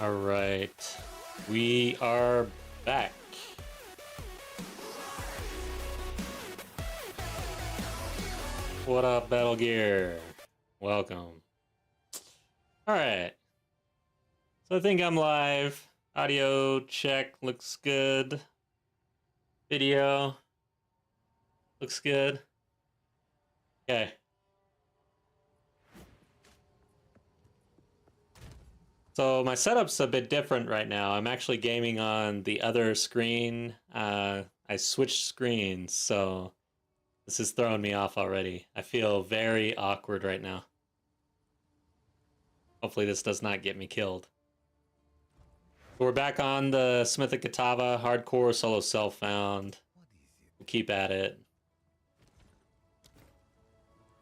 All right, we are back. What up, Battle Gear? Welcome. All right, so I think I'm live. Audio check, looks good. Video looks good. Okay. So my setup's a bit different right now. I'm actually gaming on the other screen. I switched screens, so this is throwing me off already. I feel very awkward right now. Hopefully this does not get me killed. We're back on the Smith of Kitava hardcore solo self-found. We'll keep at it.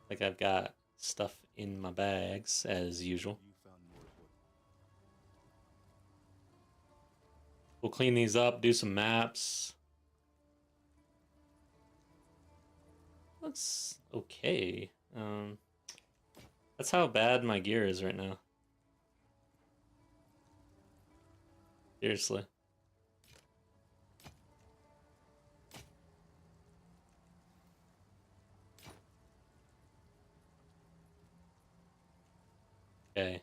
Like I've got stuff in my bags as usual. We'll clean these up, do some maps. Looks okay. That's how bad my gear is right now. Seriously. Okay.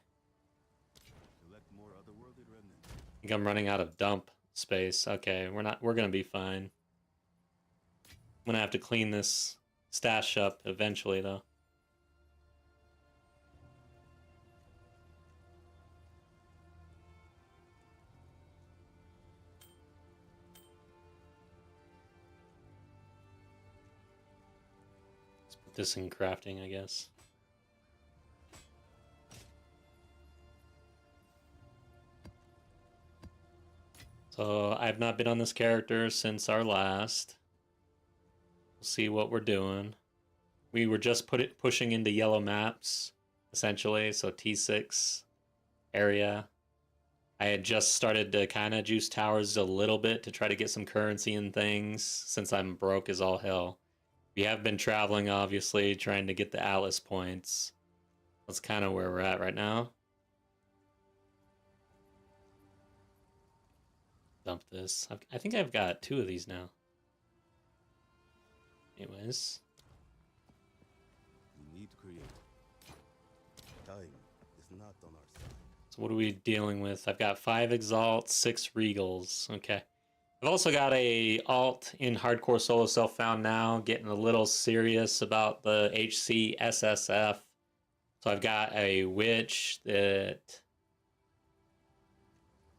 I think I'm running out of dump space. Okay, we're gonna be fine. I'm gonna have to clean this stash up eventually though. Let's put this in crafting, I guess. So I've not been on this character since our last. We'll see what we're doing. We were just pushing into yellow maps, essentially, so T6 area. I had just started to kind of juice towers a little bit to try to get some currency and things, since I'm broke as all hell. We have been traveling, obviously, trying to get the Atlas points. That's kind of where we're at right now. Dump this. I think I've got 2 of these now. Anyways. We need to create. Time is not on our side. So what are we dealing with? I've got 5 Exalts, 6 Regals. Okay. I've also got a alt in hardcore solo self-found now, getting a little serious about the HCSSF. So I've got a witch that...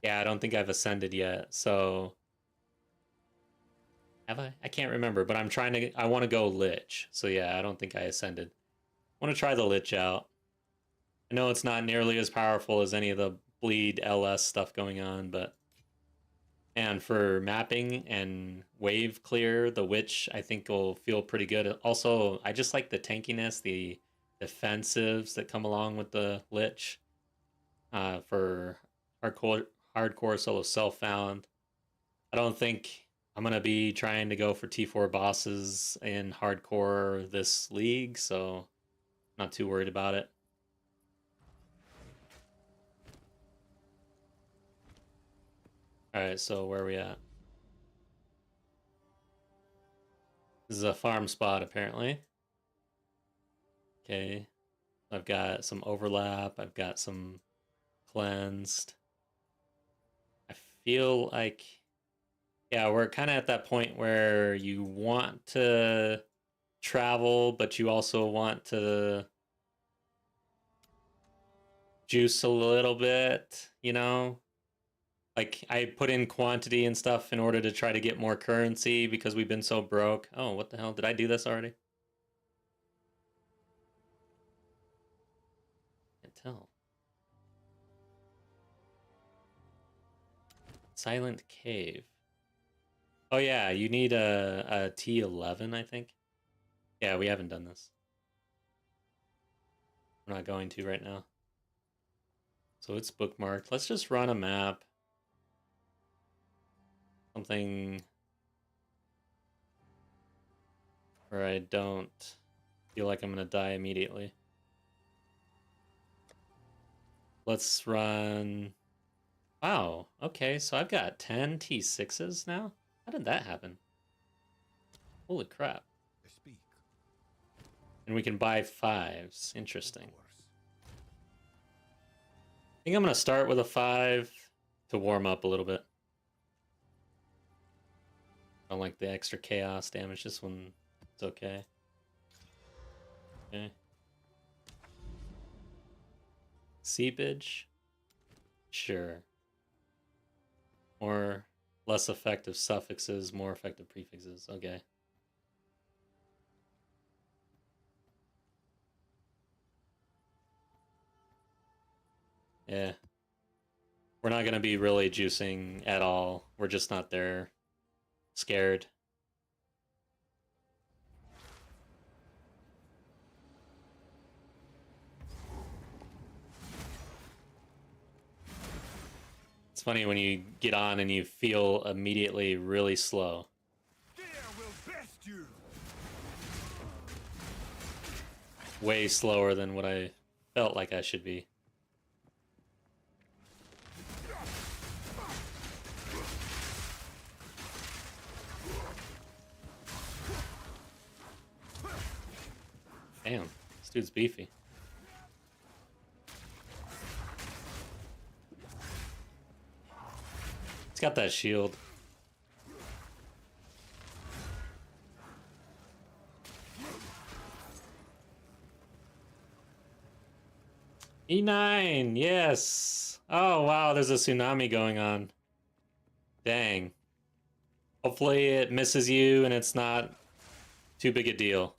Yeah, I don't think I've ascended yet, so... Have I? I can't remember, but I want to go Lich. So yeah, I don't think I ascended. I want to try the Lich out. I know it's not nearly as powerful as any of the bleed LS stuff going on, but... And for mapping and wave clear, the Witch, I think, will feel pretty good. Also, I just like the tankiness, the defensives that come along with the Lich for hardcore solo self-found. I don't think I'm going to be trying to go for T4 bosses in hardcore this league, so not too worried about it. Alright, so where are we at? This is a farm spot, apparently. Okay. I've got some overlap. I've got some cleansed. I feel like... Yeah, we're kind of at that point where you want to travel, but you also want to juice a little bit, you know? Like, I put in quantity and stuff in order to try to get more currency because we've been so broke. Oh, what the hell? Did I do this already? Can't tell. Silent Cave. Oh yeah, you need a T11, I think. Yeah, we haven't done this. We're not going to right now. So it's bookmarked. Let's just run a map. Something where I don't feel like I'm gonna die immediately. Let's run Wow, okay, so I've got 10 T6s now? How did that happen? Holy crap. Speak. And we can buy 5s. Interesting. Of course. I think I'm gonna start with a 5 to warm up a little bit. I don't like the extra chaos damage. This one, it's okay. Okay. Seepage? Sure. More, less effective suffixes, more effective prefixes. Okay. Yeah. We're not going to be really juicing at all. We're just not there. Scared. It's funny when you get on and you feel immediately really slow. Fear will best you. Way slower than what I felt like I should be. Damn, this dude's beefy. He's got that shield. E9, yes. Oh wow, there's a tsunami going on. Dang. Hopefully it misses you and it's not too big a deal.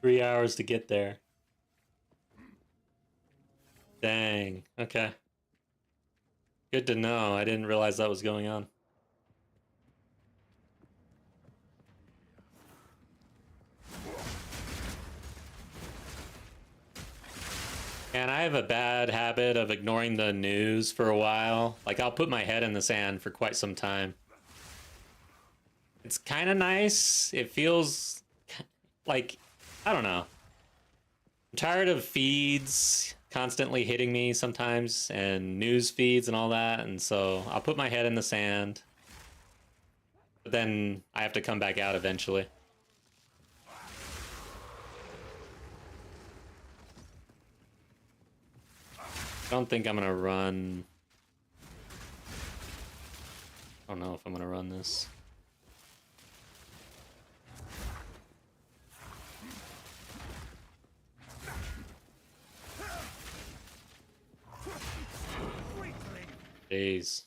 Three hours to get there. Dang. Okay. Good to know. I didn't realize that was going on. And I have a bad habit of ignoring the news for a while. Like, I'll put my head in the sand for quite some time. It's kind of nice. It feels like, I don't know. I'm tired of feeds constantly hitting me sometimes and news feeds and all that. And so I'll put my head in the sand. But then I have to come back out eventually. I don't think I'm gonna run. I don't know if I'm gonna run this. Jeez.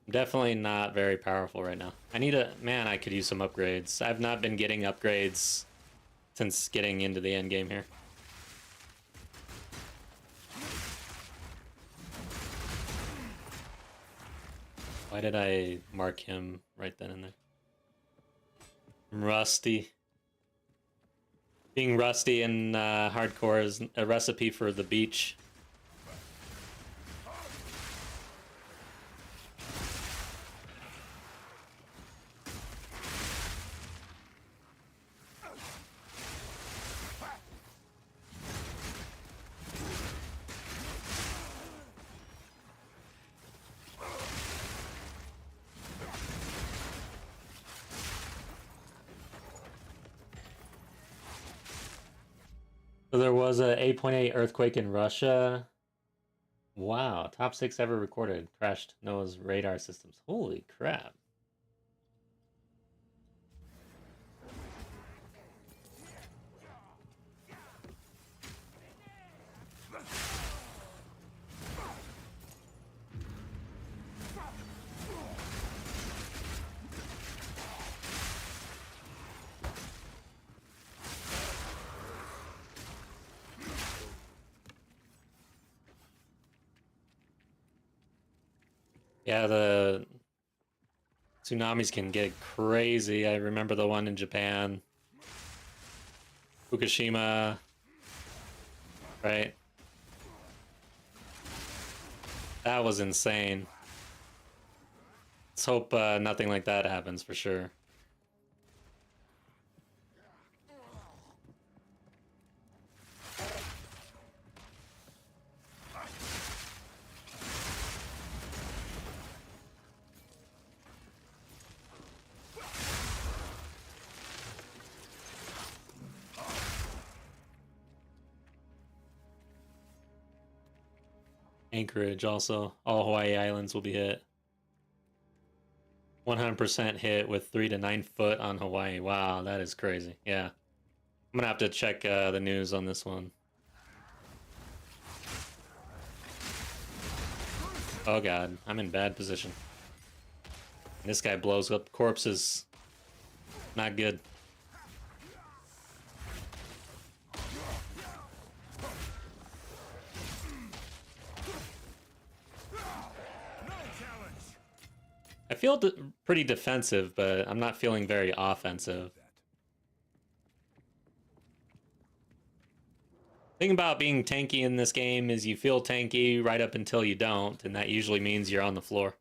I'm definitely not very powerful right now. I need a... Man, I could use some upgrades. I've not been getting upgrades since getting into the end game here. Why did I mark him right then and there? I'm rusty. Being rusty in hardcore is a recipe for the beach. So there was a 8.8 earthquake in Russia. Wow, top 6 ever recorded. Crashed Noah's radar systems. Holy crap. Yeah, the tsunamis can get crazy. I remember the one in Japan. Fukushima. Right? That was insane. Let's hope nothing like that happens for sure. Anchorage also. All Hawaii Islands will be hit. 100% hit with 3 to 9 foot on Hawaii. Wow, that is crazy. Yeah. I'm gonna have to check the news on this one. Oh god, I'm in bad position. This guy blows up corpses. Not good. I feel pretty defensive, but I'm not feeling very offensive. Thing about being tanky in this game is you feel tanky right up until you don't, and that usually means you're on the floor.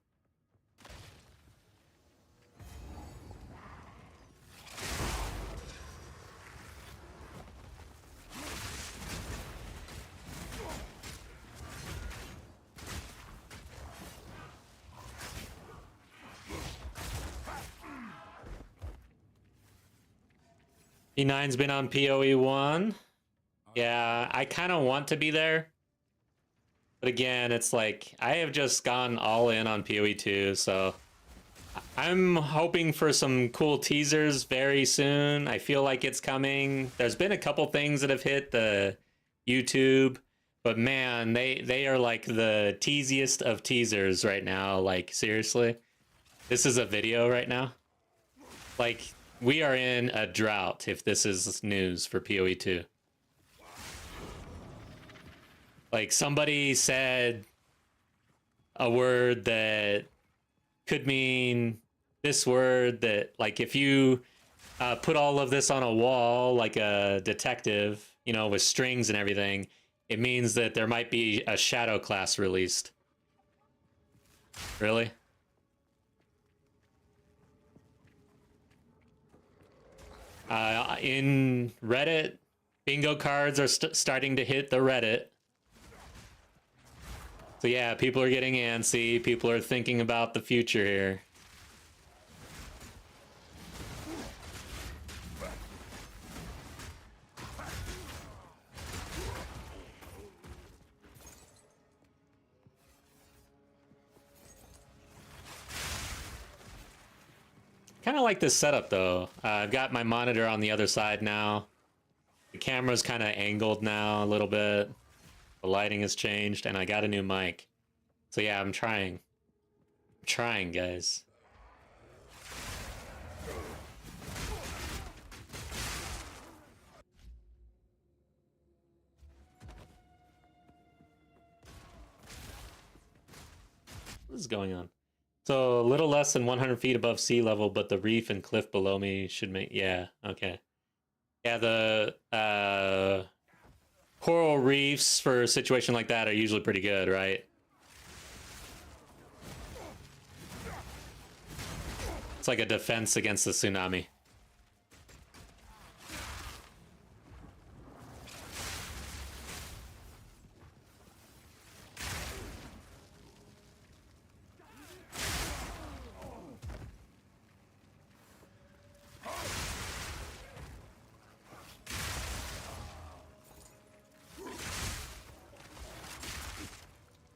E9's been on PoE 1. Yeah, I kind of want to be there. But again, it's like, I have just gone all in on PoE 2, so I'm hoping for some cool teasers very soon. I feel like it's coming. There's been a couple things that have hit the YouTube, but man, they are like the teasiest of teasers right now. Like, seriously. This is a video right now. Like, we are in a drought if this is news for PoE 2. Like, somebody said a word that could mean this word that, like, if you put all of this on a wall like a detective, you know, with strings and everything, it means that there might be a shadow class released. Really? In Reddit, bingo cards are starting to hit the Reddit. So yeah, people are getting antsy. People are thinking about the future here. Kind of like this setup though. I've got my monitor on the other side now. The camera's kind of angled now a little bit. The lighting has changed, and I got a new mic. So yeah, I'm trying. I'm trying, guys. What is going on? So a little less than 100 feet above sea level, but the reef and cliff below me should make... Yeah, okay. Yeah, the coral reefs for a situation like that are usually pretty good, right? It's like a defense against the tsunami.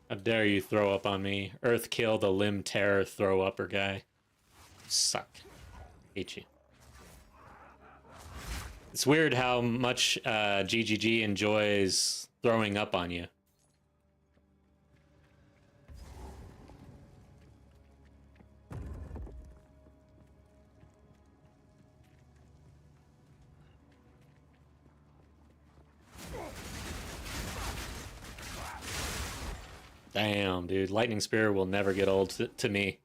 How dare you throw up on me? Earth kill the limb terror throw upper guy. You suck. Hate you. It's weird how much GGG enjoys throwing up on you. Damn, dude. Lightning Spear will never get old to me.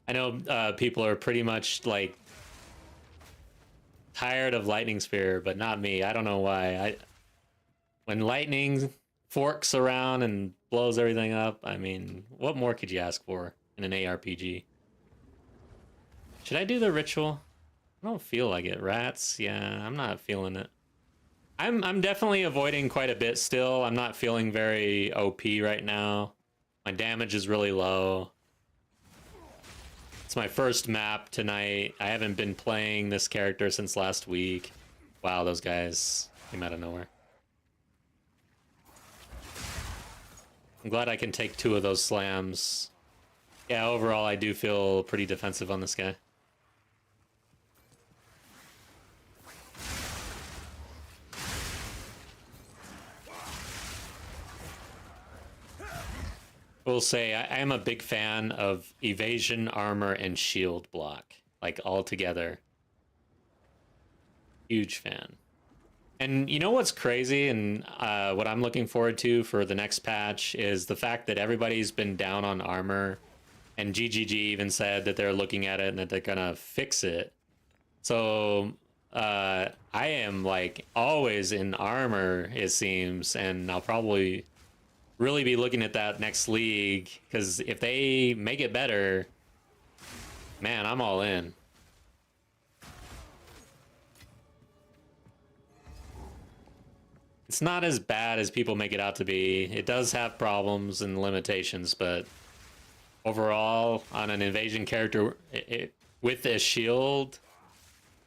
I know people are pretty much, like, tired of Lightning Spear, but not me. I don't know why. When lightning forks around and blows everything up, I mean, what more could you ask for? in an ARPG. Should I do the ritual? I don't feel like it. Rats? Yeah, I'm not feeling it. I'm definitely avoiding quite a bit still. I'm not feeling very OP right now. My damage is really low. It's my first map tonight. I haven't been playing this character since last week. Wow, those guys came out of nowhere. I'm glad I can take 2 of those slams. Yeah, overall I do feel pretty defensive on this guy. I will say I am a big fan of evasion, armor, and shield block, like all together. Huge fan. And you know what's crazy and what I'm looking forward to for the next patch is the fact that everybody's been down on armor, and GGG even said that they're looking at it and that they're gonna fix it. So I am like always in armor, it seems, and I'll probably really be looking at that next league, because if they make it better, man, I'm all in. It's not as bad as people make it out to be. It does have problems and limitations, but overall, on an invasion character with a shield,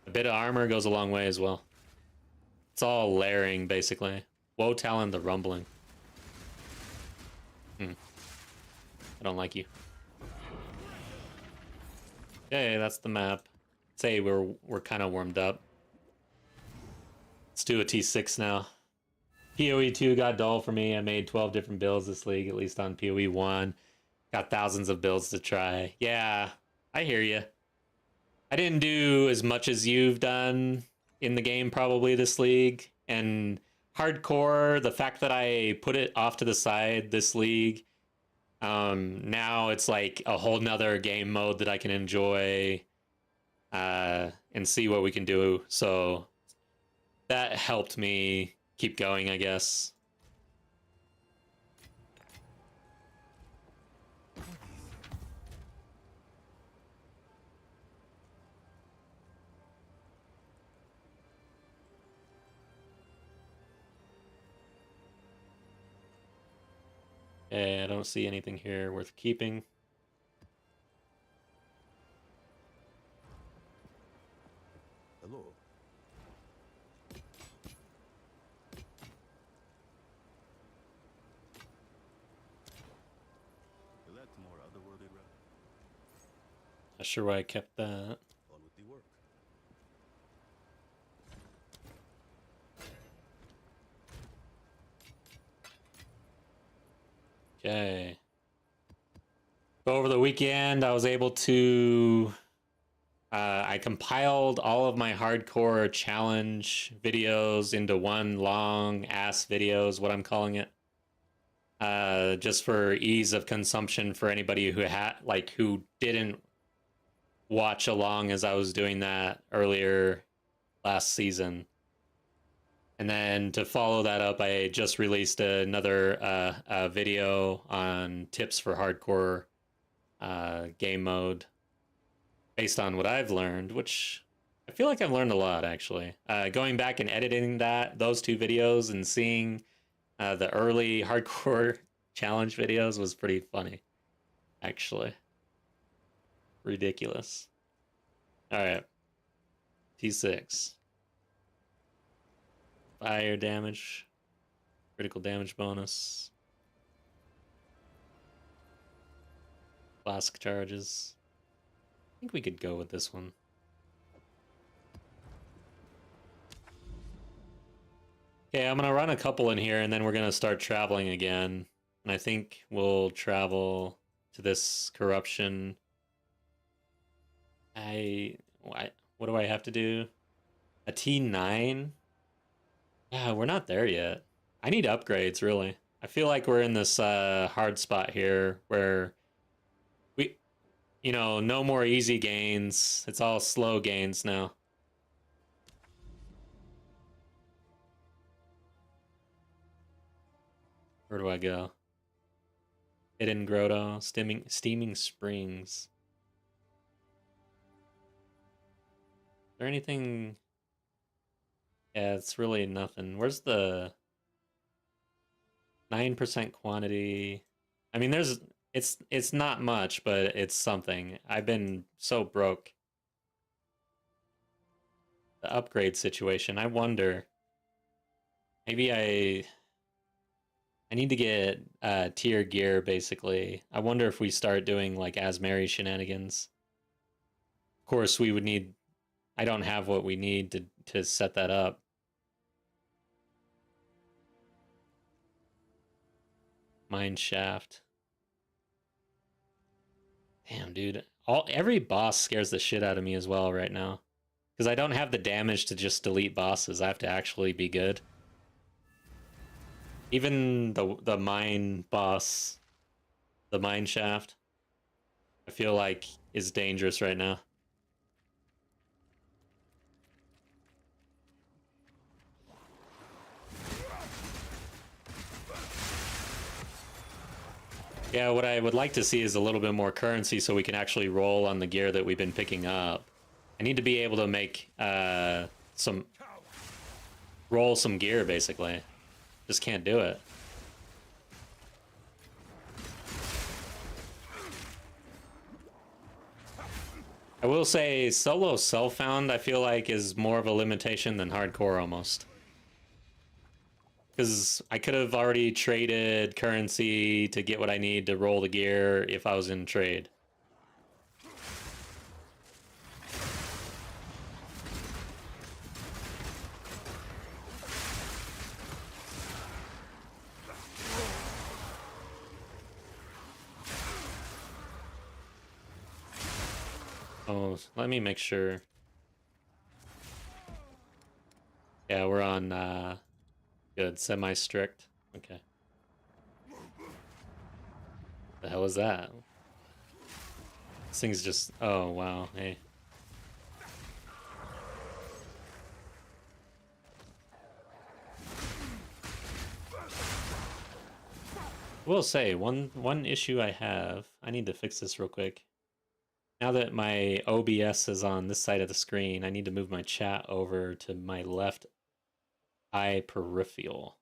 a bit of armor goes a long way as well. It's all layering, basically. Woe Talon the Rumbling. I don't like you. Okay, that's the map. Say we're kind of warmed up. Let's do a T6 now. PoE 2 got dull for me. I made 12 different builds this league, at least on PoE 1. Got thousands of builds to try. Yeah, I hear you. I didn't do as much as you've done in the game probably this league. And hardcore, the fact that I put it off to the side this league, now it's like a whole nother game mode that I can enjoy and see what we can do. So that helped me keep going, I guess. Okay, I don't see anything here worth keeping. Hello. Elect more otherworldly rep. Not sure why I kept that. On with the work. Okay. So over the weekend, I was able to... I compiled all of my hardcore challenge videos into one long-ass video is what I'm calling it. Just for ease of consumption for anybody who didn't watch along as I was doing that earlier last season. And then to follow that up, I just released another video on tips for hardcore game mode based on what I've learned, which I feel like I've learned a lot, actually. Going back and editing those 2 videos and seeing the early hardcore challenge videos was pretty funny, actually. Ridiculous. All right. T6. Fire damage. Critical damage bonus. Flask charges. I think we could go with this one. Okay, I'm going to run a couple in here, and then we're going to start traveling again. And I think we'll travel to this corruption. What do I have to do? A T9? Yeah, we're not there yet. I need upgrades, really. I feel like we're in this hard spot here where no more easy gains. It's all slow gains now. Where do I go? Hidden Grotto, Steaming Springs. Is there anything? Yeah, it's really nothing. Where's the 9% quantity? I mean, it's not much, but it's something. I've been so broke. The upgrade situation. I wonder. Maybe I need to get tier gear basically. I wonder if we start doing like Asmeri shenanigans. Of course, we would need. I don't have what we need to set that up. Mine shaft. Damn, dude. Every boss scares the shit out of me as well right now. Because I don't have the damage to just delete bosses. I have to actually be good. Even the mine boss, the mine shaft, I feel like is dangerous right now. Yeah, what I would like to see is a little bit more currency so we can actually roll on the gear that we've been picking up. I need to be able to make roll some gear basically. Just can't do it. I will say solo self-found I feel like is more of a limitation than hardcore almost. Because I could have already traded currency to get what I need to roll the gear if I was in trade. Oh, let me make sure. Yeah, we're on good, semi-strict. Okay. The hell is that? This thing's just... Oh, wow. Hey. I will say, one issue I have... I need to fix this real quick. Now that my OBS is on this side of the screen, I need to move my chat over to my left eye peripheral.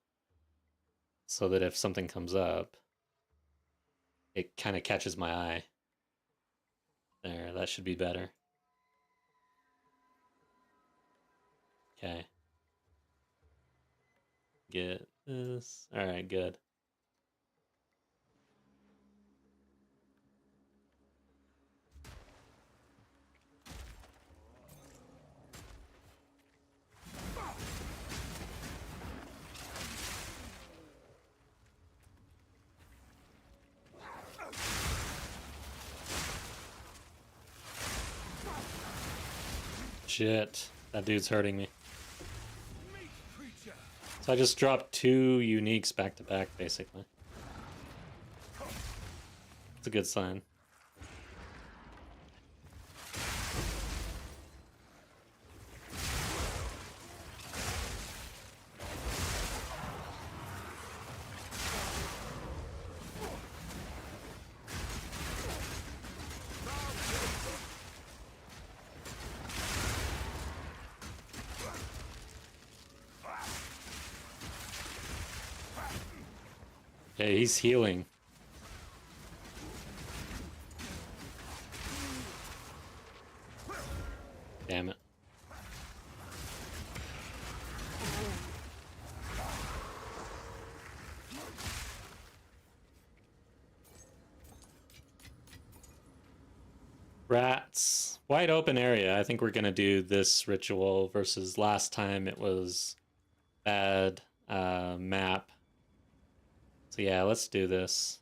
So that if something comes up, it kind of catches my eye. There, that should be better. Okay. Get this. Alright, good. Shit, that dude's hurting me. So I just dropped 2 uniques back to back, basically. It's a good sign. Yeah, he's healing. Damn it. Rats. Wide open area. I think we're gonna do this ritual versus last time it was bad map. So yeah, let's do this.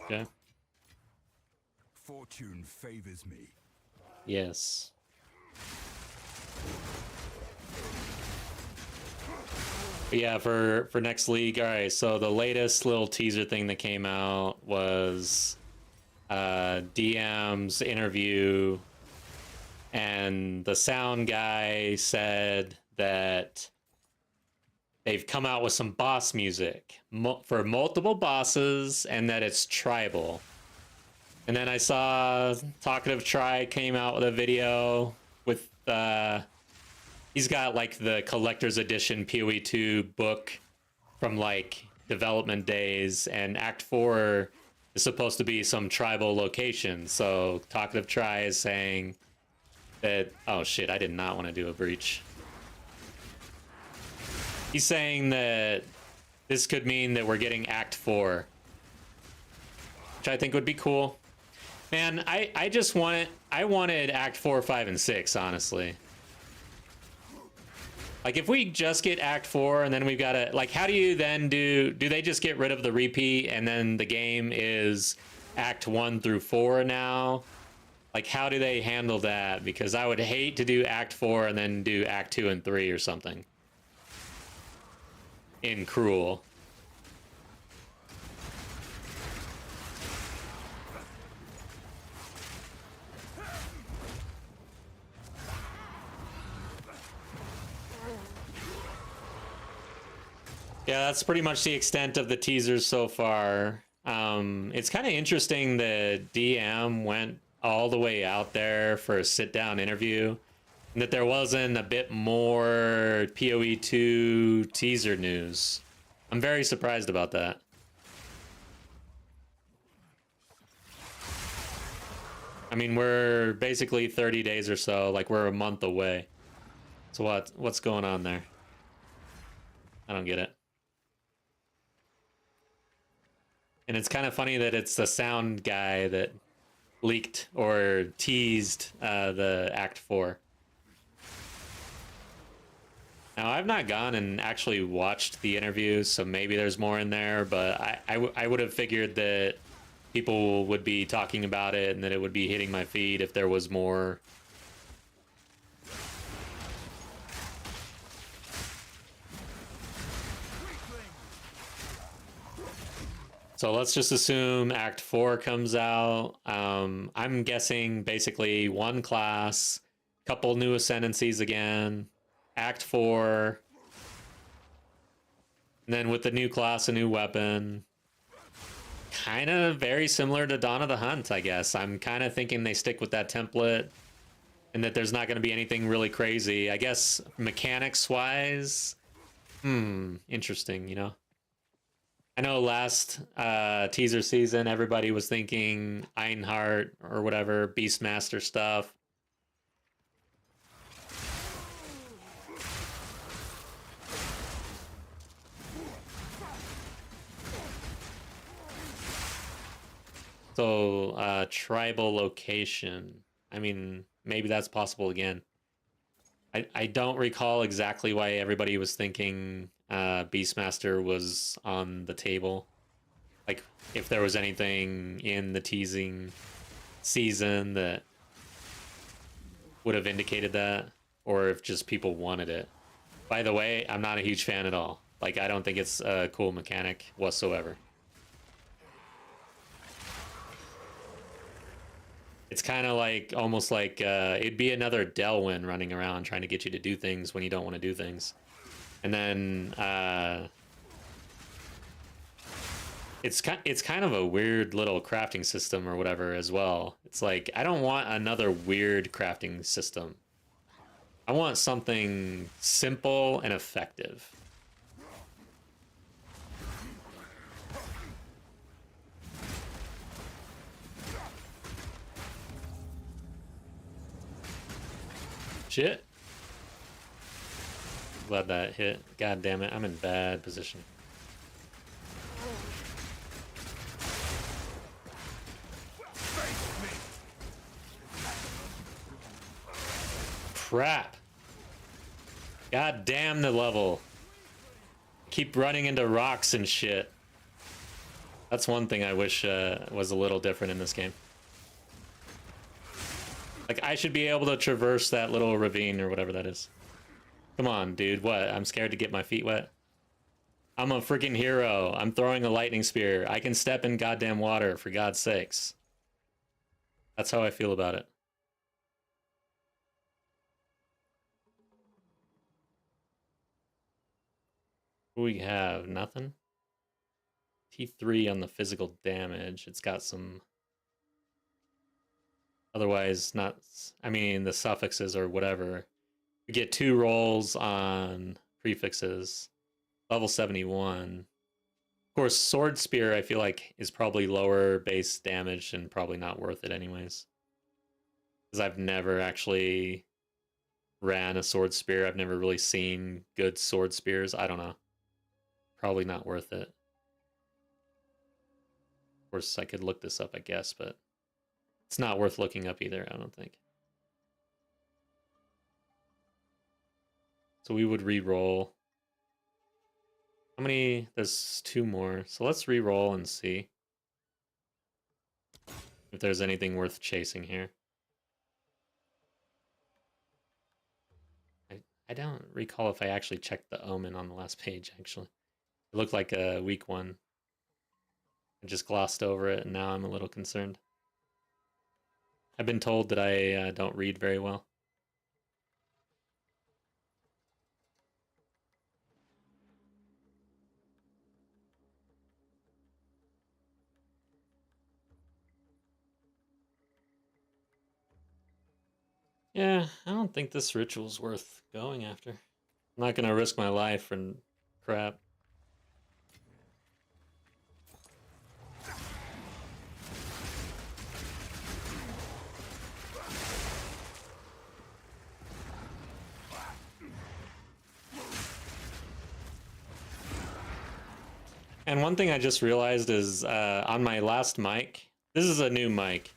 Okay. Fortune favors me. Yes. But yeah, for next league, all right. So the latest little teaser thing that came out was DM's interview, and the sound guy said that they've come out with some boss music for multiple bosses, and that it's tribal. And then I saw Talkative Try came out with a video with he's got like the collector's edition PoE 2 book from like development days, and Act 4 is supposed to be some tribal location. So Talkative Try is saying that, oh shit, I did not want to do a breach. He's saying that this could mean that we're getting Act 4, which I think would be cool. Man, I just wanted Act 4, 5, and 6, honestly. Like, if we just get Act 4 and then we've got to, like, how do you then do they just get rid of the repeat and then the game is Act 1 through 4 now? Like, how do they handle that? Because I would hate to do Act 4 and then do Act 2 and 3 or something in Cruel. Yeah, that's pretty much the extent of the teasers so far. It's kind of interesting that DM went all the way out there for a sit-down interview, and that there wasn't a bit more PoE 2 teaser news. I'm very surprised about that. I mean, we're basically 30 days or so, like we're a month away. So what's going on there? I don't get it. And it's kind of funny that it's the sound guy that leaked or teased the Act 4. Now, I've not gone and actually watched the interviews, so maybe there's more in there, but I would have figured that people would be talking about it and that it would be hitting my feed if there was more. So let's just assume Act 4 comes out. I'm guessing basically one class, couple new ascendancies again, Act 4, and then with the new class, a new weapon. Kind of very similar to Dawn of the Hunt, I guess. I'm kind of thinking they stick with that template and that there's not going to be anything really crazy. I guess mechanics-wise, interesting, you know? I know last teaser season, everybody was thinking Ironheart or whatever, Beastmaster stuff. So, tribal location. I mean, maybe that's possible again. I don't recall exactly why everybody was thinking Beastmaster was on the table. Like, if there was anything in the teasing season that would have indicated that, or if just people wanted it. By the way, I'm not a huge fan at all. Like, I don't think it's a cool mechanic whatsoever. It's kind of like, almost like, it'd be another Delwyn running around trying to get you to do things when you don't want to do things. And then, it's kind of a weird little crafting system or whatever as well. It's like, I don't want another weird crafting system. I want something simple and effective. Shit. Glad that hit. God damn it, I'm in bad position. Crap. God damn the level. Keep running into rocks and shit. That's one thing I wish was a little different in this game. Like, I should be able to traverse that little ravine or whatever that is. Come on, dude. What? I'm scared to get my feet wet? I'm a freaking hero. I'm throwing a lightning spear. I can step in goddamn water, for God's sakes. That's how I feel about it. We have nothing. T3 on the physical damage. It's got some... Otherwise, not... I mean, the suffixes or whatever. We get 2 rolls on prefixes. Level 71. Of course, Sword Spear, I feel like, is probably lower base damage and probably not worth it anyways. Because I've never actually ran a Sword Spear. I've never really seen good Sword Spears. I don't know. Probably not worth it. Of course, I could look this up, I guess, but it's not worth looking up either, I don't think. So we would re-roll. How many? There's 2 more. So let's re-roll and see if there's anything worth chasing here. I don't recall if I actually checked the omen on the last page, actually. It looked like a weak one. I just glossed over it, and now I'm a little concerned. I've been told that I don't read very well. Yeah, I don't think this ritual's worth going after. I'm not gonna risk my life and crap. And one thing I just realized is on my last mic, this is a new mic.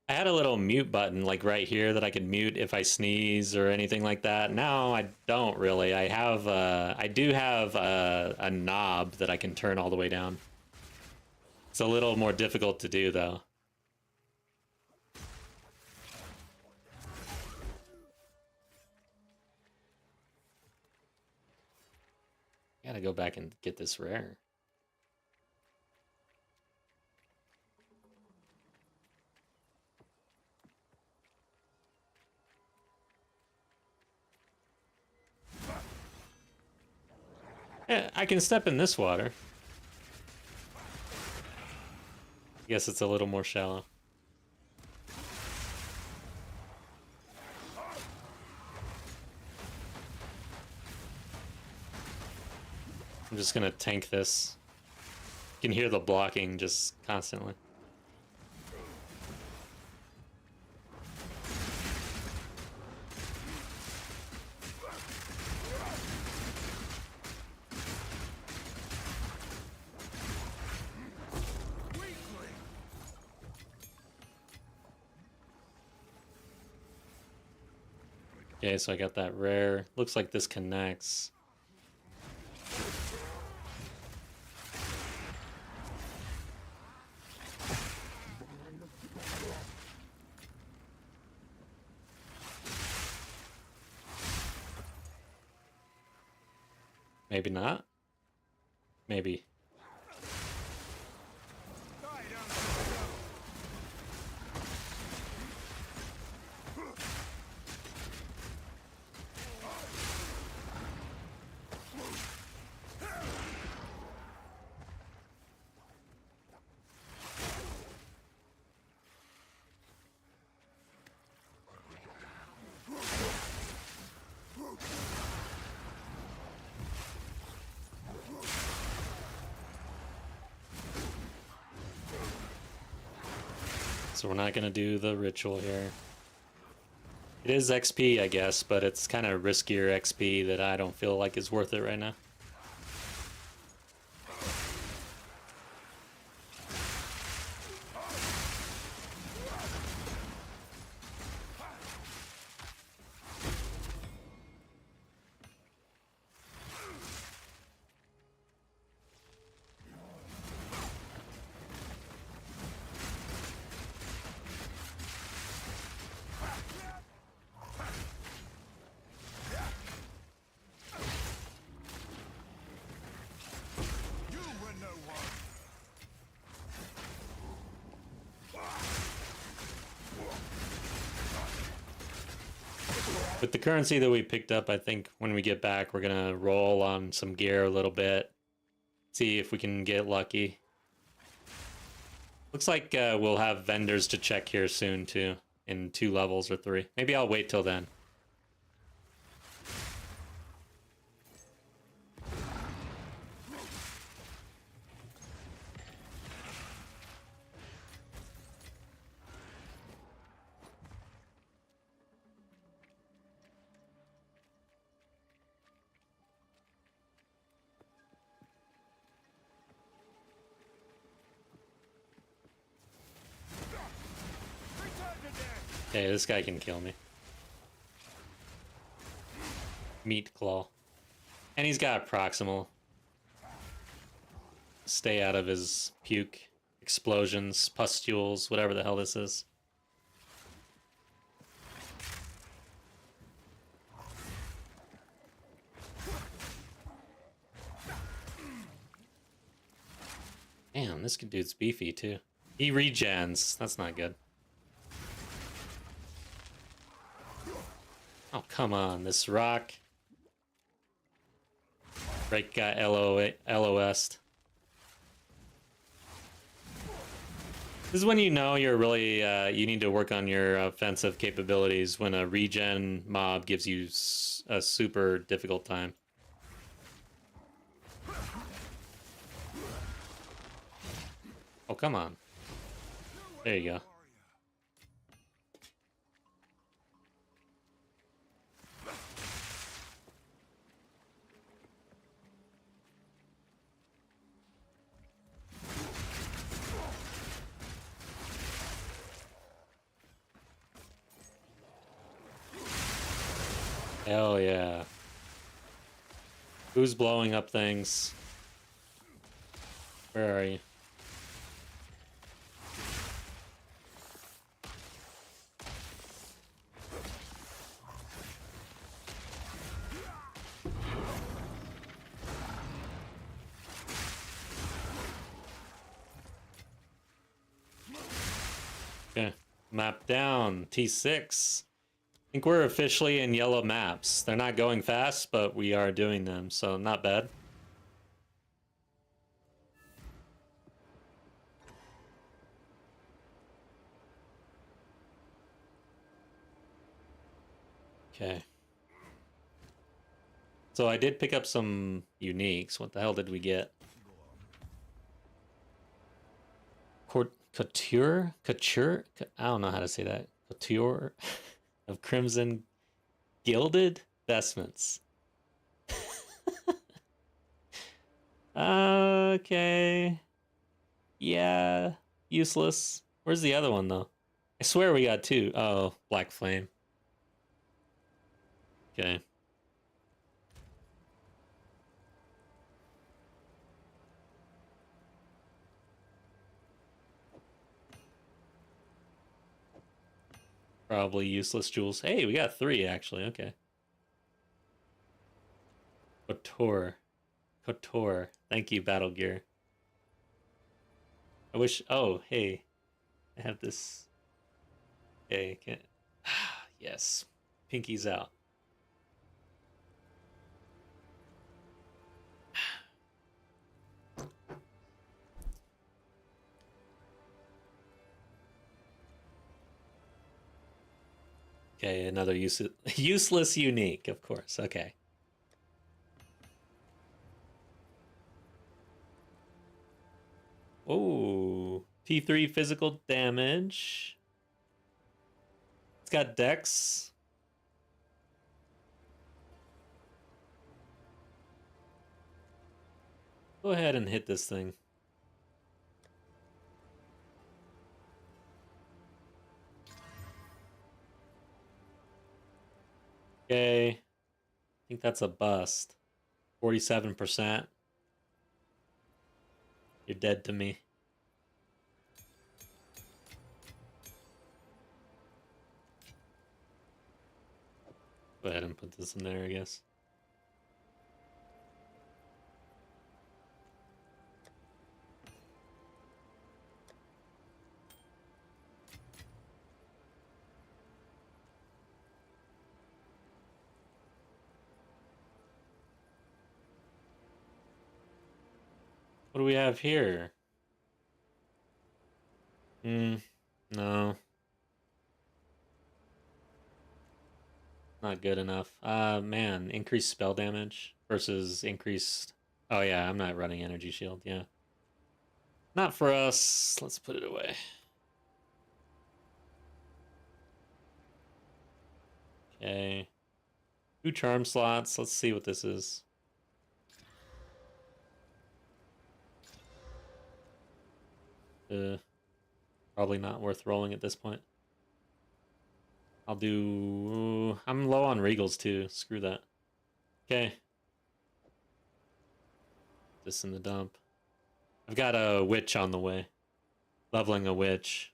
I had a little mute button like right here that I could mute if I sneeze or anything like that. Now I don't really. I do have a knob that I can turn all the way down. It's a little more difficult to do though. Gotta go back and get this rare. Yeah, I can step in this water. I guess it's a little more shallow. I'm just gonna tank this. You can hear the blocking just constantly. Okay, so I got that rare. Looks like this connects. Maybe not. Maybe. So we're not gonna do the ritual here. It is XP, I guess, but it's kind of riskier XP that I don't feel like is worth it right now. With the currency that we picked up, I think when we get back, we're gonna roll on some gear a little bit. See if we can get lucky. Looks like we'll have vendors to check here soon, too. In 2 levels or 3. Maybe I'll wait till then. Okay, this guy can kill me. Meat claw. And he's got proximal. Stay out of his puke. Explosions, pustules, whatever the hell this is. Damn, this dude's beefy too. He regens. That's not good. Oh, come on. This rock. Break got LOS'd. This is when you know you're really, you need to work on your offensive capabilities when a regen mob gives you a super difficult time. Oh, come on. There you go. Hell yeah. Who's blowing up things? Where are you? Okay. Map down. T6. I think we're officially in yellow maps. They're not going fast, but we are doing them, so not bad. Okay. So I did pick up some uniques. What the hell did we get? Couture? Couture? I don't know how to say that. Couture of Crimson Gilded Vestments. Okay. Yeah. Useless. Where's the other one, though? I swear we got 2. Oh, Black Flame. Okay. Probably useless jewels. Hey, we got 3, actually. Okay. Couture. Couture. Thank you, Battle Gear. I wish... Oh, hey. I have this... Okay, can't... Yes. Pinky's out. Okay, another useless unique, of course. Okay. Oh, T3 physical damage. It's got dex. Go ahead and hit this thing. Okay. I think that's a bust. 47%. You're dead to me. Go ahead and put this in there, I guess. What do we have here? No. Not good enough. Man, increased spell damage versus increased... Oh yeah, I'm not running energy shield, yeah. Not for us. Let's put it away. Okay. 2 charm slots. Let's see what this is. Probably not worth rolling at this point. I'll do... I'm low on regals too. Screw that. Okay. This in the dump. I've got a witch on the way. Leveling a witch.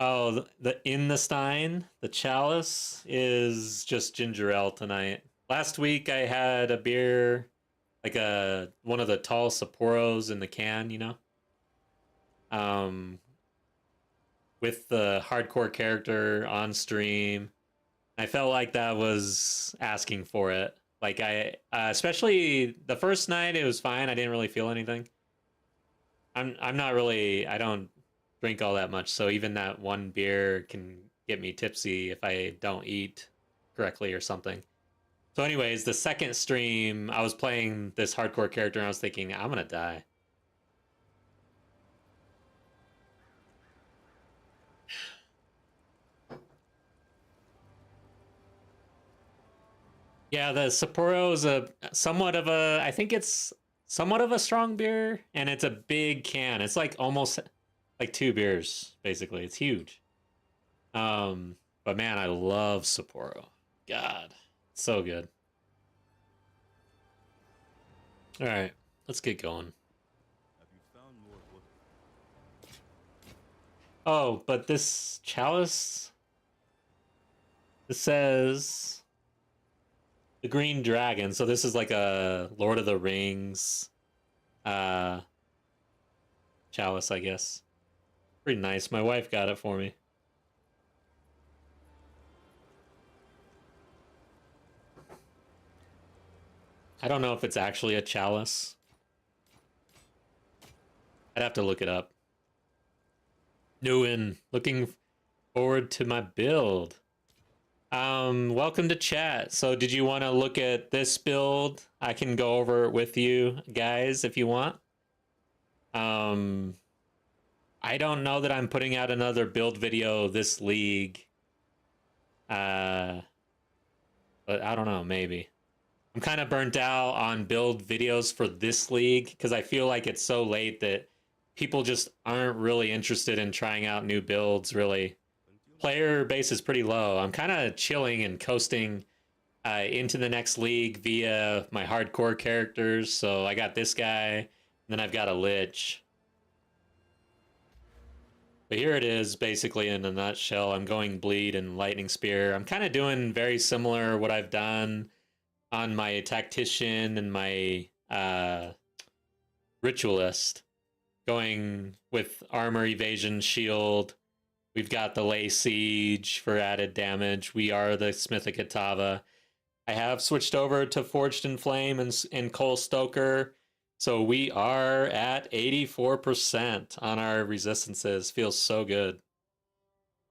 Oh, the in the stein, the chalice is just ginger ale tonight. Last week I had a beer, like one of the tall Sapporos in the can, you know, with the hardcore character on stream. I felt like that was asking for it. Like especially the first night, it was fine. I didn't really feel anything. I'm not really. I don't drink all that much, so even that one beer can get me tipsy if I don't eat correctly or something. So anyways, the second stream, I was playing this hardcore character and I was thinking, I'm gonna die. Yeah, the Sapporo is I think it's somewhat of a strong beer, and it's a big can. It's like almost like 2 beers, basically. It's huge. But man, I love Sapporo. God, so good. All right, let's get going. Have you found more wood? Oh, but this chalice, it says the Green Dragon. So this is like a Lord of the Rings uh chalice, I guess. Pretty nice. My wife got it for me. I don't know if it's actually a chalice. I'd have to look it up. Newin, looking forward to my build. Welcome to chat. So did you want to look at this build? I can go over it with you guys if you want. I don't know that I'm putting out another build video this league. But I don't know, maybe. I'm kind of burnt out on build videos for this league because I feel like it's so late that people just aren't really interested in trying out new builds, really. Player base is pretty low. I'm kind of chilling and coasting into the next league via my hardcore characters. So I got this guy, and then I've got a Lich. But here it is, basically in a nutshell. I'm going Bleed and Lightning Spear. I'm kind of doing very similar what I've done on my Tactician and my Ritualist. Going with Armor, Evasion, Shield. We've got the Lay Siege for added damage. We are the Smith of Kitava. I have switched over to Forged in Flame and Cole Stoker. So we are at 84% on our resistances. Feels so good.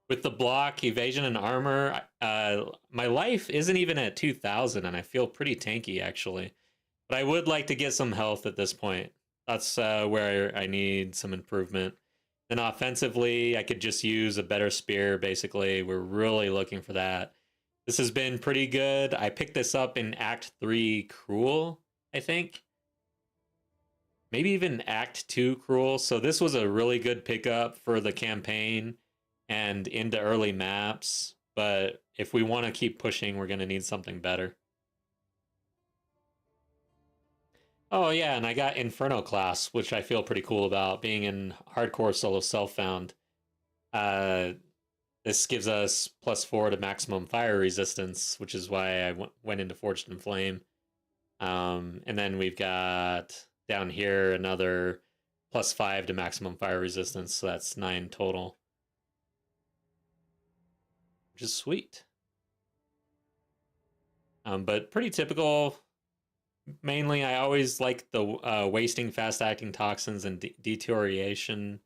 With the block, evasion, and armor, my life isn't even at 2,000, and I feel pretty tanky, actually. But I would like to get some health at this point. That's where I need some improvement. And offensively, I could just use a better spear, basically. We're really looking for that. This has been pretty good. I picked this up in Act 3 Cruel, I think. Maybe even Act 2 Cruel. So this was a really good pickup for the campaign and into early maps. But if we want to keep pushing, we're going to need something better. Oh yeah, and I got Inferno class, which I feel pretty cool about, being in hardcore solo self-found. This gives us +4 to maximum fire resistance, which is why I went into Forged in Flame. And then we've got down here another +5 to maximum fire resistance, so that's 9 total. Which is sweet. But pretty typical mainly I always like the wasting fast-acting toxins and deterioration.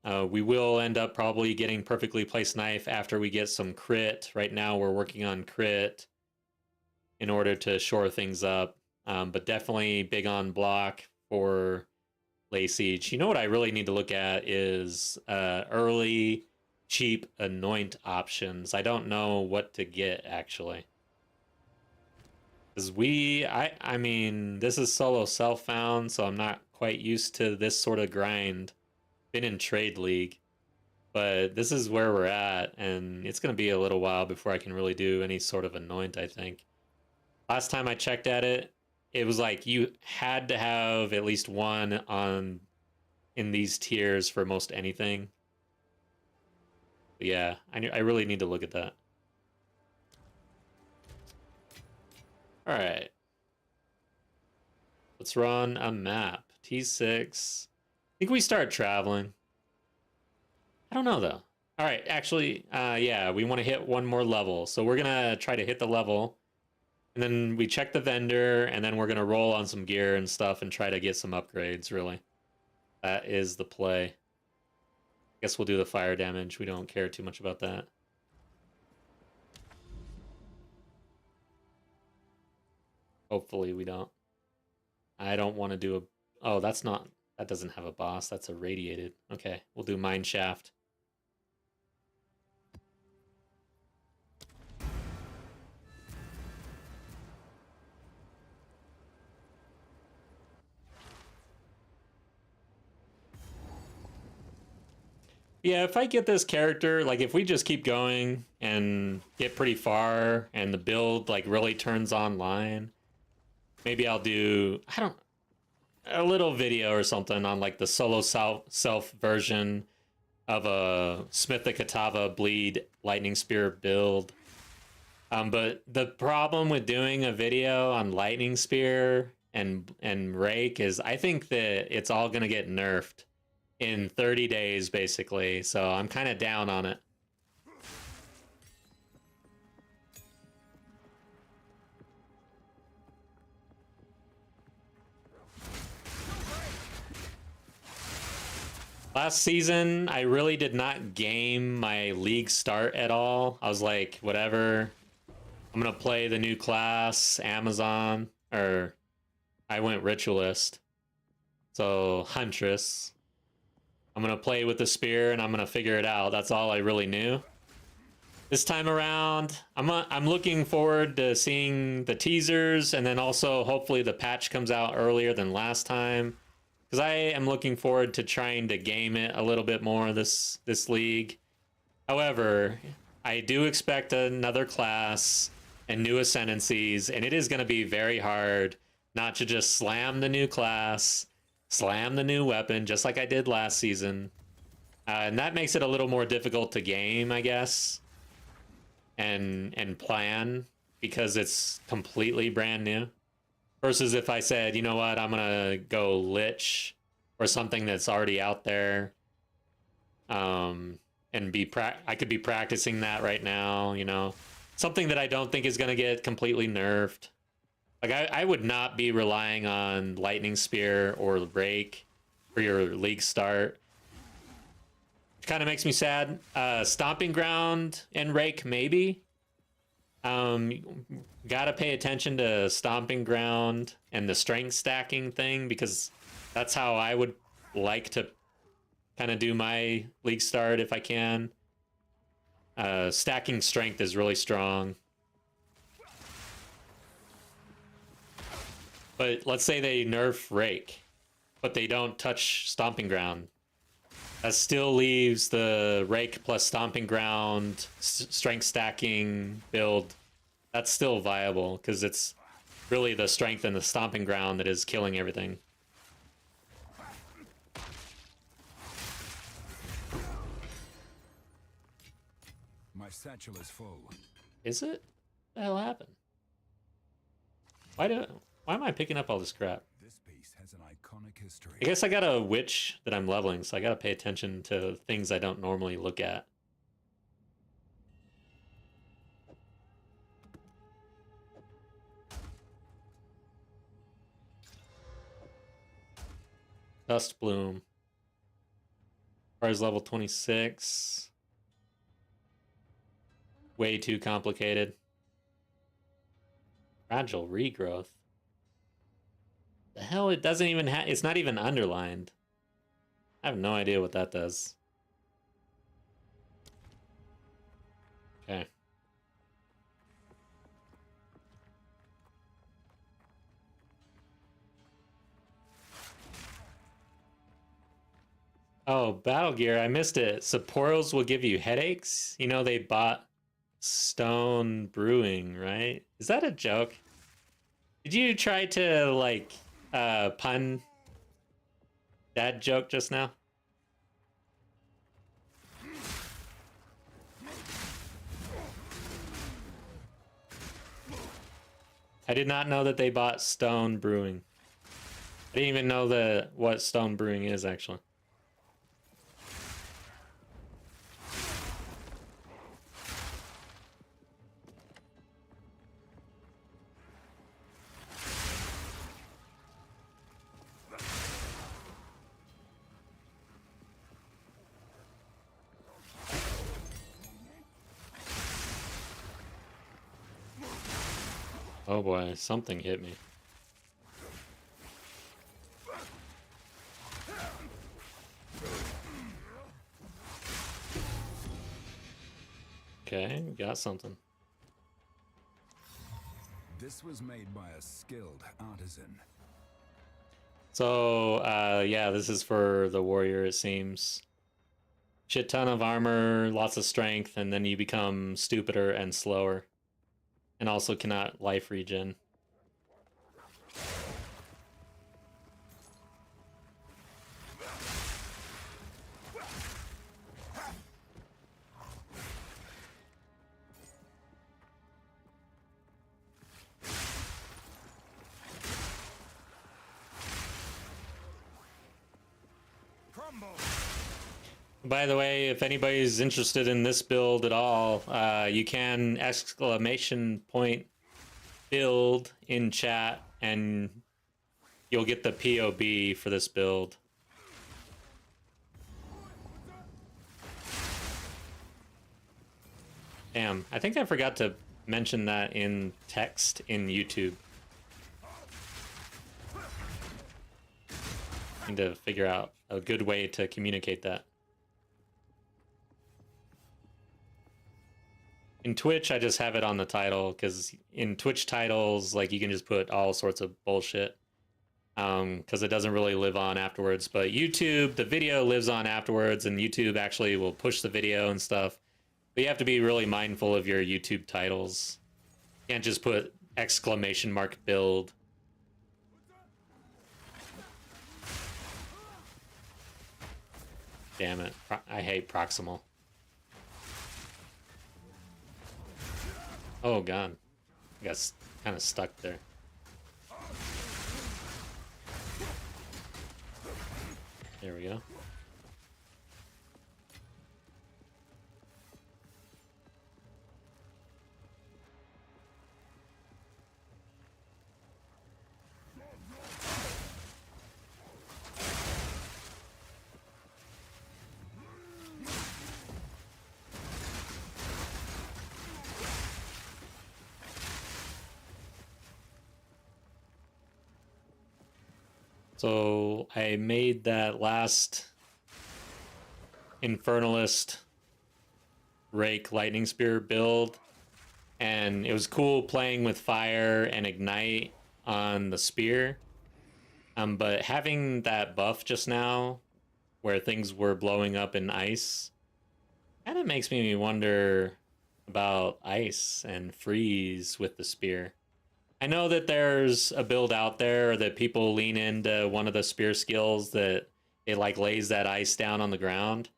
We will end up probably getting perfectly placed knife after we get some crit. Right now we're working on crit in order to shore things up. But definitely big on block for Lay Siege. You know what I really need to look at is early cheap anoint options. I don't know what to get actually. Because I mean, this is solo self-found, so I'm not quite used to this sort of grind. Been in Trade League, but this is where we're at, and it's going to be a little while before I can really do any sort of anoint, I think. Last time I checked at it, it was like you had to have at least one on in these tiers for most anything. But yeah, I really need to look at that. All right. Let's run a map. T6. I think we start traveling. I don't know though. All right, actually, yeah, we want to hit one more level. So we're gonna try to hit the level, and then we check the vendor, and then we're gonna roll on some gear and stuff and try to get some upgrades, really. That is the play. Guess we'll do the fire damage. We don't care too much about that. Hopefully we don't. I don't want to do a... Oh, that's not... That doesn't have a boss. That's a radiated. Okay, we'll do Mine Shaft. Yeah, if I get this character, like if we just keep going and get pretty far and the build like really turns online, maybe I'll do, I don't, a little video or something on like the solo self version of a Smith of Kitava bleed lightning spear build. But the problem with doing a video on lightning spear and rake is I think that it's all gonna get nerfed in 30 days basically, so I'm kind of down on it. Last season, I really did not game my league start at all. I was like, whatever. I'm gonna play the new class, Amazon, or I went Ritualist. So, Huntress. I'm gonna play with the spear and I'm gonna figure it out. That's all I really knew. This time around, I'm looking forward to seeing the teasers, and then also hopefully the patch comes out earlier than last time. Because I am looking forward to trying to game it a little bit more this league. However, I do expect another class and new ascendancies, and it is going to be very hard not to just slam the new class, slam the new weapon, just like I did last season. And that makes it a little more difficult to game, I guess, and plan, because it's completely brand new. Versus if I said, you know what, I'm gonna go Lich or something that's already out there, and I could be practicing that right now, you know, something that I don't think is gonna get completely nerfed. Like I would not be relying on Lightning Spear or Rake for your league start. Which kind of makes me sad. Stomping Ground and Rake maybe. Gotta pay attention to Stomping Ground and the strength stacking thing, because that's how I would like to kind of do my league start if I can. Stacking strength is really strong. But let's say they nerf Rake, but they don't touch Stomping Ground. That still leaves the Rake plus Stomping Ground strength stacking build. That's still viable, because it's really the strength and the Stomping Ground that is killing everything. My satchel is full. Is it? What the hell happened? Why am I picking up all this crap? This piece has an iconic history. I guess I got a witch that I'm leveling, so I gotta pay attention to things I don't normally look at. Dust Bloom. Requires level 26. Way too complicated. Fragile regrowth. The hell, it doesn't even have, it's not even underlined. I have no idea what that does. Okay. Oh, Battle Gear, I missed it. Sapporos will give you headaches? You know, they bought Stone Brewing, right? Is that a joke? Did you try to, like, pun that joke just now? I did not know that they bought Stone Brewing. I didn't even know what Stone Brewing is, actually. Oh boy, something hit me. Okay, got something. This was made by a skilled artisan. So, yeah, this is for the warrior, it seems. Shit ton of armor, lots of strength, and then you become stupider and slower. And also cannot life regen. By the way, if anybody's interested in this build at all, you can exclamation point build in chat and you'll get the POB for this build. Damn, I think I forgot to mention that in text in YouTube. Need to figure out a good way to communicate that. In Twitch, I just have it on the title, because in Twitch titles, like, you can just put all sorts of bullshit, because it doesn't really live on afterwards. But YouTube, the video lives on afterwards, and YouTube actually will push the video and stuff. But you have to be really mindful of your YouTube titles. You can't just put exclamation mark build. Damn it. I hate proximal. Oh god. I got kind of stuck there. There we go. So I made that last Infernalist Rake Lightning Spear build, and it was cool playing with fire and ignite on the spear. But having that buff just now, where things were blowing up in ice, kind of makes me wonder about ice and freeze with the spear. I know that there's a build out there that people lean into one of the spear skills that it like lays that ice down on the ground.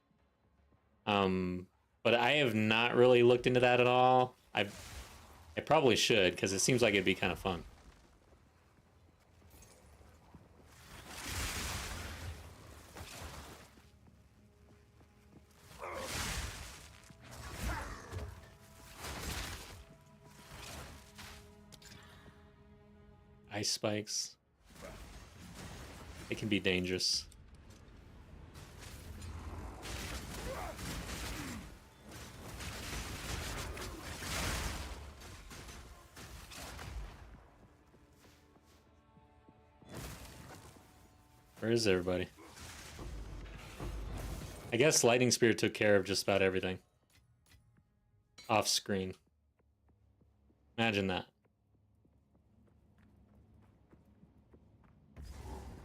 But I have not really looked into that at all. I probably should, because it seems like it'd be kind of fun. Ice spikes. It can be dangerous. Where is everybody? I guess Lightning Spear took care of just about everything. Off screen. Imagine that.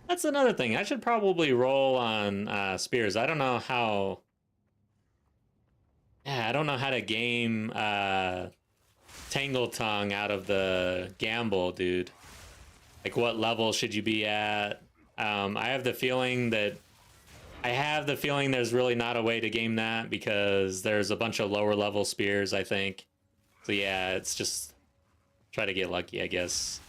That's another thing. I should probably roll on spears. I don't know how... Yeah, I don't know how to game Tangle Tongue out of the gamble, dude. Like, what level should you be at? I have the feeling there's really not a way to game that because there's a bunch of lower level spears, I think. So yeah, it's just try to get lucky, I guess.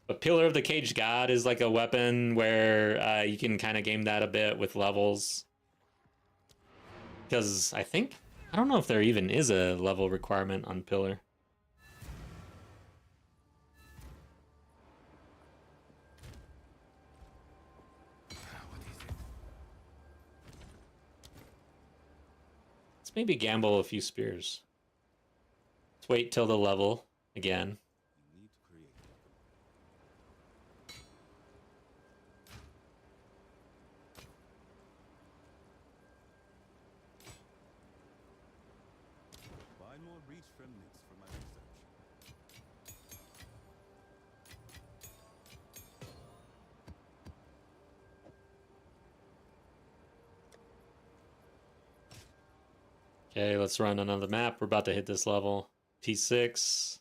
But Pillar of the Caged God is like a weapon where you can kind of game that a bit with levels. Because I don't know if there even is a level requirement on Pillar. Let's maybe gamble a few spears. Let's wait till the level again. You need to create it. Buy more breach remnants for my research. Okay, let's run another map. We're about to hit this level. T6.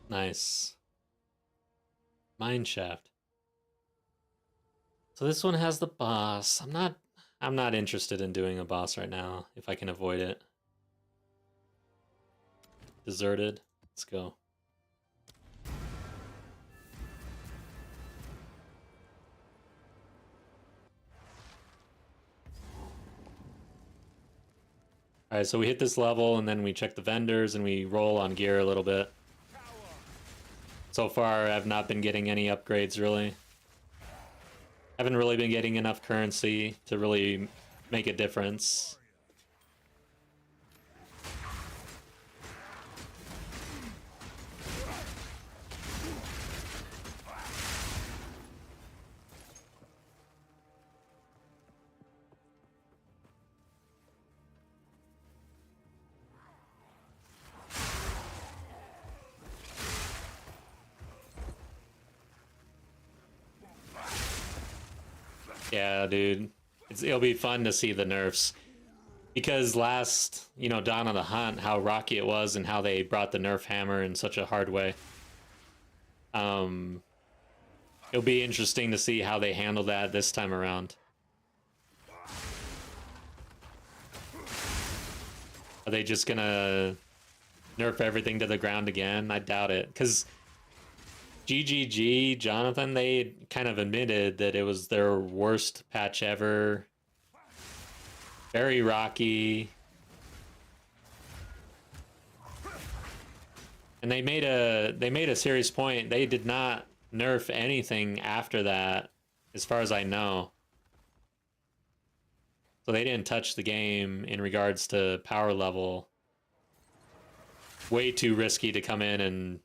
Nice. Mineshaft. So this one has the boss. I'm not interested in doing a boss right now if I can avoid it. Deserted. Let's go. Alright, so we hit this level and then we check the vendors and we roll on gear a little bit. So far, I've not been getting any upgrades, really. Haven't really been getting enough currency to really make a difference. Yeah, dude. It'll be fun to see the nerfs. Because last, Dawn of the Hunt, how rocky it was and how they brought the nerf hammer in such a hard way. It'll be interesting to see how they handle that this time around. Are they just gonna nerf everything to the ground again? I doubt it. Because GGG, Jonathan, they kind of admitted that it was their worst patch ever. Very rocky. And they made a serious point. They did not nerf anything after that, as far as I know. So they didn't touch the game in regards to power level. Way too risky to come in and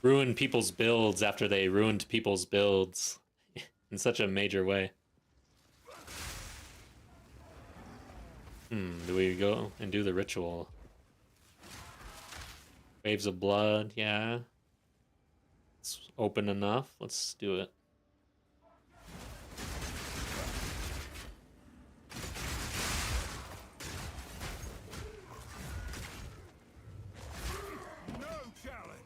ruin people's builds after they ruined people's builds in such a major way. Do we go and do the ritual? Waves of blood, yeah. It's open enough. Let's do it. No challenge.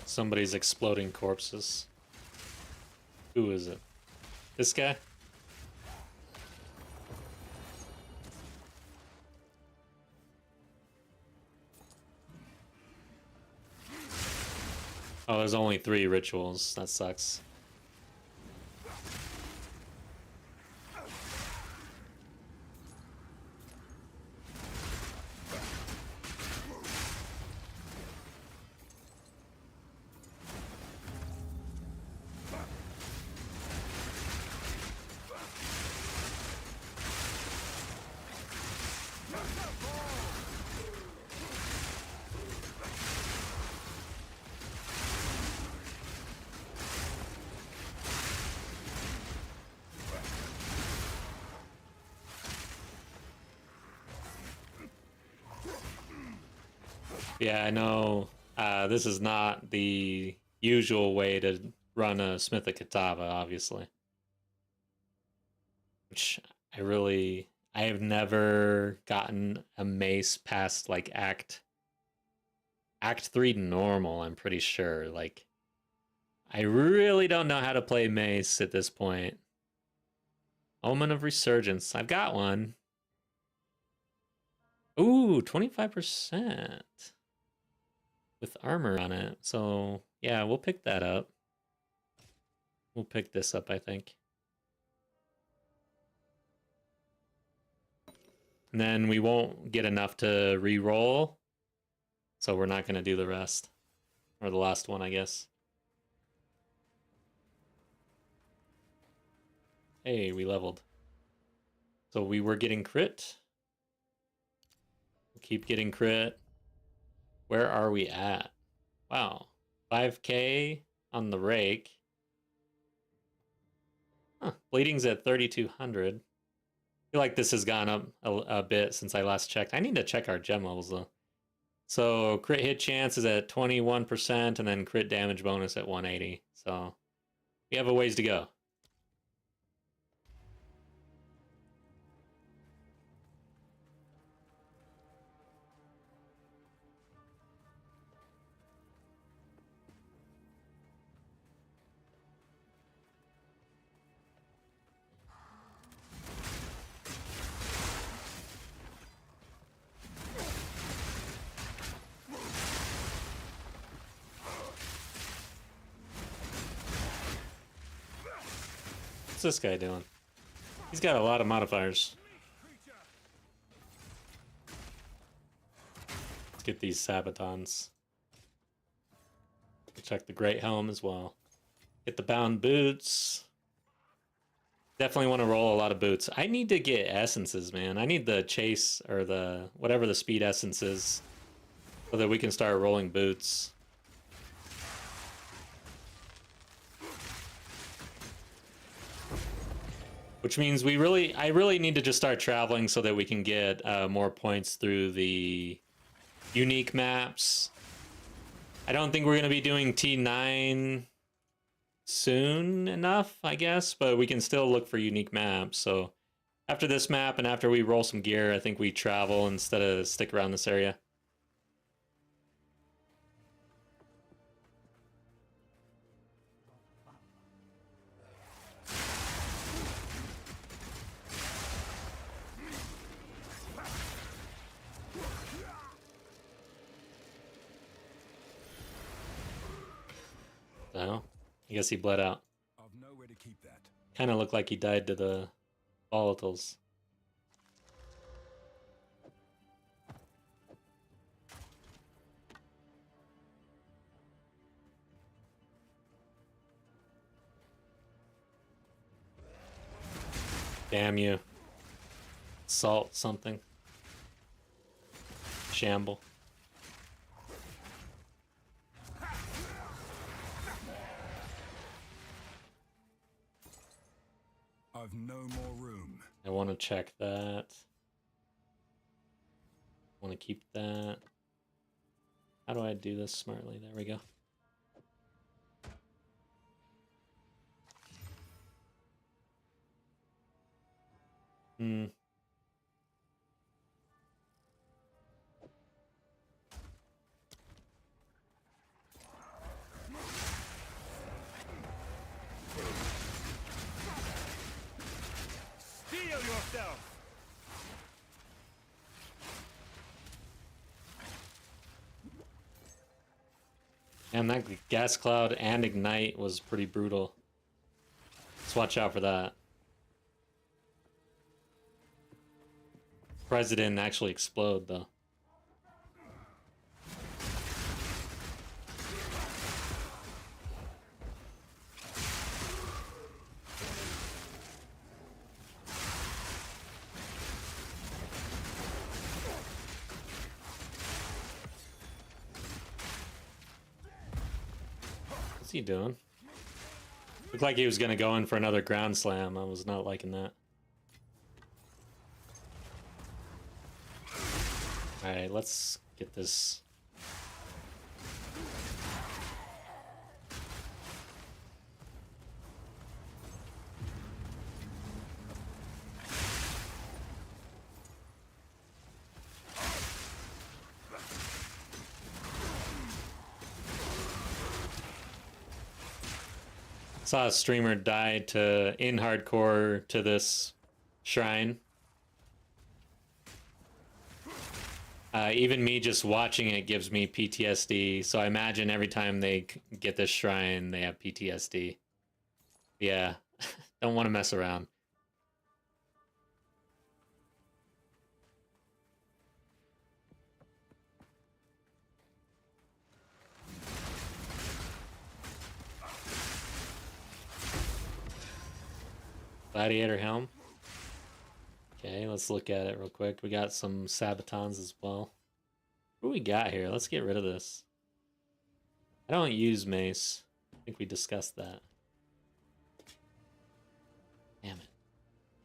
Somebody's exploding corpses. Who is it? This guy? Oh, there's only 3 rituals. That sucks. Yeah, I know this is not the usual way to run a Smith of Kitava, obviously. Which I have never gotten a mace past like Act 3 normal, I'm pretty sure. Like, I really don't know how to play mace at this point. Omen of Resurgence. I've got one. Ooh, 25% with armor on it. So, yeah, we'll pick that up. We'll pick this up, I think. And then we won't get enough to re-roll. So we're not going to do the rest. Or the last one, I guess. Hey, we leveled. So we were getting crit. We'll keep getting crit. Where are we at? Wow. 5k on the rake. Huh. Bleeding's at 3,200. I feel like this has gone up a bit since I last checked. I need to check our gem levels, though. So crit hit chance is at 21%, and then crit damage bonus at 180. So we have a ways to go. What's this guy doing? He's got a lot of modifiers. Let's get these Sabatons. Check the Great Helm as well. Get the bound boots. Definitely want to roll a lot of boots. I need to get essences, man. I need the chase or the whatever the speed essence is so that we can start rolling boots. Which means I really need to just start traveling so that we can get more points through the unique maps. I don't think we're going to be doing T9 soon enough, I guess, but we can still look for unique maps. So after this map and after we roll some gear, I think we travel instead of stick around this area. So, I guess he bled out. I've nowhere to keep that. Kind of looked like he died to the volatiles. Damn you. Salt something. Shamble. I've no more room. I want to check that. I want to keep that. How do I do this smartly? There we go. Heal yourself! And that gas cloud and ignite was pretty brutal. Let's watch out for that. Surprised it didn't actually explode, though. What's he doing? Looked like he was gonna go in for another ground slam. I was not liking that. Alright, let's get this Saw a streamer die to in hardcore to this shrine. Even me just watching it gives me PTSD. So I imagine every time they get this shrine, they have PTSD. Yeah, don't want to mess around. Gladiator helm. Okay, let's look at it real quick. We got some Sabatons as well. What do we got here? Let's get rid of this. I don't use mace. I think we discussed that. Damn it.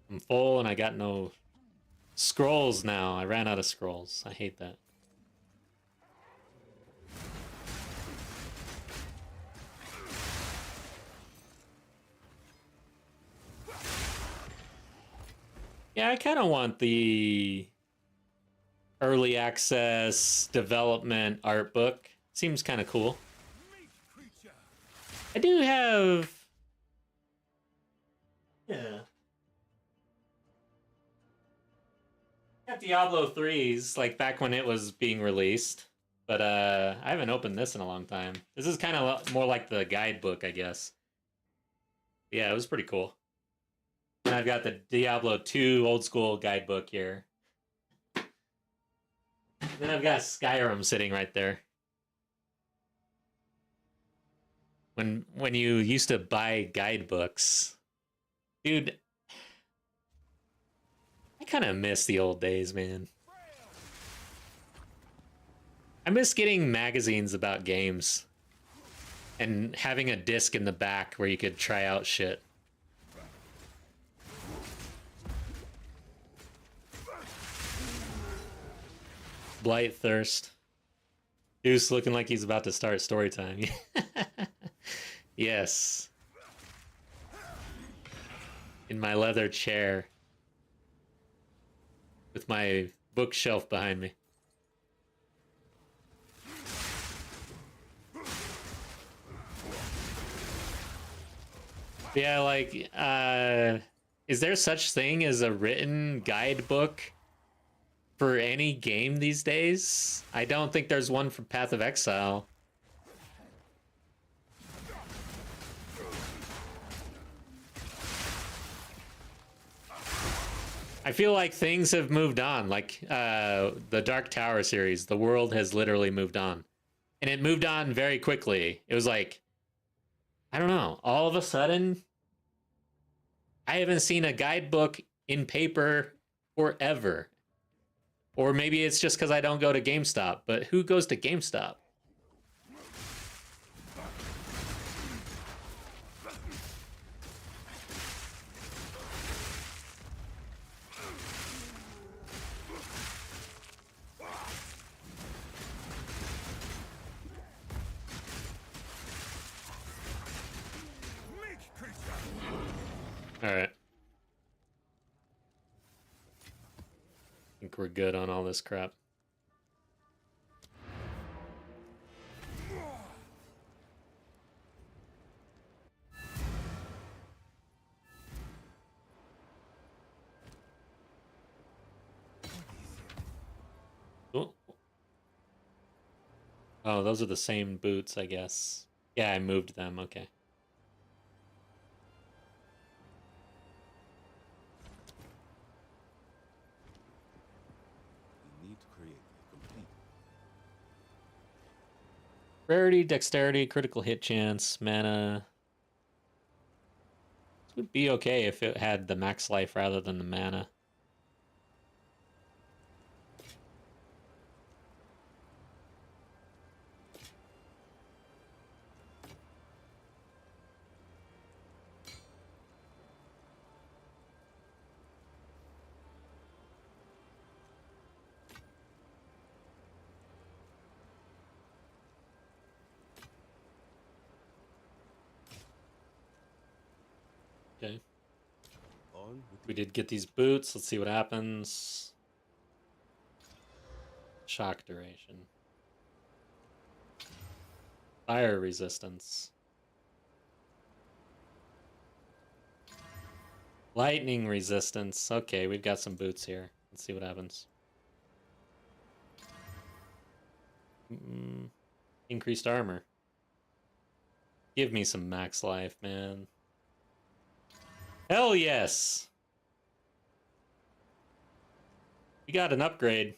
I'm full and I got no scrolls now. I ran out of scrolls. I hate that. Yeah, I kind of want the early access development art book. Seems kind of cool. I do have... Yeah. I got Diablo 3s, like back when it was being released. But I haven't opened this in a long time. This is kind of more like the guidebook, I guess. Yeah, it was pretty cool. And I've got the Diablo 2 old school guidebook here. Then I've got Skyrim sitting right there. When you used to buy guidebooks, dude, I kind of miss the old days, man. I miss getting magazines about games and having a disc in the back where you could try out shit. Blight Thirst. Deuce looking like he's about to start story time. Yes. In my leather chair. With my bookshelf behind me. Yeah, like, is there such thing as a written guidebook for any game these days? I don't think there's one for Path of Exile. I feel like things have moved on. Like the Dark Tower series, the world has literally moved on. And it moved on very quickly. It was like, I don't know, all of a sudden, I haven't seen a guidebook in paper forever. Or maybe it's just because I don't go to GameStop, but who goes to GameStop? All right. I think we're good on all this crap. Oh. Oh, those are the same boots, I guess. Yeah, I moved them. Okay. We need to create a complete. Rarity, dexterity, critical hit chance, mana. This would be okay if it had the max life rather than the mana. Okay. On with We did get these boots. Let's see what happens. Shock duration. Fire resistance. Lightning resistance. Okay, we've got some boots here. Let's see what happens. Increased armor. Give me some max life, man. Hell yes! We got an upgrade.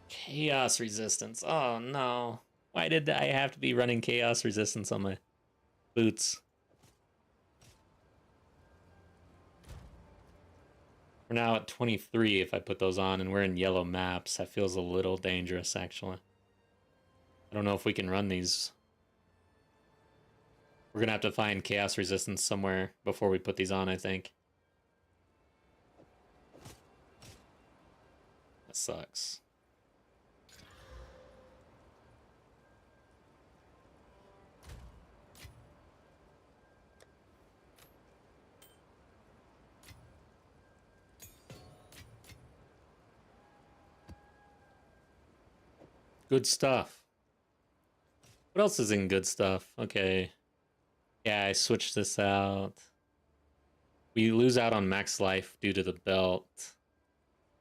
Chaos resistance. Oh no. Why did I have to be running chaos resistance on my boots? We're now at 23 if I put those on, and we're in yellow maps. That feels a little dangerous, actually. I don't know if we can run these. We're gonna have to find chaos resistance somewhere before we put these on, I think. That sucks. Good stuff. What else is in good stuff? Okay. Yeah, I switched this out. We lose out on max life due to the belt.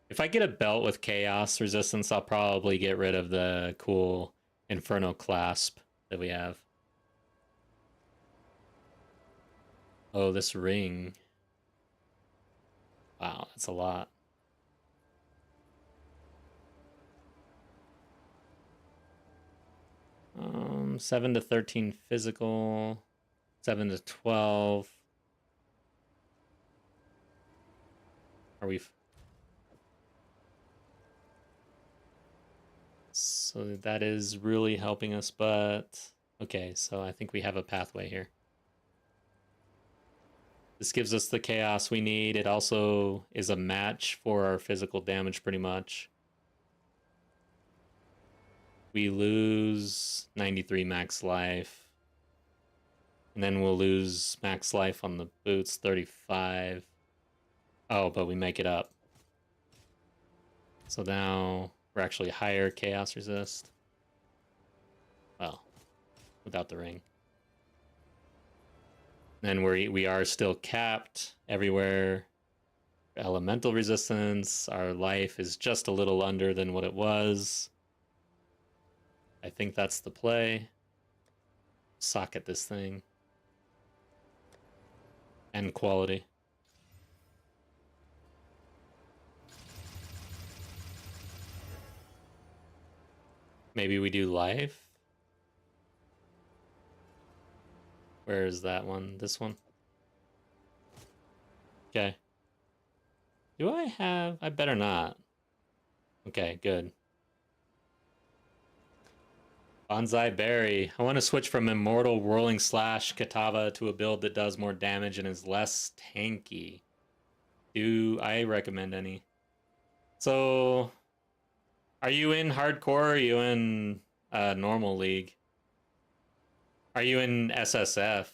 If I get a belt with chaos resistance, I'll probably get rid of the cool Inferno clasp that we have. Oh, this ring. Wow, that's a lot. Um, 7 to 13 physical, 7 to 12. Are we? So that is really helping us, but okay, so I think we have a pathway here. This gives us the chaos we need. It also is a match for our physical damage pretty much. We lose 93 max life. And then we'll lose max life on the boots, 35. Oh, but we make it up. So now we're actually higher chaos resist. Well, without the ring. Then we are still capped everywhere. Elemental resistance. Our life is just a little under than what it was. I think that's the play. Socket this thing. And quality. Maybe we do life? Where is that one? This one? Okay. Do I have... I better not. Okay, good. Bonsai Berry. I want to switch from Immortal Whirling Slash Kitava to a build that does more damage and is less tanky. Do I recommend any? So, are you in hardcore or are you in normal league? Are you in SSF?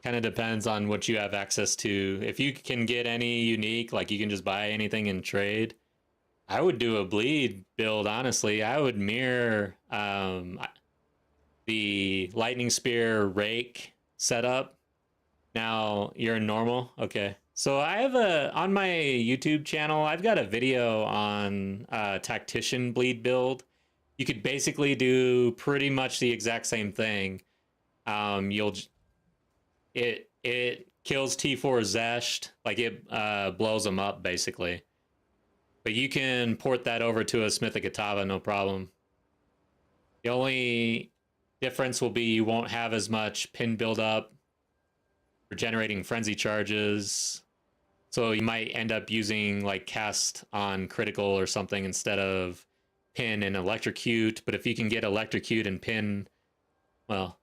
Kind of depends on what you have access to. If you can get any unique, like you can just buy anything and trade, I would do a bleed build, honestly. I would mirror the Lightning Spear Rake setup. Now, you're in normal? Okay. So I have on my YouTube channel, I've got a video on Tactician bleed build. You could basically do pretty much the exact same thing. It kills T4 Zesht, like it blows them up basically. But you can port that over to a Smith of Kitava, no problem. The only difference will be you won't have as much pin buildup for generating frenzy charges. So you might end up using like cast on critical or something instead of pin and electrocute. But if you can get electrocute and pin, well,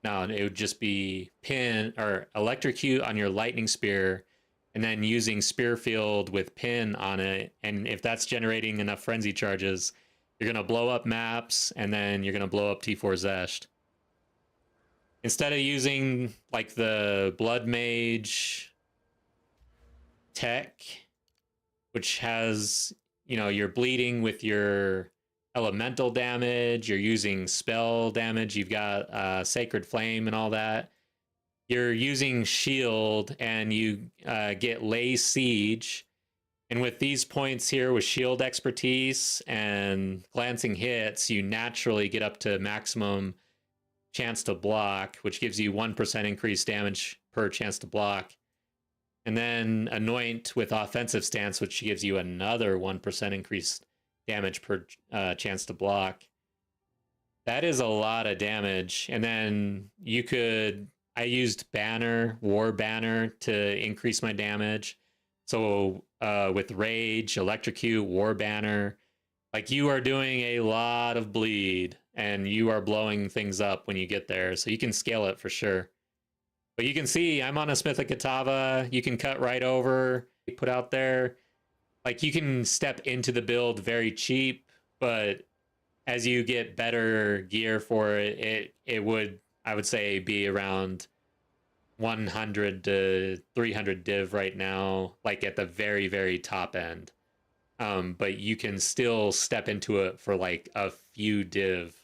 no, it would just be pin or electrocute on your lightning spear and then using spear field with pin on it. And if that's generating enough frenzy charges, you're going to blow up maps and then you're going to blow up T4 Zesht. Instead of using like the Blood Mage tech, which has you know, you're bleeding with your elemental damage, you're using spell damage, you've got Sacred Flame and all that. You're using shield and you get lay siege. And with these points here with shield expertise and glancing hits, you naturally get up to maximum chance to block, which gives you 1% increased damage per chance to block. And then anoint with offensive stance, which gives you another 1% increased damage per chance to block. That is a lot of damage. And then you could, I used banner, war banner to increase my damage. So with rage, electrocute, war banner, like you are doing a lot of bleed and you are blowing things up when you get there. So you can scale it for sure. But you can see I'm on a Smith of Kitava. You can cut right over, put out there. Like you can step into the build very cheap, but as you get better gear for it, it would, I would say, be around 100 to 300 div right now, like at the very, very top end. But you can still step into it for like a few div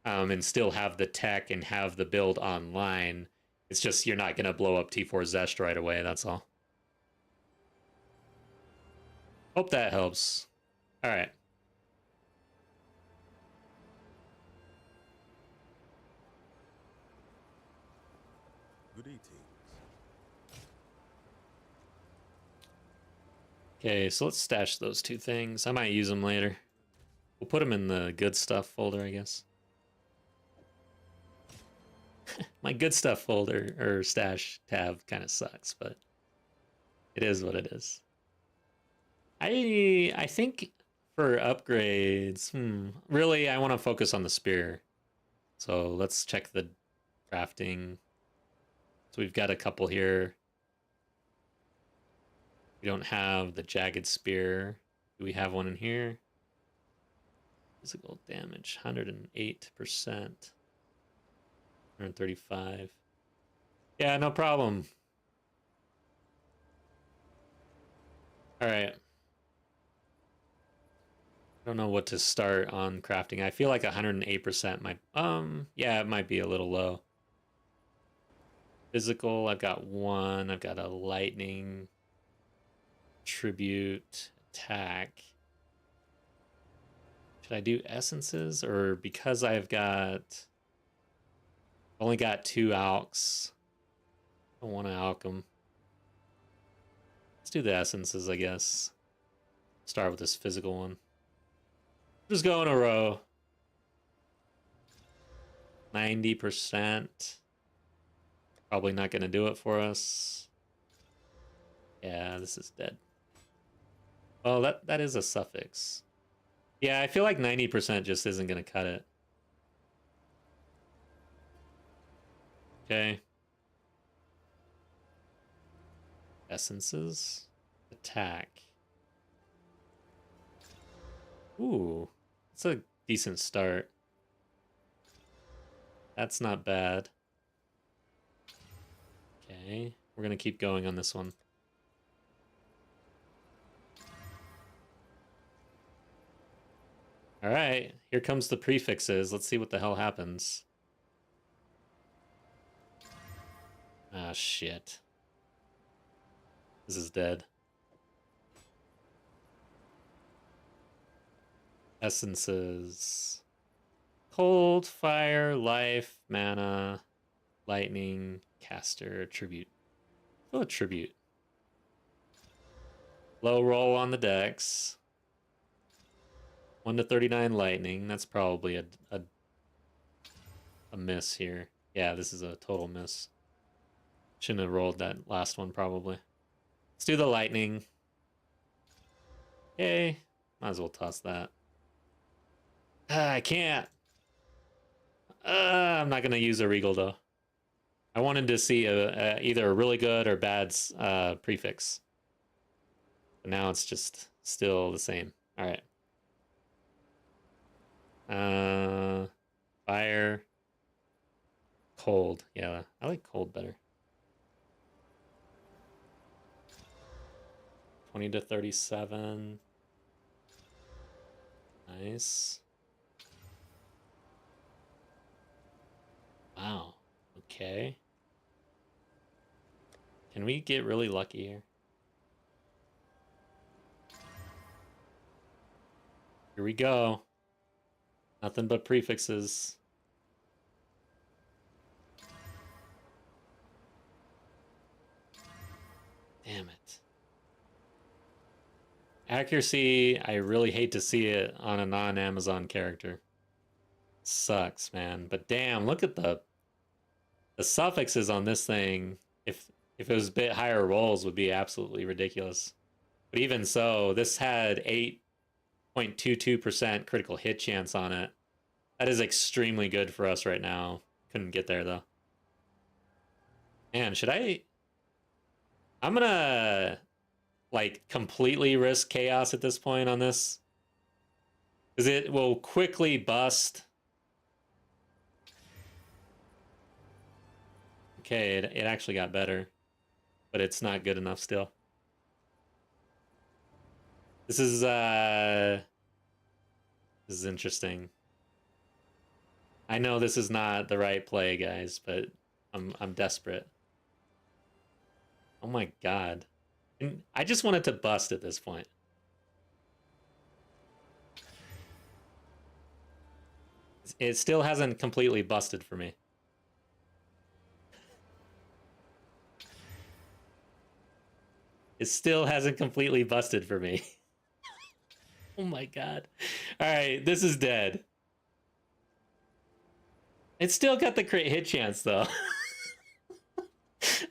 and still have the tech and have the build online. It's just you're not going to blow up T4 Zest right away, that's all. Hope that helps. All right. Greetings. Okay, so let's stash those two things. I might use them later. We'll put them in the good stuff folder, I guess. My good stuff folder or stash tab kind of sucks, but it is what it is. I think for upgrades, really I want to focus on the spear. So let's check the crafting. So we've got a couple here. We don't have the jagged spear. Do we have one in here? Physical damage, 108%. 135. Yeah, no problem. All right. I don't know what to start on crafting. I feel like 108% might, yeah, it might be a little low. Physical, I've got one. I've got a lightning, tribute, attack. Should I do essences or because I've only got 2 alks, I don't want to alk them. Let's do the essences, I guess. Start with this physical one. Just go in a row. 90%. Probably not going to do it for us. Yeah, this is dead. Oh, that is a suffix. Yeah, I feel like 90% just isn't going to cut it. Okay. Essences. Attack. Ooh, it's a decent start. That's not bad. Okay, we're gonna keep going on this one. All right, here comes the prefixes. Let's see what the hell happens. Ah, shit. This is dead. Essences. Cold, fire, life, mana, lightning, caster, tribute. Oh, tribute. Low roll on the dex. 1 to 39 lightning. That's probably a miss here. Yeah, this is a total miss. Shouldn't have rolled that last one, probably. Let's do the lightning. Okay. Might as well toss that. I can't. I'm not going to use a regal, though. I wanted to see either a really good or bad prefix. But now it's just still the same. All right. Fire. Cold. Yeah, I like cold better. 20 to 37. Nice. Wow. Okay. Can we get really lucky here? Here we go. Nothing but prefixes. Damn it. Accuracy, I really hate to see it on a non-Amazon character. Sucks, man. But damn, look at the suffixes on this thing. If it was a bit higher rolls would be absolutely ridiculous. But even so, this had 8.22% critical hit chance on it. That is extremely good for us right now. Couldn't get there though. Man, should I? I'm gonna like completely risk chaos at this point on this, because it will quickly bust. Okay, it actually got better, but it's not good enough still. This is interesting. I know this is not the right play, guys, but I'm desperate. Oh my god. And I just want it to bust at this point. It still hasn't completely busted for me. It still hasn't completely busted for me. Oh my god. Alright, this is dead. It's still got the crit hit chance, though.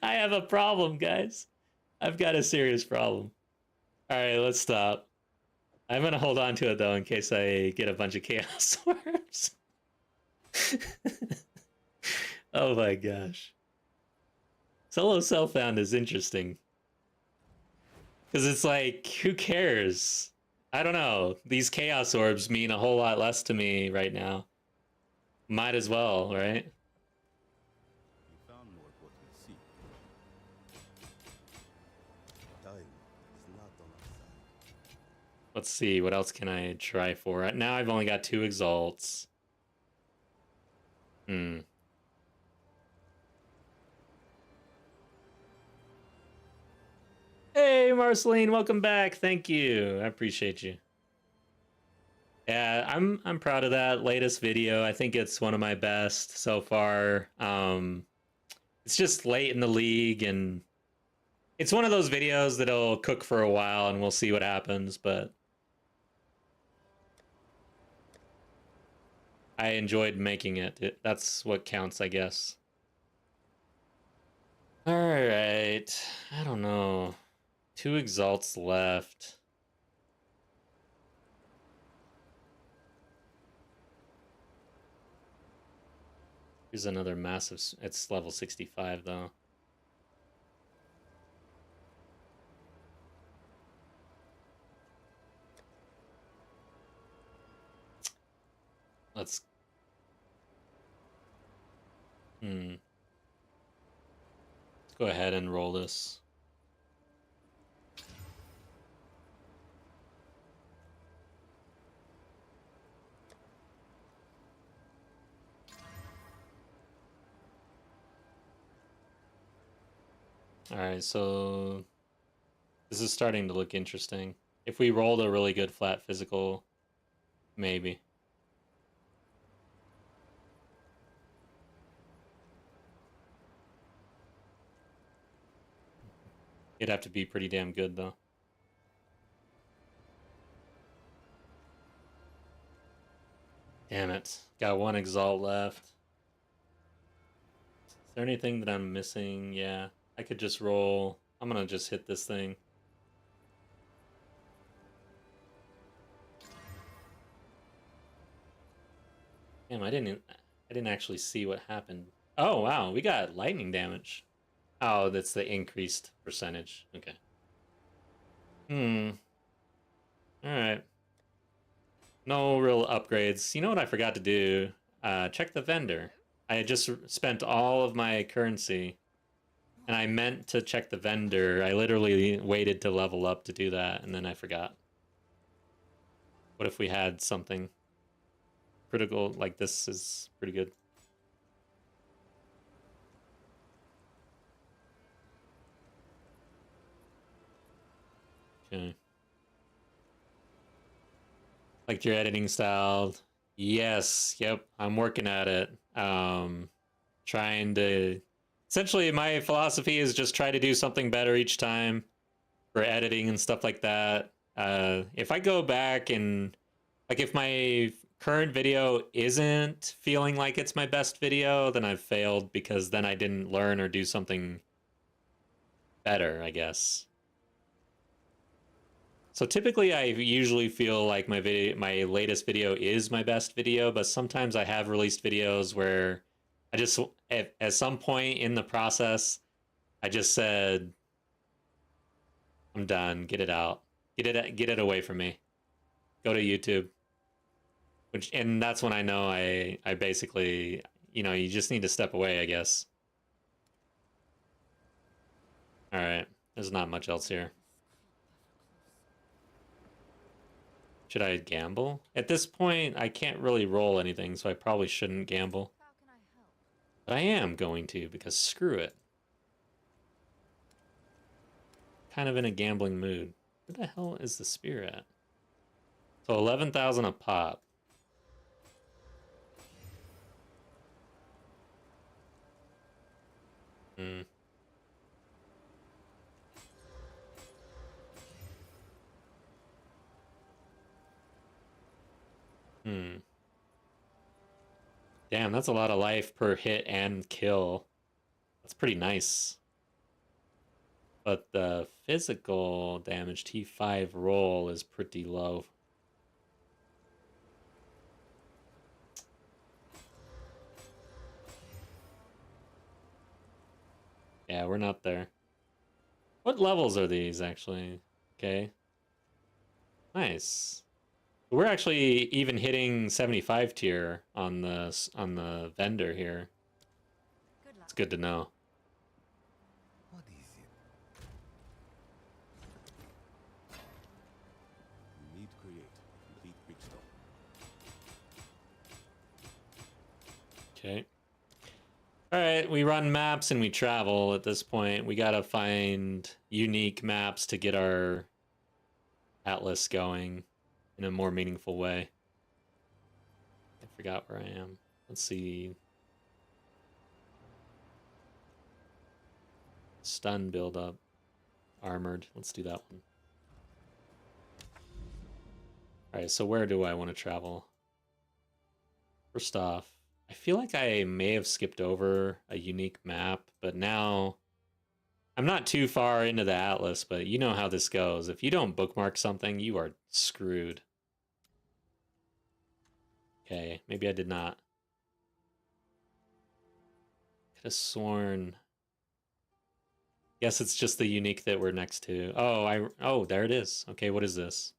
I have a problem, guys. I've got a serious problem. Alright, let's stop. I'm gonna hold on to it, though, in case I get a bunch of chaos orbs. Oh my gosh. Solo Self-Found is interesting. Because it's like, who cares? I don't know. These chaos orbs mean a whole lot less to me right now. Might as well, right? You found more what you seek. Time is not on our side. Let's see, what else can I try for? Right now I've only got 2 exalts. Hey, Marceline, welcome back. Thank you. I appreciate you. Yeah, I'm proud of that latest video. I think it's one of my best so far. It's just late in the league, and it's one of those videos that'll cook for a while, and we'll see what happens, but I enjoyed making it. That's what counts, I guess. All right. I don't know. 2 exalts left. Here's another massive. It's level 65 though. Let's. Let's go ahead and roll this. Alright, so this is starting to look interesting. If we rolled a really good flat physical, maybe. It'd have to be pretty damn good, though. Damn it. Got 1 exalt left. Is there anything that I'm missing? Yeah. I could just roll. I'm gonna just hit this thing. Damn, I didn't actually see what happened. Oh wow, we got lightning damage. Oh, that's the increased percentage. Okay. Alright. No real upgrades. You know what I forgot to do? Check the vendor. I had just spent all of my currency, and I meant to check the vendor. I literally waited to level up to do that, and then I forgot. What if we had something critical? Like this is pretty good. Okay. Like your editing style. Yes, yep. I'm working at it. Trying to essentially my philosophy is just try to do something better each time for editing and stuff like that. If I go back and like if my current video isn't feeling like it's my best video, then I've failed because then I didn't learn or do something better, I guess. So typically I usually feel like my latest video is my best video, but sometimes I have released videos where I just at some point in the process I just said I'm done, get it out. Get it away from me. Go to YouTube. And that's when I know I basically, you know, you just need to step away, I guess. All right. There's not much else here. Should I gamble? At this point, I can't really roll anything, so I probably shouldn't gamble. But I am going to, because screw it. Kind of in a gambling mood. Where the hell is the spear at? So 11,000 a pop. Hmm. Hmm. Damn, that's a lot of life per hit and kill. That's pretty nice. But the physical damage T5 roll is pretty low. Yeah, we're not there. What levels are these, actually? Okay. Nice. We're actually even hitting 75 tier on the vendor here. It's good to know. What is it? You need to create complete Brickstone. Okay. All right, we run maps and we travel at this point. We gotta find unique maps to get our atlas going in a more meaningful way. I forgot where I am. Let's see. Stun build up. Armored. Let's do that one. Alright, so where do I want to travel? First off, I feel like I may have skipped over a unique map, but now I'm not too far into the atlas, but you know how this goes. If you don't bookmark something, you are screwed. Okay, maybe I did not. Could have sworn. Guess it's just the unique that we're next to. Oh, there it is. Okay, what is this?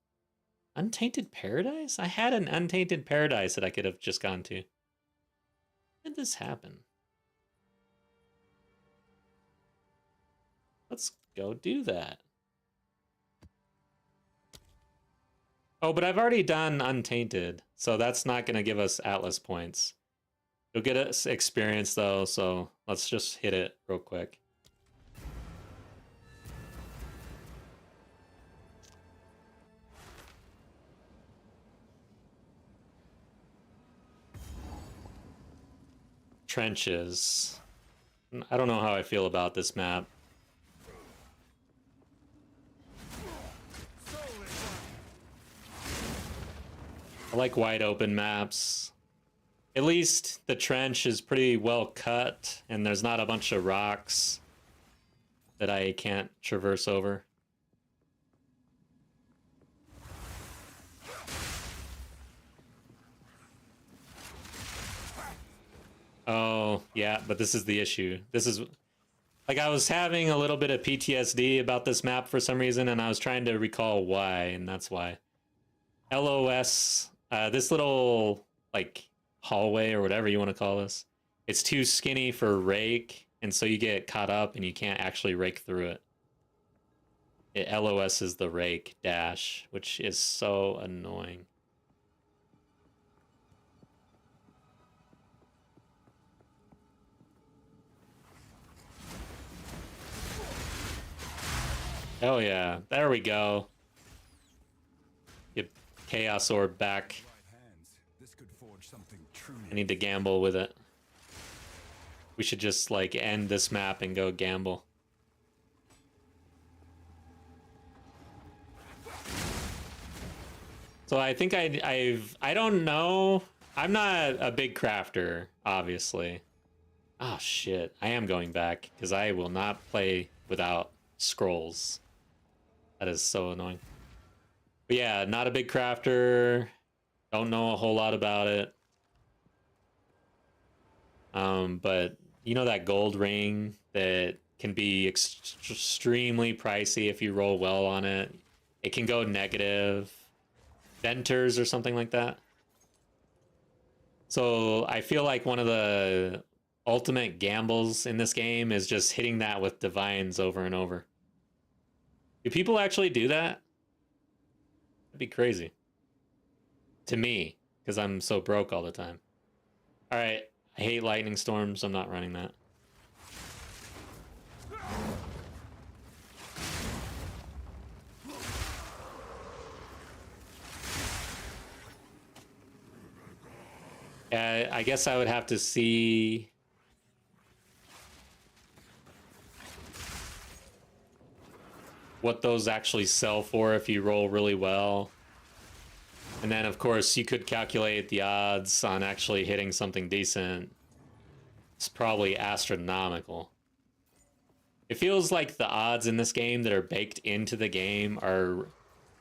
Untainted Paradise? I had an Untainted Paradise that I could have just gone to. When did this happen? Let's go do that. Oh, but I've already done Untainted, so that's not going to give us Atlas points. You'll get us experience, though, so let's just hit it real quick. Trenches. I don't know how I feel about this map. I like wide open maps. At least the trench is pretty well cut, and there's not a bunch of rocks that I can't traverse over. Oh, yeah, but this is the issue. This is... Like, I was having a little bit of PTSD about this map for some reason, and I was trying to recall why, and that's why. LOS, this little, like, hallway or whatever you want to call this, it's too skinny for rake, and so you get caught up and you can't actually rake through it. It LOS is the rake dash, which is so annoying. Oh yeah, there we go. Get Chaos Orb back. Right hands, this could forge something truly. I need to gamble with it. We should just like end this map and go gamble. So I think I don't know. I'm not a big crafter, obviously. Oh shit, I am going back because I will not play without scrolls. That is so annoying. But yeah, not a big crafter. Don't know a whole lot about it. But you know that gold ring that can be extremely pricey if you roll well on it. It can go negative. Venters or something like that. So I feel like one of the ultimate gambles in this game is just hitting that with divines over and over. Do people actually do that? That'd be crazy. To me, because I'm so broke all the time. Alright, I hate lightning storms, I'm not running that. I guess I would have to see what those actually sell for if you roll really well. And then, of course, you could calculate the odds on actually hitting something decent. It's probably astronomical. It feels like the odds in this game that are baked into the game are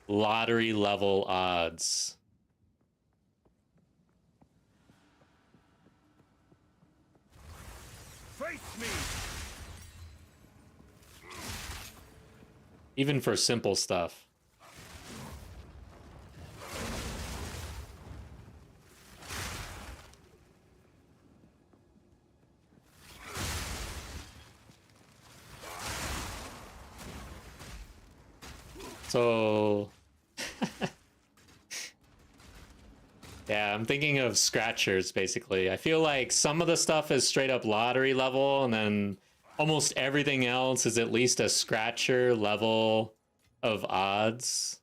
lottery level odds. Face me! Even for simple stuff. So yeah, I'm thinking of scratchers basically. I feel like some of the stuff is straight up lottery level, and then almost everything else is at least a scratcher level of odds.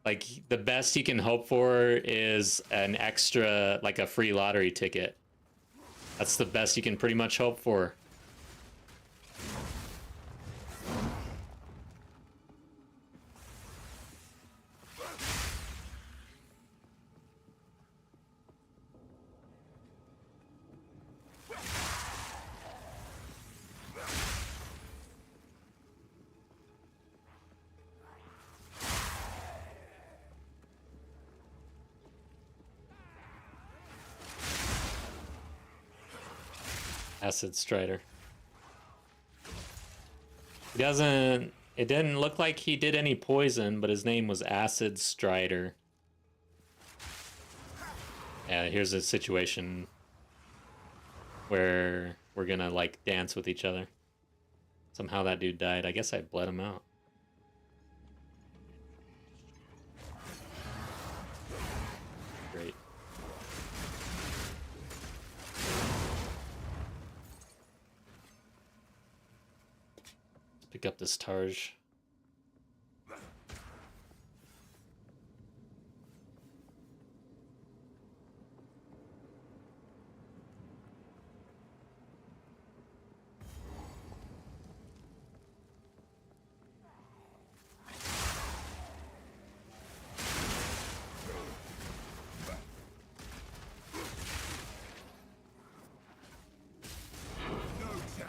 Like the best you can hope for is an extra, like a free lottery ticket. That's the best you can pretty much hope for. Acid Strider. He doesn't... It didn't look like he did any poison, but his name was Acid Strider. Yeah, here's a situation where we're gonna, like, dance with each other. Somehow that dude died. I guess I bled him out. Great. Let's pick up this Targe.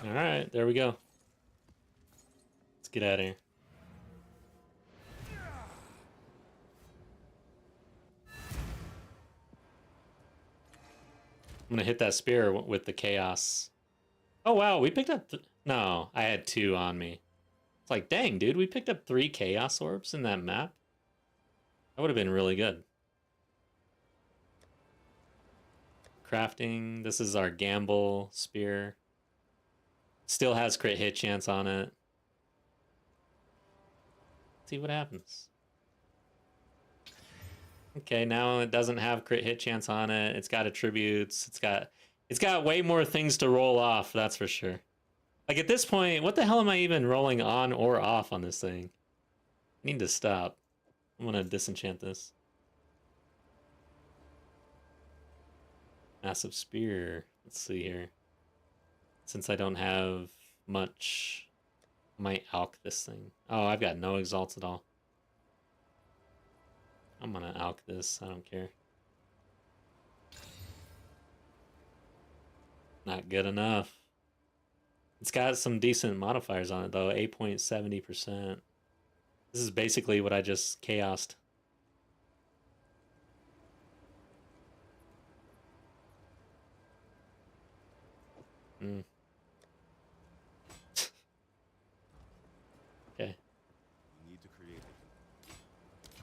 Alright, there we go. Let's get out of here. I'm gonna hit that spear with the chaos. Oh wow, we picked up... No, I had 2 on me. It's like, dang, dude, we picked up 3 chaos orbs in that map. That would have been really good. Crafting. This is our gamble spear. Still has crit hit chance on it. See what happens. Okay, now it doesn't have crit hit chance on it. It's got attributes. It's got way more things to roll off, that's for sure. Like at this point, what the hell am I even rolling on or off on this thing? I need to stop. I'm gonna disenchant this. Massive spear. Let's see here. Since I don't have much, I might alch this thing. Oh, I've got no exalts at all. I'm gonna alch this. I don't care. Not good enough. It's got some decent modifiers on it though. 8.70%. This is basically what I just chaosed. Hmm. Okay. We need to create it.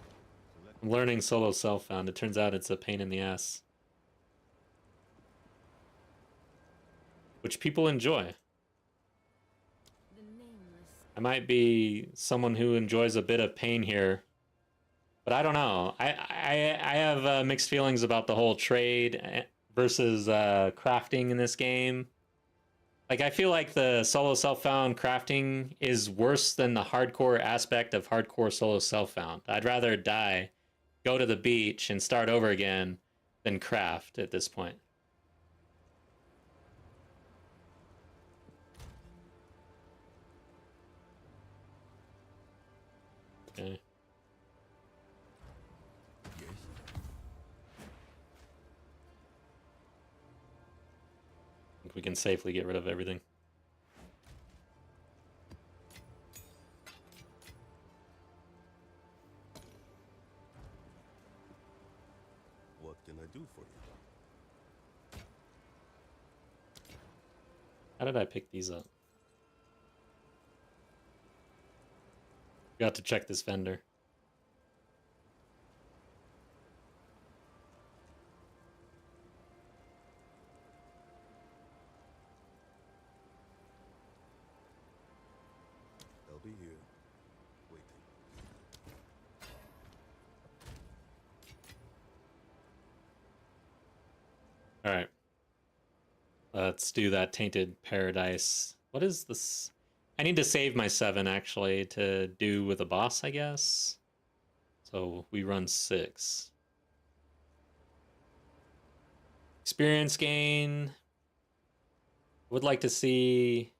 I'm learning solo self-found. It turns out it's a pain in the ass. Which people enjoy. I might be someone who enjoys a bit of pain here. But I don't know. I have mixed feelings about the whole trade versus crafting in this game. Like, I feel like the solo self-found crafting is worse than the hardcore aspect of hardcore solo self-found. I'd rather die, go to the beach, and start over again than craft at this point. Okay. We can safely get rid of everything. What can I do for you? How did I pick these up? Got to check this vendor. I'll be here, waiting. All right. Let's do that Tainted Paradise. What is this? I need to save my 7 actually to do with a boss, I guess. So we run 6. Experience gain. Would like to see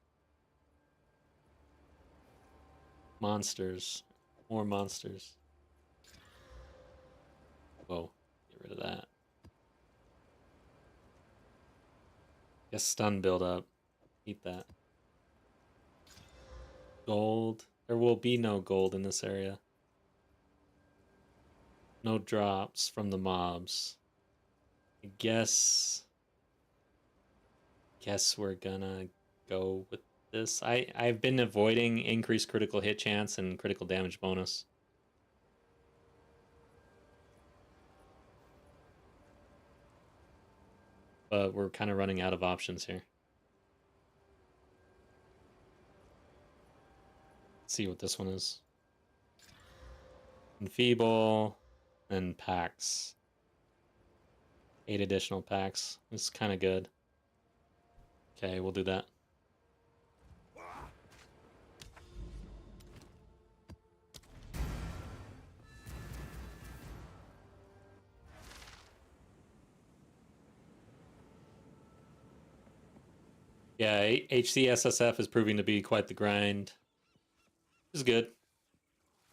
monsters. More monsters. Whoa, get rid of that. Guess stun build up. Eat that. Gold. There will be no gold in this area. No drops from the mobs. I guess we're gonna go with this. I've been avoiding increased critical hit chance and critical damage bonus. But we're kind of running out of options here. Let's see what this one is. Enfeeble and packs. 8 additional packs. It's kind of good. Okay, we'll do that. Yeah, HCSSF is proving to be quite the grind. This is good.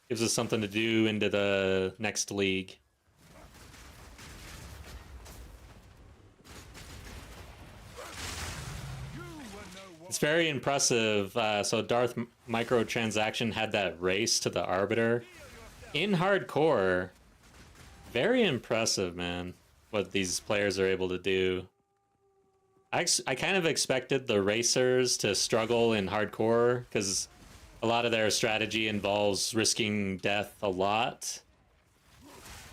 Gives us something to do into the next league. It's very impressive. So Darth Microtransaction had that race to the Arbiter. In hardcore, very impressive, man, what these players are able to do. I kind of expected the racers to struggle in hardcore because a lot of their strategy involves risking death a lot.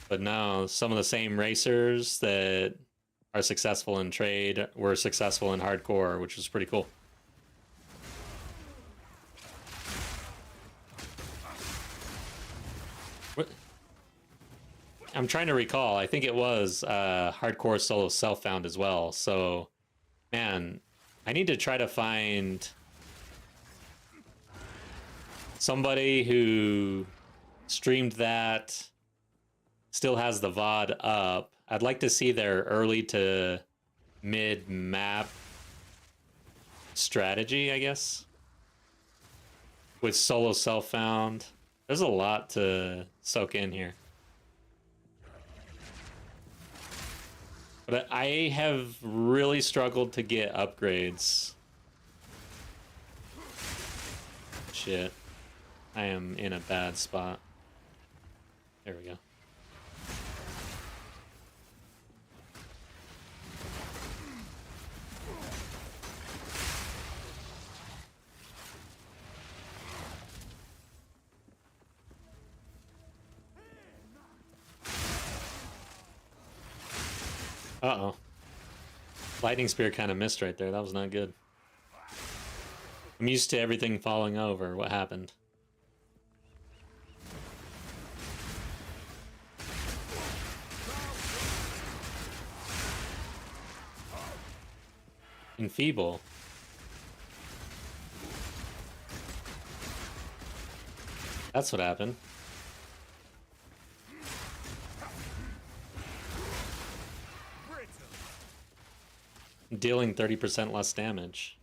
But no, some of the same racers that are successful in trade were successful in hardcore, which was pretty cool. I'm trying to recall. I think it was hardcore solo self-found as well. So, man, I need to try to find somebody who streamed that still has the VOD up. I'd like to see their early to mid map strategy, I guess, with solo self-found. There's a lot to soak in here. But I have really struggled to get upgrades. Shit. I am in a bad spot. There we go. Uh-oh. Lightning Spear kind of missed right there. That was not good. I'm used to everything falling over. What happened? Enfeeble. That's what happened. Dealing 30% less damage.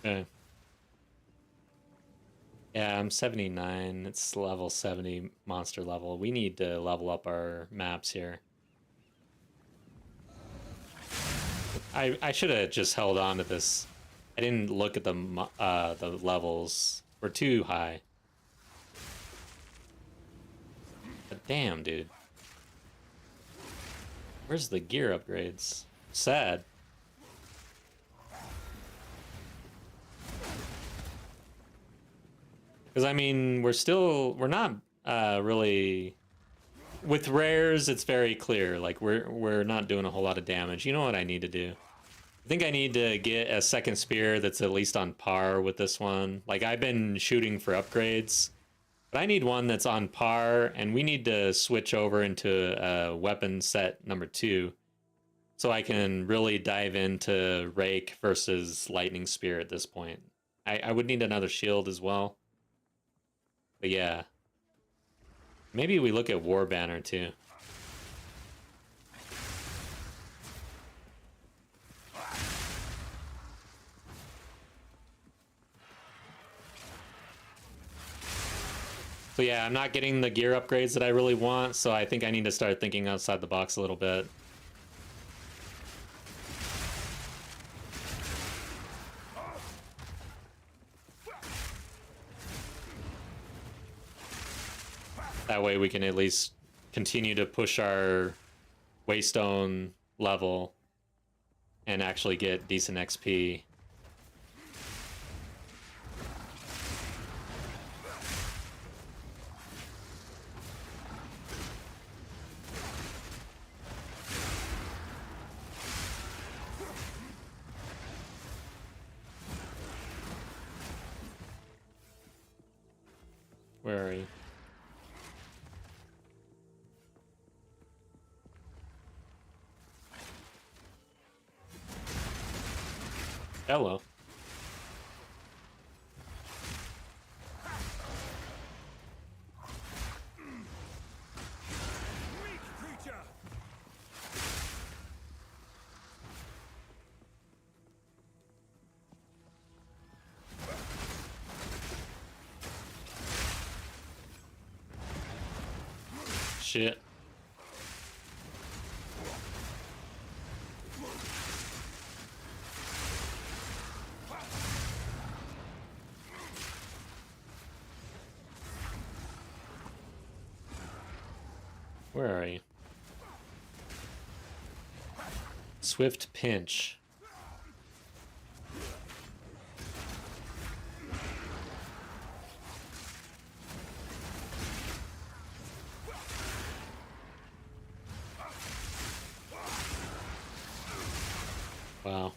Okay. Yeah, I'm 79. It's level 70 monster level. We need to level up our maps here. I should have just held on to this. I didn't look at the levels. We're too high. But damn, dude. Where's the gear upgrades? Sad. Because, I mean, we're not really... With rares, it's very clear. Like, we're not doing a whole lot of damage. You know what I need to do? I think I need to get a second spear that's at least on par with this one. Like, I've been shooting for upgrades, but I need one that's on par, and we need to switch over into weapon set number 2 so I can really dive into Rake versus Lightning Spear at this point. I would need another shield as well. But yeah. Maybe we look at War Banner too. So yeah, I'm not getting the gear upgrades that I really want, so I think I need to start thinking outside the box a little bit. That way we can at least continue to push our Waystone level and actually get decent XP. Where are you? Hello. Shit. Where are you? Swift pinch. Wow.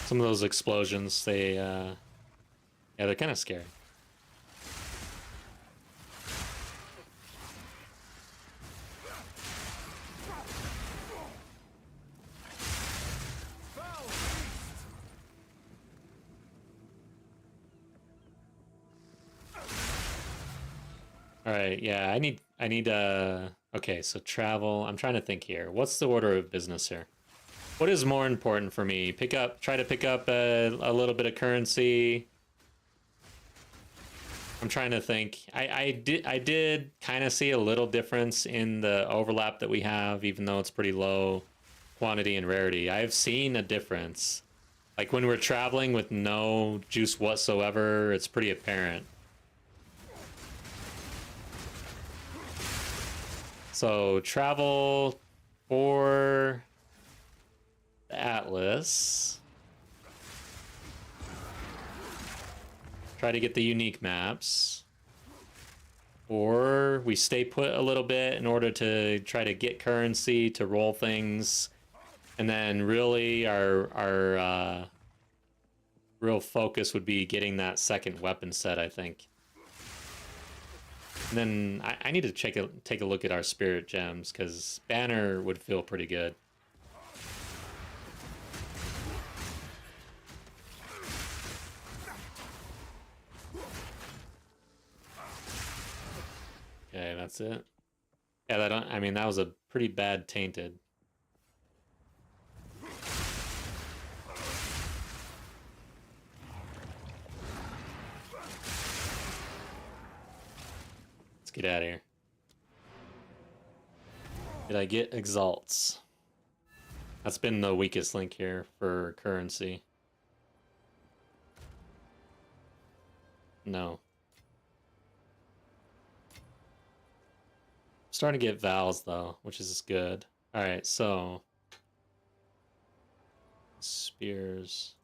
Some of those explosions, yeah, they're kind of scary. All right, yeah, I need okay, so travel. I'm trying to think here. What's the order of business here? What is more important for me? Try to pick up a little bit of currency. I'm trying to think. I did kind of see a little difference in the overlap that we have, even though it's pretty low quantity and rarity. I've seen a difference. Like when we're traveling with no juice whatsoever, it's pretty apparent. So travel for the Atlas. Try to get the unique maps. Or we stay put a little bit in order to try to get currency to roll things. And then really our real focus would be getting that second weapon set, I think. And then I need to take a look at our spirit gems, because Banner would feel pretty good. Okay, that's it. Yeah, I mean, that was a pretty bad tainted. Let's get out of here. Did I get exalts? That's been the weakest link here for currency. No. Starting to get vowels though, which is good. All right, so spears.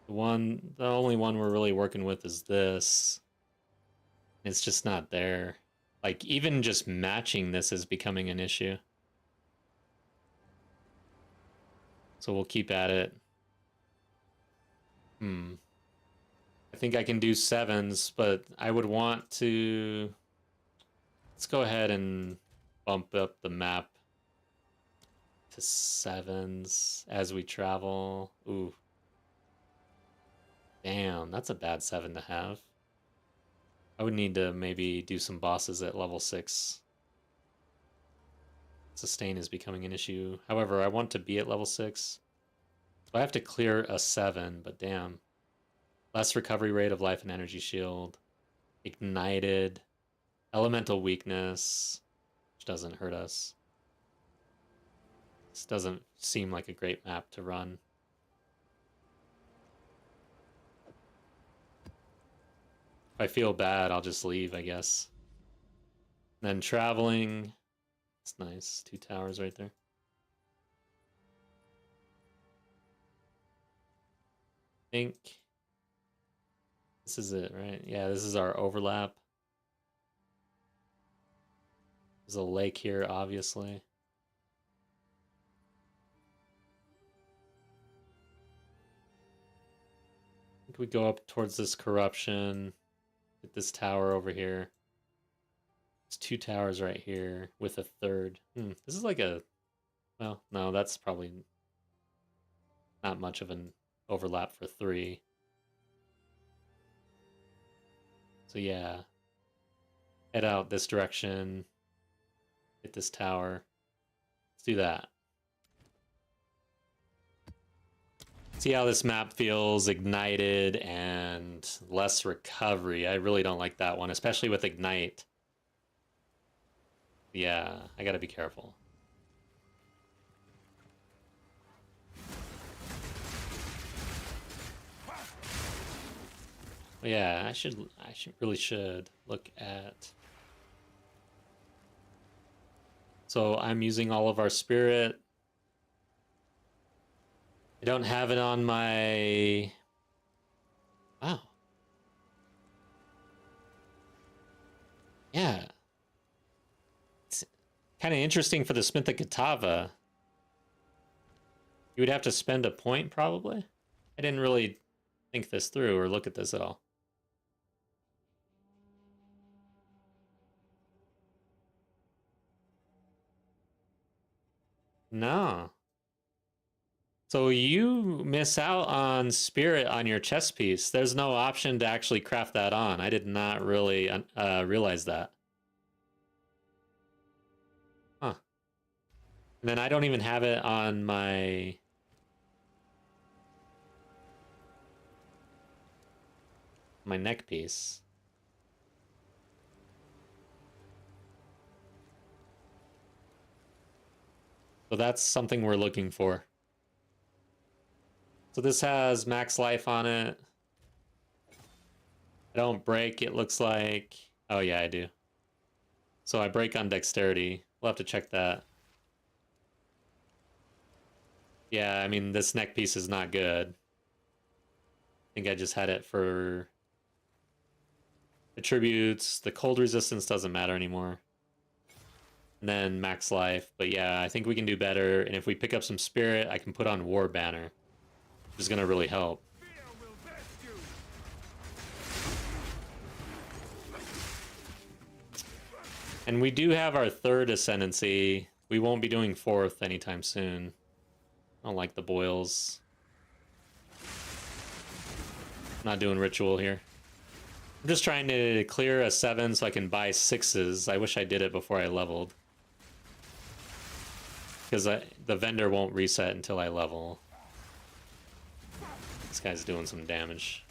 The only one we're really working with is this. It's just not there. Like even just matching this is becoming an issue. So we'll keep at it. I think I can do 7s, but I would want to... Let's go ahead and bump up the map to 7s as we travel. Ooh. Damn, that's a bad 7 to have. I would need to maybe do some bosses at level 6. Sustain is becoming an issue. However, I want to be at level 6. So I have to clear a 7, but damn. Less recovery rate of life and energy shield. Ignited. Elemental weakness, which doesn't hurt us. This doesn't seem like a great map to run. If I feel bad, I'll just leave, I guess. Then traveling. It's nice. 2 towers right there. I think this is it, right? Yeah, this is our overlap. There's a lake here, obviously. I think we go up towards this corruption. Get this tower over here. There's 2 towers right here with a 3rd. This is like a... Well, no, that's probably not much of an overlap for 3. So yeah. Head out this direction. Hit this tower. Let's do that. See how this map feels ignited and less recovery. I really don't like that one, especially with ignite. Yeah, I gotta be careful. Yeah, I really should look at So I'm using all of our spirit. I don't have it on my... Wow. Yeah. It's kind of interesting for the Smith of Kitava. You would have to spend a point, probably. I didn't really think this through or look at this at all. No. So you miss out on spirit on your chess piece. There's no option to actually craft that on. I did not really realize that. Huh. And then I don't even have it on my... my neck piece. So that's something we're looking for. So this has max life on it. I don't break, it looks like... Oh yeah, I do. So I break on dexterity. We'll have to check that. Yeah, I mean, this neck piece is not good. I think I just had it for attributes. The cold resistance doesn't matter anymore. And then max life. But yeah, I think we can do better. And if we pick up some spirit, I can put on War Banner, which is going to really help. And we do have our third ascendancy. We won't be doing fourth anytime soon. I don't like the boils. Not doing ritual here. I'm just trying to clear a 7 so I can buy 6s. I wish I did it before I leveled. Because the vendor won't reset until I level. This guy's doing some damage.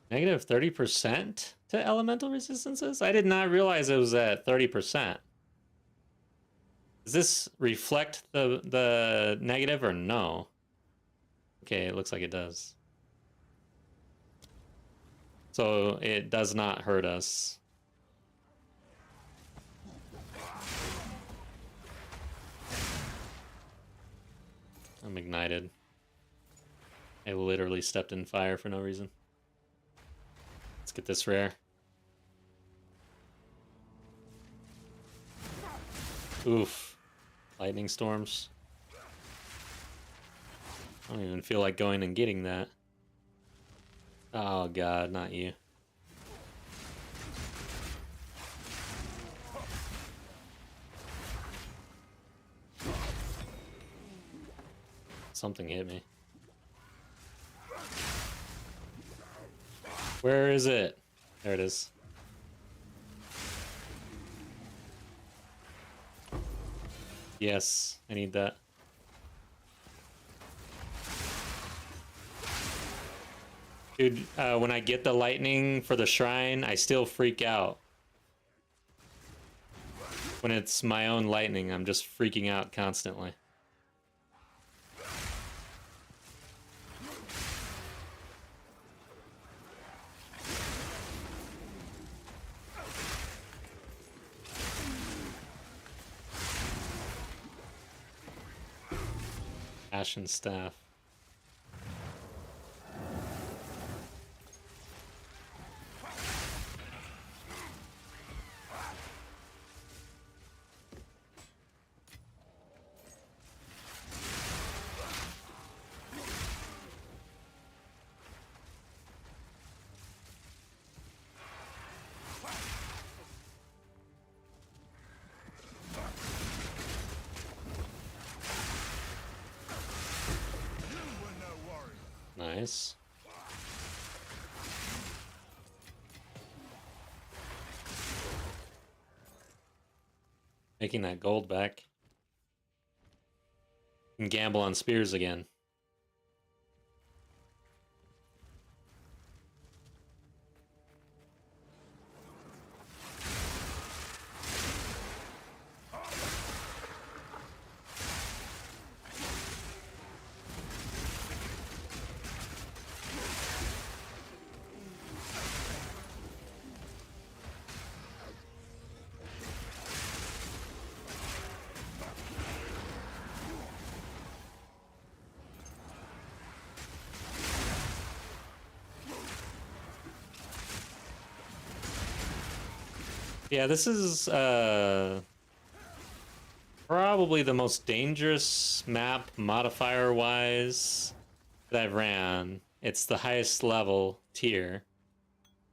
Negative 30% to elemental resistances? I did not realize it was at 30%. Does this reflect the negative or no? Okay, it looks like it does. So it does not hurt us. I'm ignited. I literally stepped in fire for no reason. Let's get this rare. Oof. Lightning storms. I don't even feel like going and getting that. Oh god, not you. Something hit me. Where is it? There it is. Yes, I need that. Dude, when I get the lightning for the shrine, I still freak out. When it's my own lightning, I'm just freaking out constantly. Ashen staff. Nice. Making that gold back. And gamble on spears again. Yeah, this is probably the most dangerous map modifier-wise that I've ran. It's the highest level tier.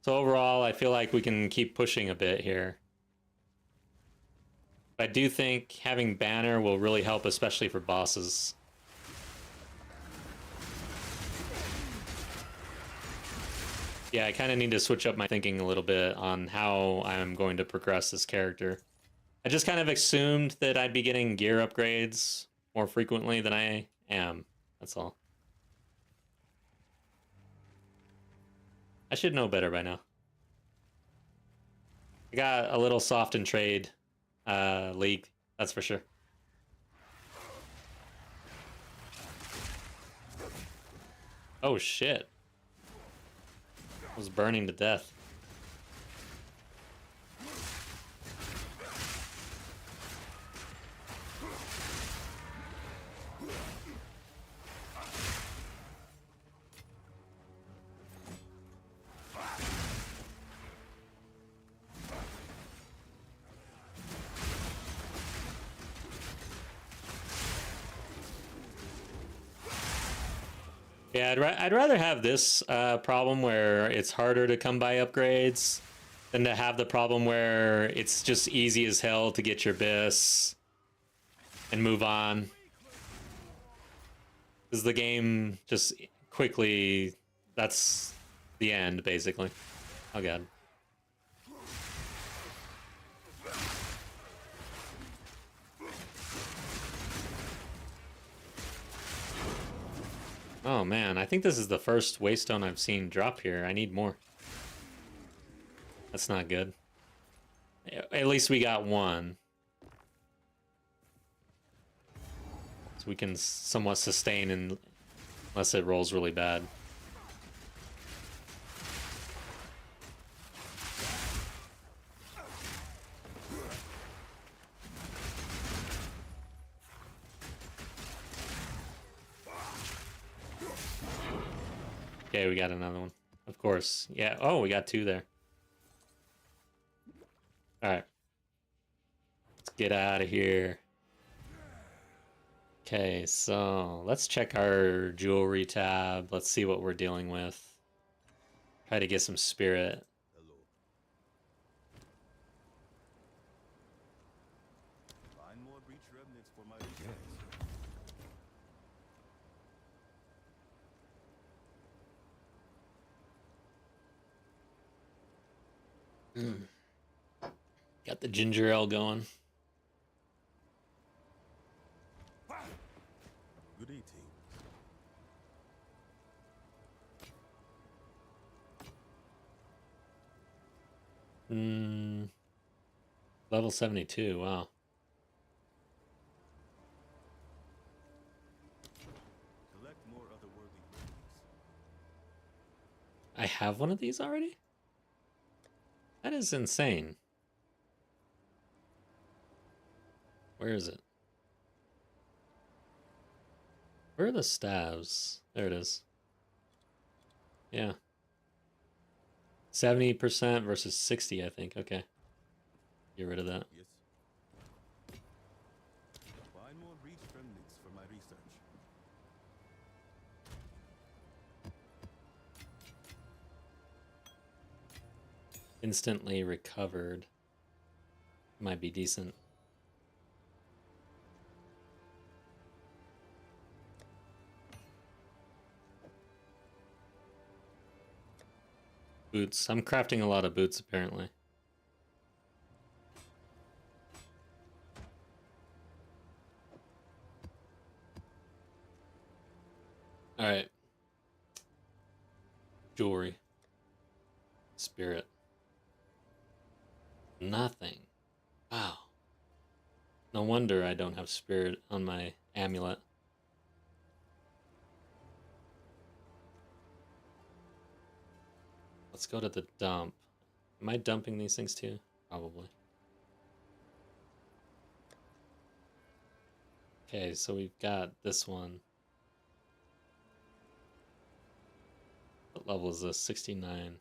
So overall, I feel like we can keep pushing a bit here. But I do think having Banner will really help, especially for bosses. Yeah, I kind of need to switch up my thinking a little bit on how I'm going to progress this character. I just kind of assumed that I'd be getting gear upgrades more frequently than I am. That's all. I should know better by now. I got a little soft in trade league, that's for sure. Oh shit. I was burning to death. Yeah, I'd rather have this problem where it's harder to come by upgrades than to have the problem where it's just easy as hell to get your bis and move on. Because the game just quickly, that's the end, basically. Oh god. Oh man, I think this is the first waystone I've seen drop here. I need more. That's not good. At least we got one. So we can somewhat sustain unless it rolls really bad. Okay, we got another one. Of course. Yeah. Oh, we got two there. Alright. Let's get out of here. Okay, so let's check our jewelry tab. Let's see what we're dealing with. Try to get some spirit. Hello. Find more breach remnants for my research. Got the ginger ale going. Good eating. Level 72, wow. Collect more otherworldly remnants. I have one of these already? That is insane. Where is it? Where are the stabs? There it is. Yeah. 70% versus 60, I think. Okay. Get rid of that. Yes. Find more breach remnants for my research. Instantly recovered. Might be decent. Boots. I'm crafting a lot of boots, apparently. All right. Jewelry. Spirit. Nothing. Wow. No wonder I don't have spirit on my amulet. Let's go to the dump. Am I dumping these things too? Probably. Okay, so we've got this one. What level is this? 69.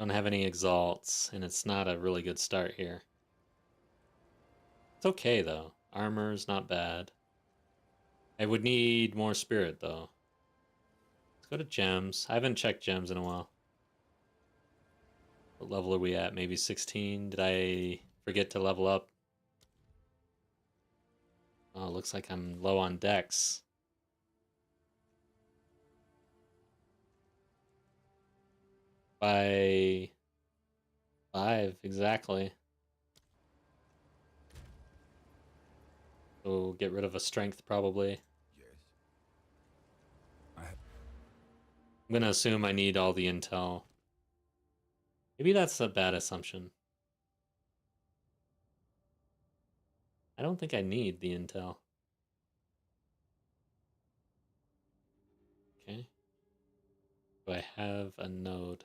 Don't have any exalts, and it's not a really good start here. It's okay though. Armor's not bad. I would need more spirit though. Let's go to gems. I haven't checked gems in a while. What level are we at? Maybe 16? Did I forget to level up? Oh, looks like I'm low on dex. By 5, exactly. So get rid of a strength probably. Yes. I'm gonna assume I need all the intel. Maybe that's a bad assumption. I don't think I need the intel. Okay. Do I have a node?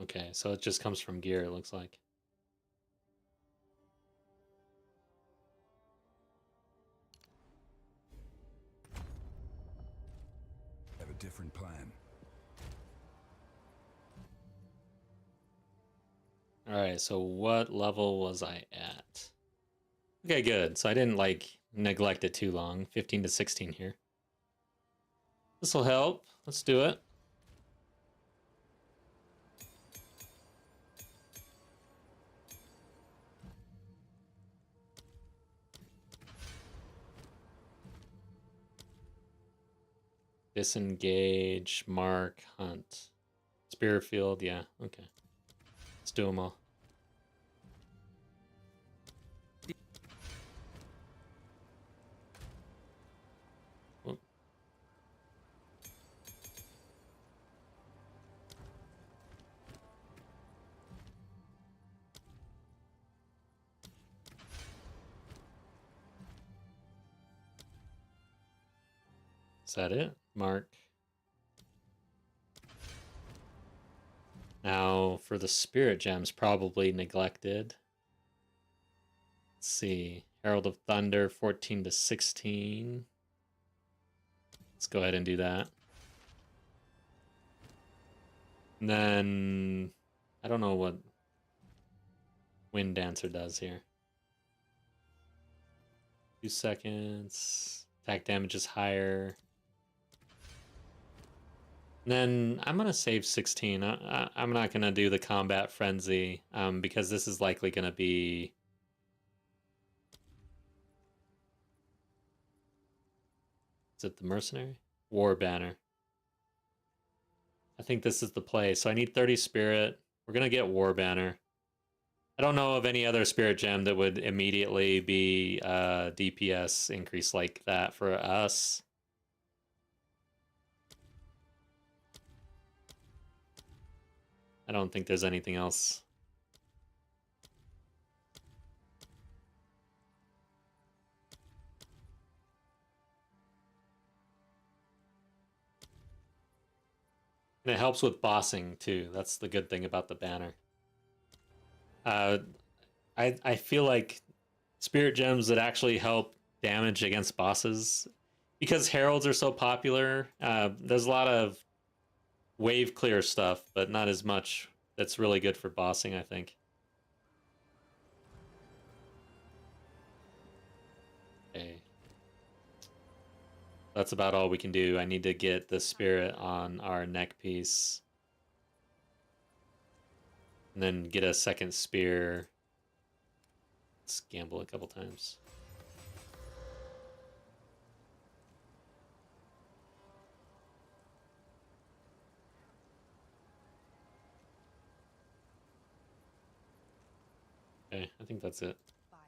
Okay, so it just comes from gear, it looks like. Have a different plan. Alright, so what level was I at? Okay, good. So I didn't, like, neglect it too long. 15 to 16 here. This'll help. Let's do it. Disengage, mark, hunt. Spear field, yeah, okay. Let's do them all. Whoop. Is that it? Mark. Now, for the spirit gems, probably neglected. Let's see. Herald of Thunder, 14 to 16. Let's go ahead and do that. And then, I don't know what Wind Dancer does here. 2 seconds. Attack damage is higher. And then I'm going to save 16. I'm not going to do the Combat Frenzy because this is likely going to be... Is it the Mercenary? War Banner. I think this is the play. So I need 30 Spirit. We're going to get War Banner. I don't know of any other Spirit Gem that would immediately be DPS increase like that for us. I don't think there's anything else. And it helps with bossing too. That's the good thing about the banner. I feel like spirit gems that actually help damage against bosses, because heralds are so popular. There's a lot of wave clear stuff, but not as much that's really good for bossing, I think. Okay. That's about all we can do. I need to get the spirit on our neck piece. And then get a second spear. Let's gamble a couple times. Okay, I think that's it. Bye.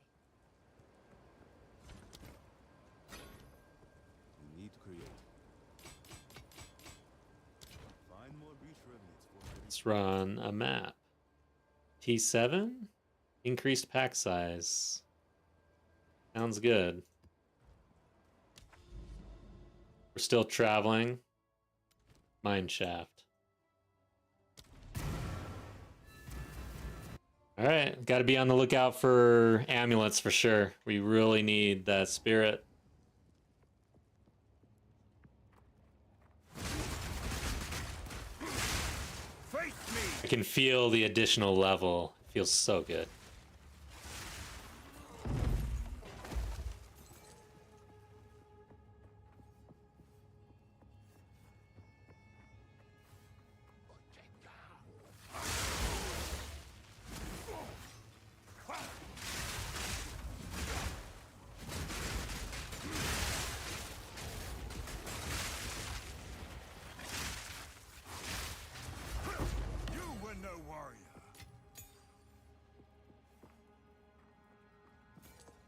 Let's run a map. T7? Increased pack size. Sounds good. We're still traveling. Mine shaft. Alright, gotta be on the lookout for amulets for sure. We really need that spirit. I can feel the additional level. It feels so good.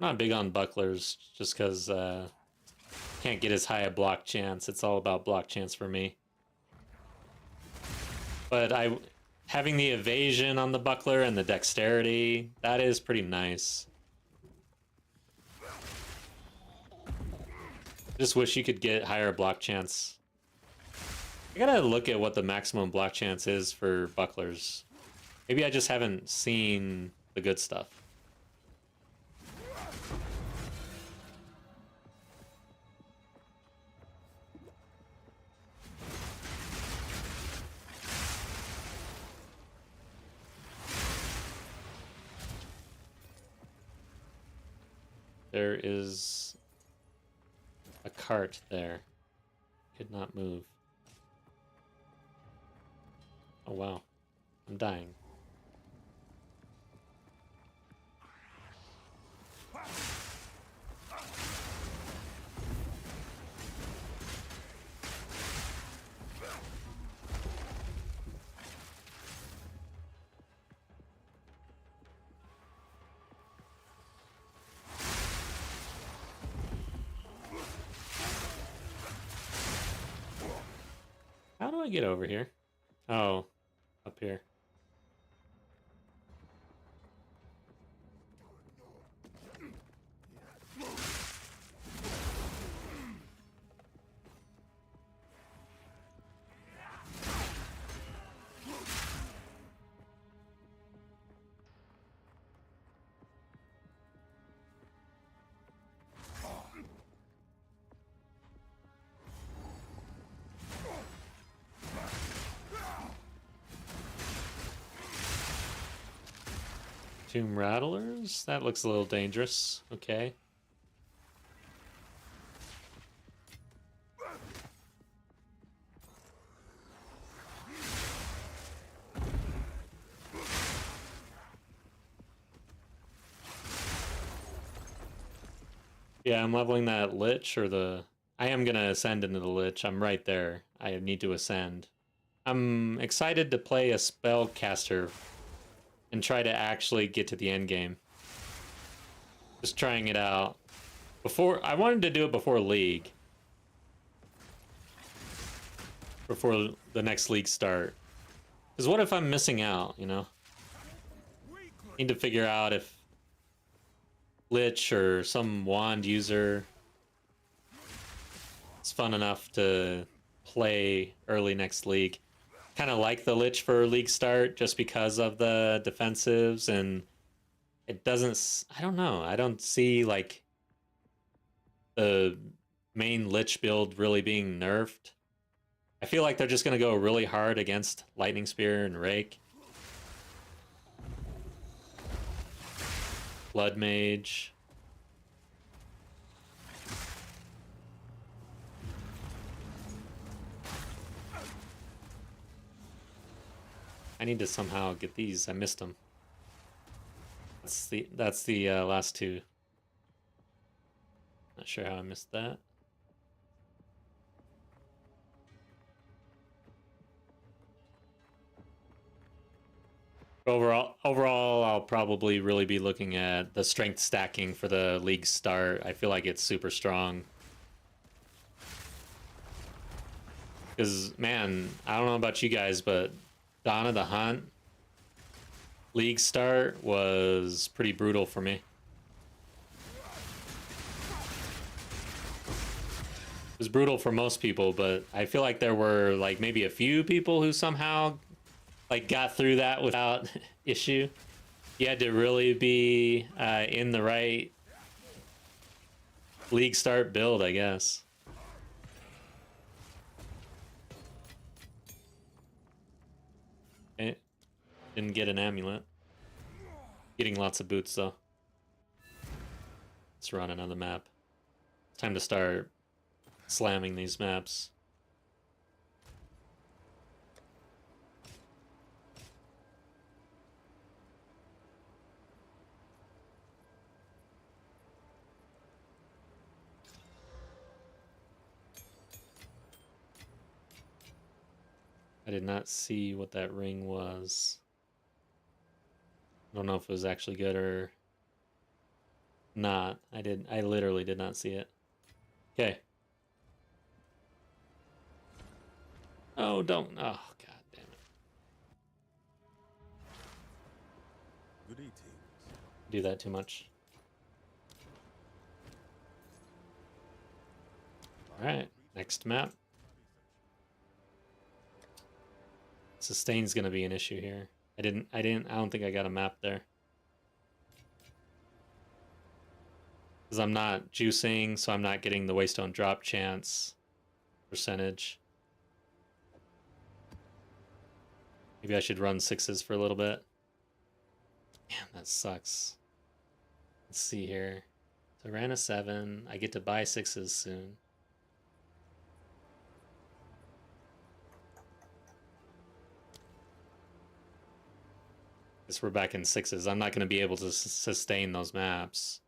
Not big on bucklers, just because can't get as high a block chance. It's all about block chance for me. But having the evasion on the buckler and the dexterity, that is pretty nice. Just wish you could get higher block chance. I gotta look at what the maximum block chance is for bucklers. Maybe I just haven't seen the good stuff. There is a cart there. Could not move. Oh wow. I'm dying. How do I get over here? Oh, up here. Tomb Rattlers? That looks a little dangerous. Okay. Yeah, I'm leveling that Lich, or the... I am gonna ascend into the Lich. I'm right there. I need to ascend. I'm excited to play a spellcaster and try to actually get to the end game. Just trying it out. I wanted to do it before League. Before the next League start. Because what if I'm missing out, you know? Need to figure out if Lich or some wand user is fun enough to play early next League. Kind of like the Lich for League start just because of the defensives, and it doesn't... I don't know. I don't see, like, the main Lich build really being nerfed. I feel like they're just going to go really hard against Lightning Spear and Rake. Blood Mage. I need to somehow get these. I missed them. That's the last two. Not sure how I missed that. Overall, I'll probably really be looking at the strength stacking for the League start. I feel like it's super strong. Because, man, I don't know about you guys, but Dawn of the Hunt League start was pretty brutal for me. It was brutal for most people, but I feel like there were like maybe a few people who somehow like got through that without issue. You had to really be in the right league start build, I guess. Okay. Didn't get an amulet. Getting lots of boots though. Let's run another map. It's time to start slamming these maps. I did not see what that ring was. I don't know if it was actually good or not. I literally did not see it. Okay. Oh, don't. Oh, god damn it. Good eating. Do that too much. Alright, next map. Sustain's gonna be an issue here. I don't think I got a map there. Because I'm not juicing, so I'm not getting the Waystone drop chance percentage. Maybe I should run 6s for a little bit. Damn, that sucks. Let's see here. So I ran a 7. I get to buy 6s soon. Guess we're back in 6s. I'm not going to be able to sustain those maps.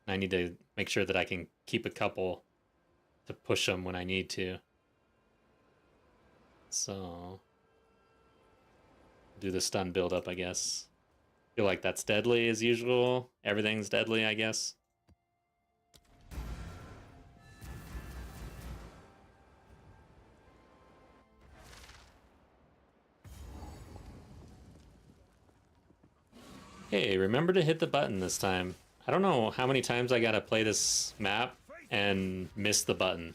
I need to make sure that I can keep a couple to push them when I need to. So do the stun build up, I guess. Feel like that's deadly as usual. Everything's deadly, I guess. Hey, remember to hit the button this time. I don't know how many times I gotta play this map and miss the button.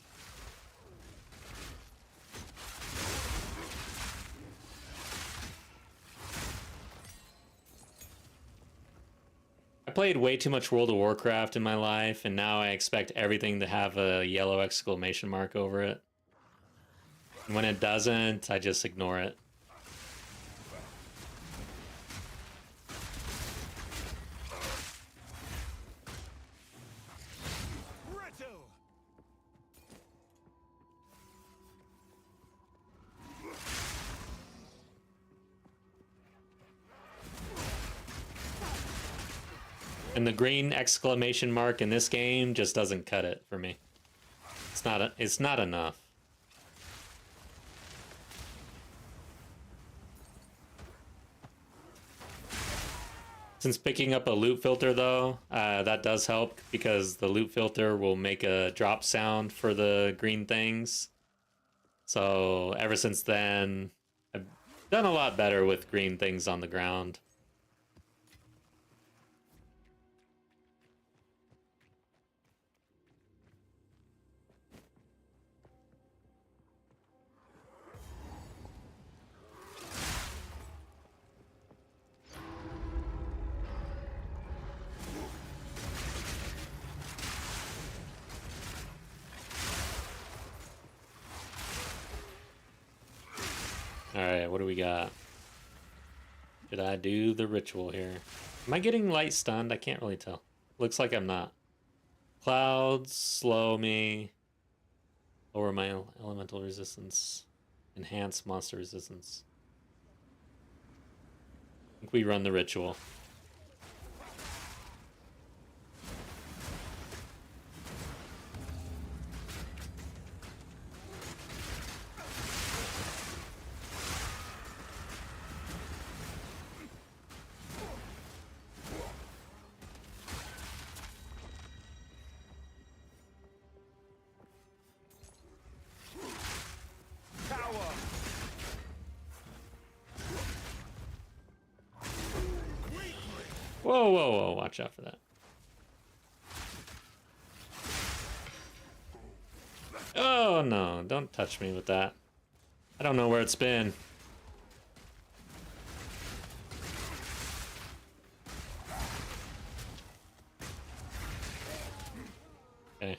I played way too much World of Warcraft in my life, and now I expect everything to have a yellow exclamation mark over it. And when it doesn't, I just ignore it. And the green exclamation mark in this game just doesn't cut it for me. It's not enough. Since picking up a loot filter though, that does help because the loot filter will make a drop sound for the green things. So ever since then, I've done a lot better with green things on the ground. Alright, what do we got? Did I do the ritual here? Am I getting light stunned? I can't really tell. Looks like I'm not. Clouds slow me. Lower my elemental resistance. Enhance monster resistance. I think we run the ritual. Whoa, whoa, whoa. Watch out for that. Oh, no. Don't touch me with that. I don't know where it's been. Okay.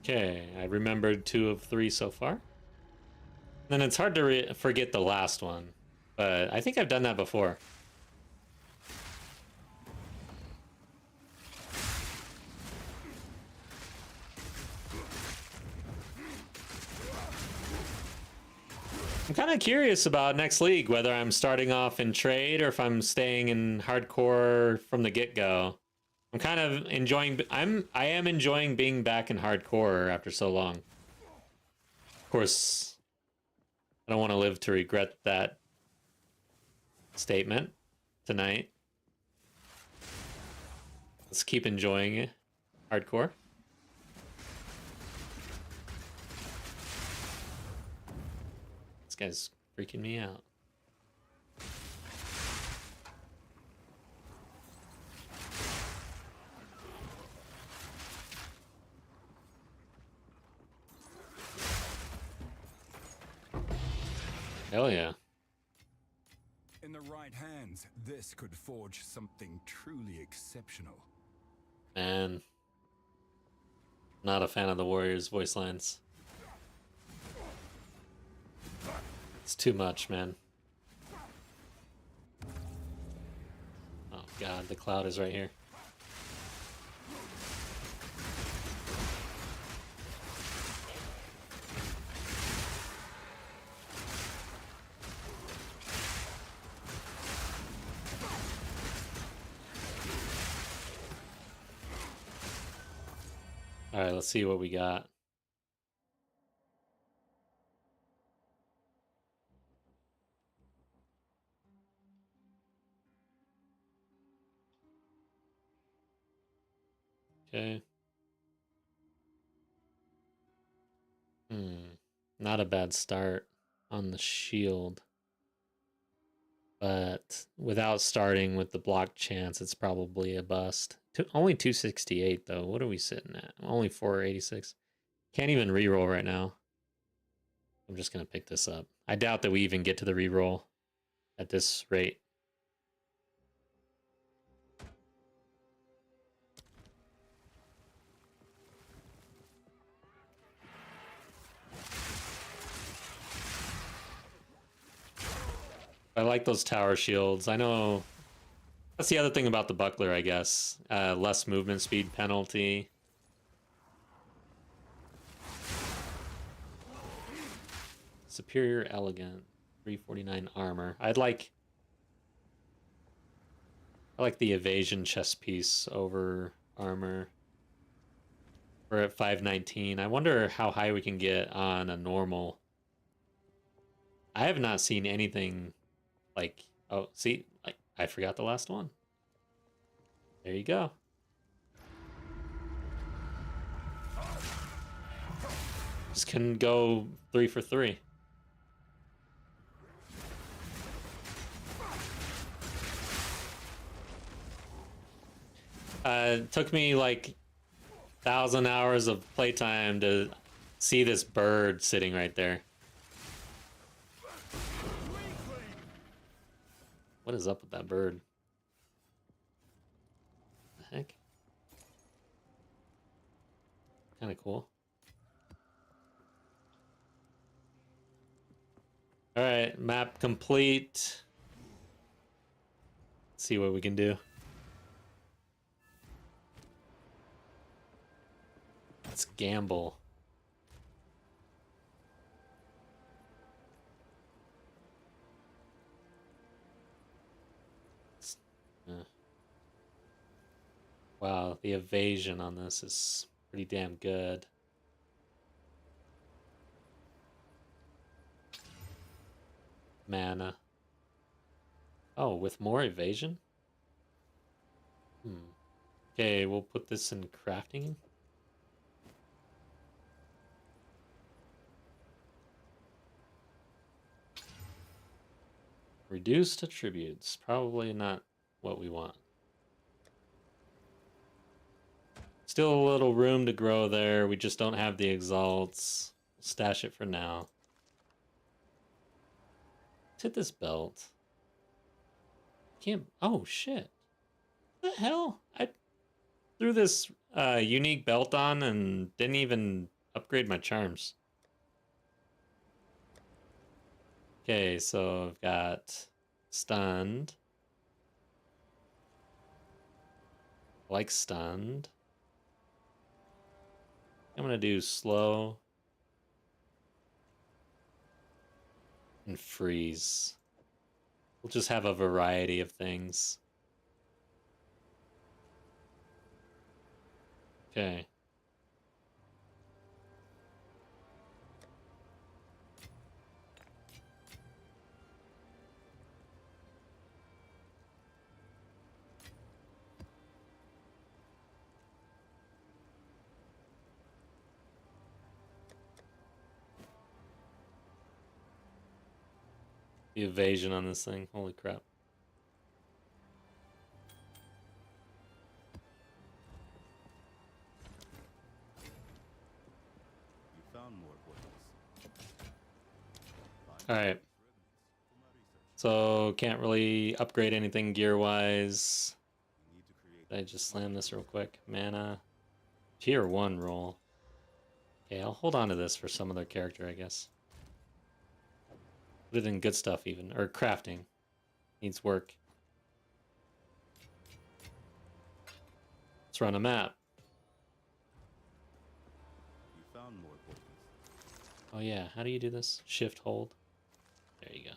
Okay, I remembered 2 of 3 so far. Then it's hard to forget the last one, but I think I've done that before. I'm kind of curious about next league, whether I'm starting off in trade or if I'm staying in hardcore from the get-go. I'm kind of enjoying. I am enjoying being back in hardcore after so long. Of course, I don't want to live to regret that statement tonight. Let's keep enjoying it. Hardcore. This guy's freaking me out. Hell yeah. In the right hands, this could forge something truly exceptional. Man. Not a fan of the Warriors' voice lines. It's too much, man. Oh god, the cloud is right here. Alright, let's see what we got. Okay. Not a bad start on the shield. But without starting with the block chance, it's probably a bust. Only 268 though. What are we sitting at? Only 486. Can't even reroll right now. I'm just gonna pick this up. I doubt that we even get to the reroll at this rate. I like those tower shields. I know that's the other thing about the buckler, I guess. Less movement speed penalty. Superior elegant. 349 armor. I like the evasion chest piece over armor. We're at 519. I wonder how high we can get on a normal. I have not seen anything like, oh, see, like I forgot the last one. There you go. Just can go 3 for 3. It took me like 1,000 hours of playtime to see this bird sitting right there. What is up with that bird? What the heck? Kind of cool. All right, map complete. Let's see what we can do. Let's gamble. Wow, the evasion on this is pretty damn good. Mana. Oh, with more evasion? Okay, we'll put this in crafting. Reduced attributes. Probably not what we want. Still a little room to grow there. We just don't have the exalts. Stash it for now. Let's hit this belt. Can't. Oh shit! What the hell? I threw this unique belt on and didn't even upgrade my charms. Okay, so I've got stunned. Like stunned. I'm gonna do slow and freeze. We'll just have a variety of things. Okay. The evasion on this thing. Holy crap. You found more weapons. Alright. So, can't really upgrade anything gear-wise. Did I just slam this real quick? Mana. Tier 1 roll. Okay, I'll hold on to this for some other character, I guess. Put it in good stuff even. Or crafting. Needs work. Let's run a map. You found more weapons. Oh yeah, how do you do this? Shift hold. There you go.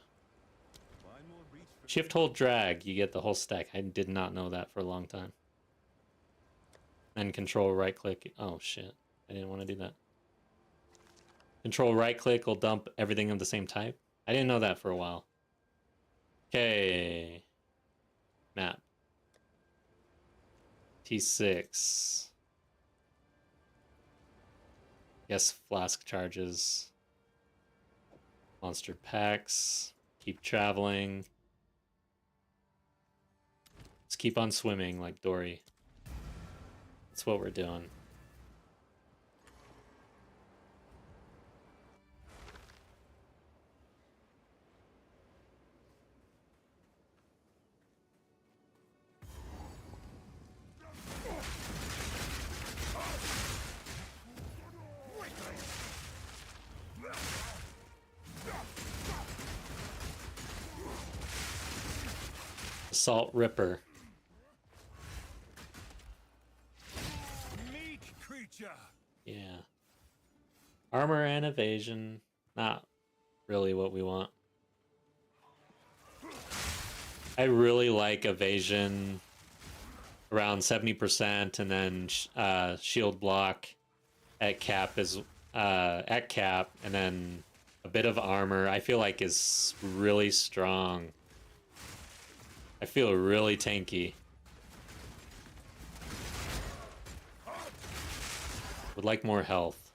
Buy more reach for Shift hold drag, you get the whole stack. I did not know that for a long time. And control right click. Oh shit. I didn't want to do that. Control right click will dump everything of the same type. I didn't know that for a while. Okay. Map. T6. Yes, flask charges. Monster packs. Keep traveling. Let's keep on swimming like Dory. That's what we're doing. Assault Ripper. Meat creature. Yeah. Armor and evasion. Not really what we want. I really like evasion around 70% and then shield block at cap is at cap and then a bit of armor I feel like is really strong. I feel really tanky. Would like more health.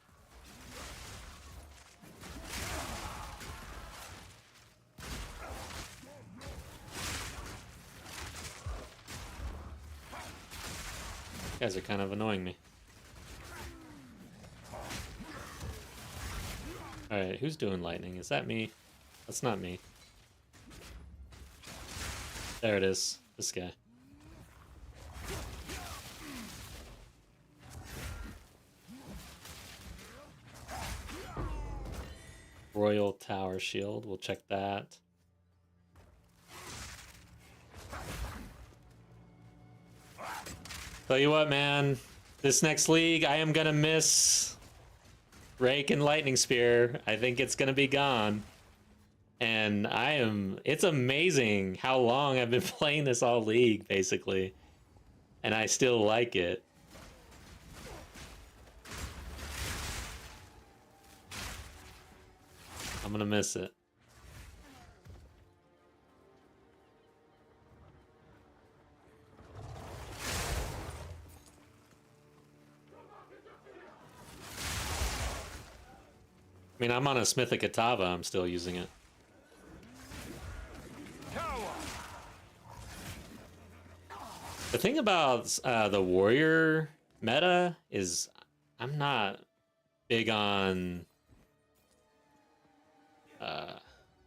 You guys are kind of annoying me. Alright, who's doing lightning? Is that me? That's not me. There it is. This guy. Royal Tower Shield. We'll check that. Tell you what, man. This next league, I am gonna miss Rake and Lightning Spear. I think it's gonna be gone. And it's amazing how long I've been playing this all league, basically. and I still like it. I'm gonna miss it. I mean, I'm on a Smith of Kitava, I'm still using it. The thing about the warrior meta is I'm not big on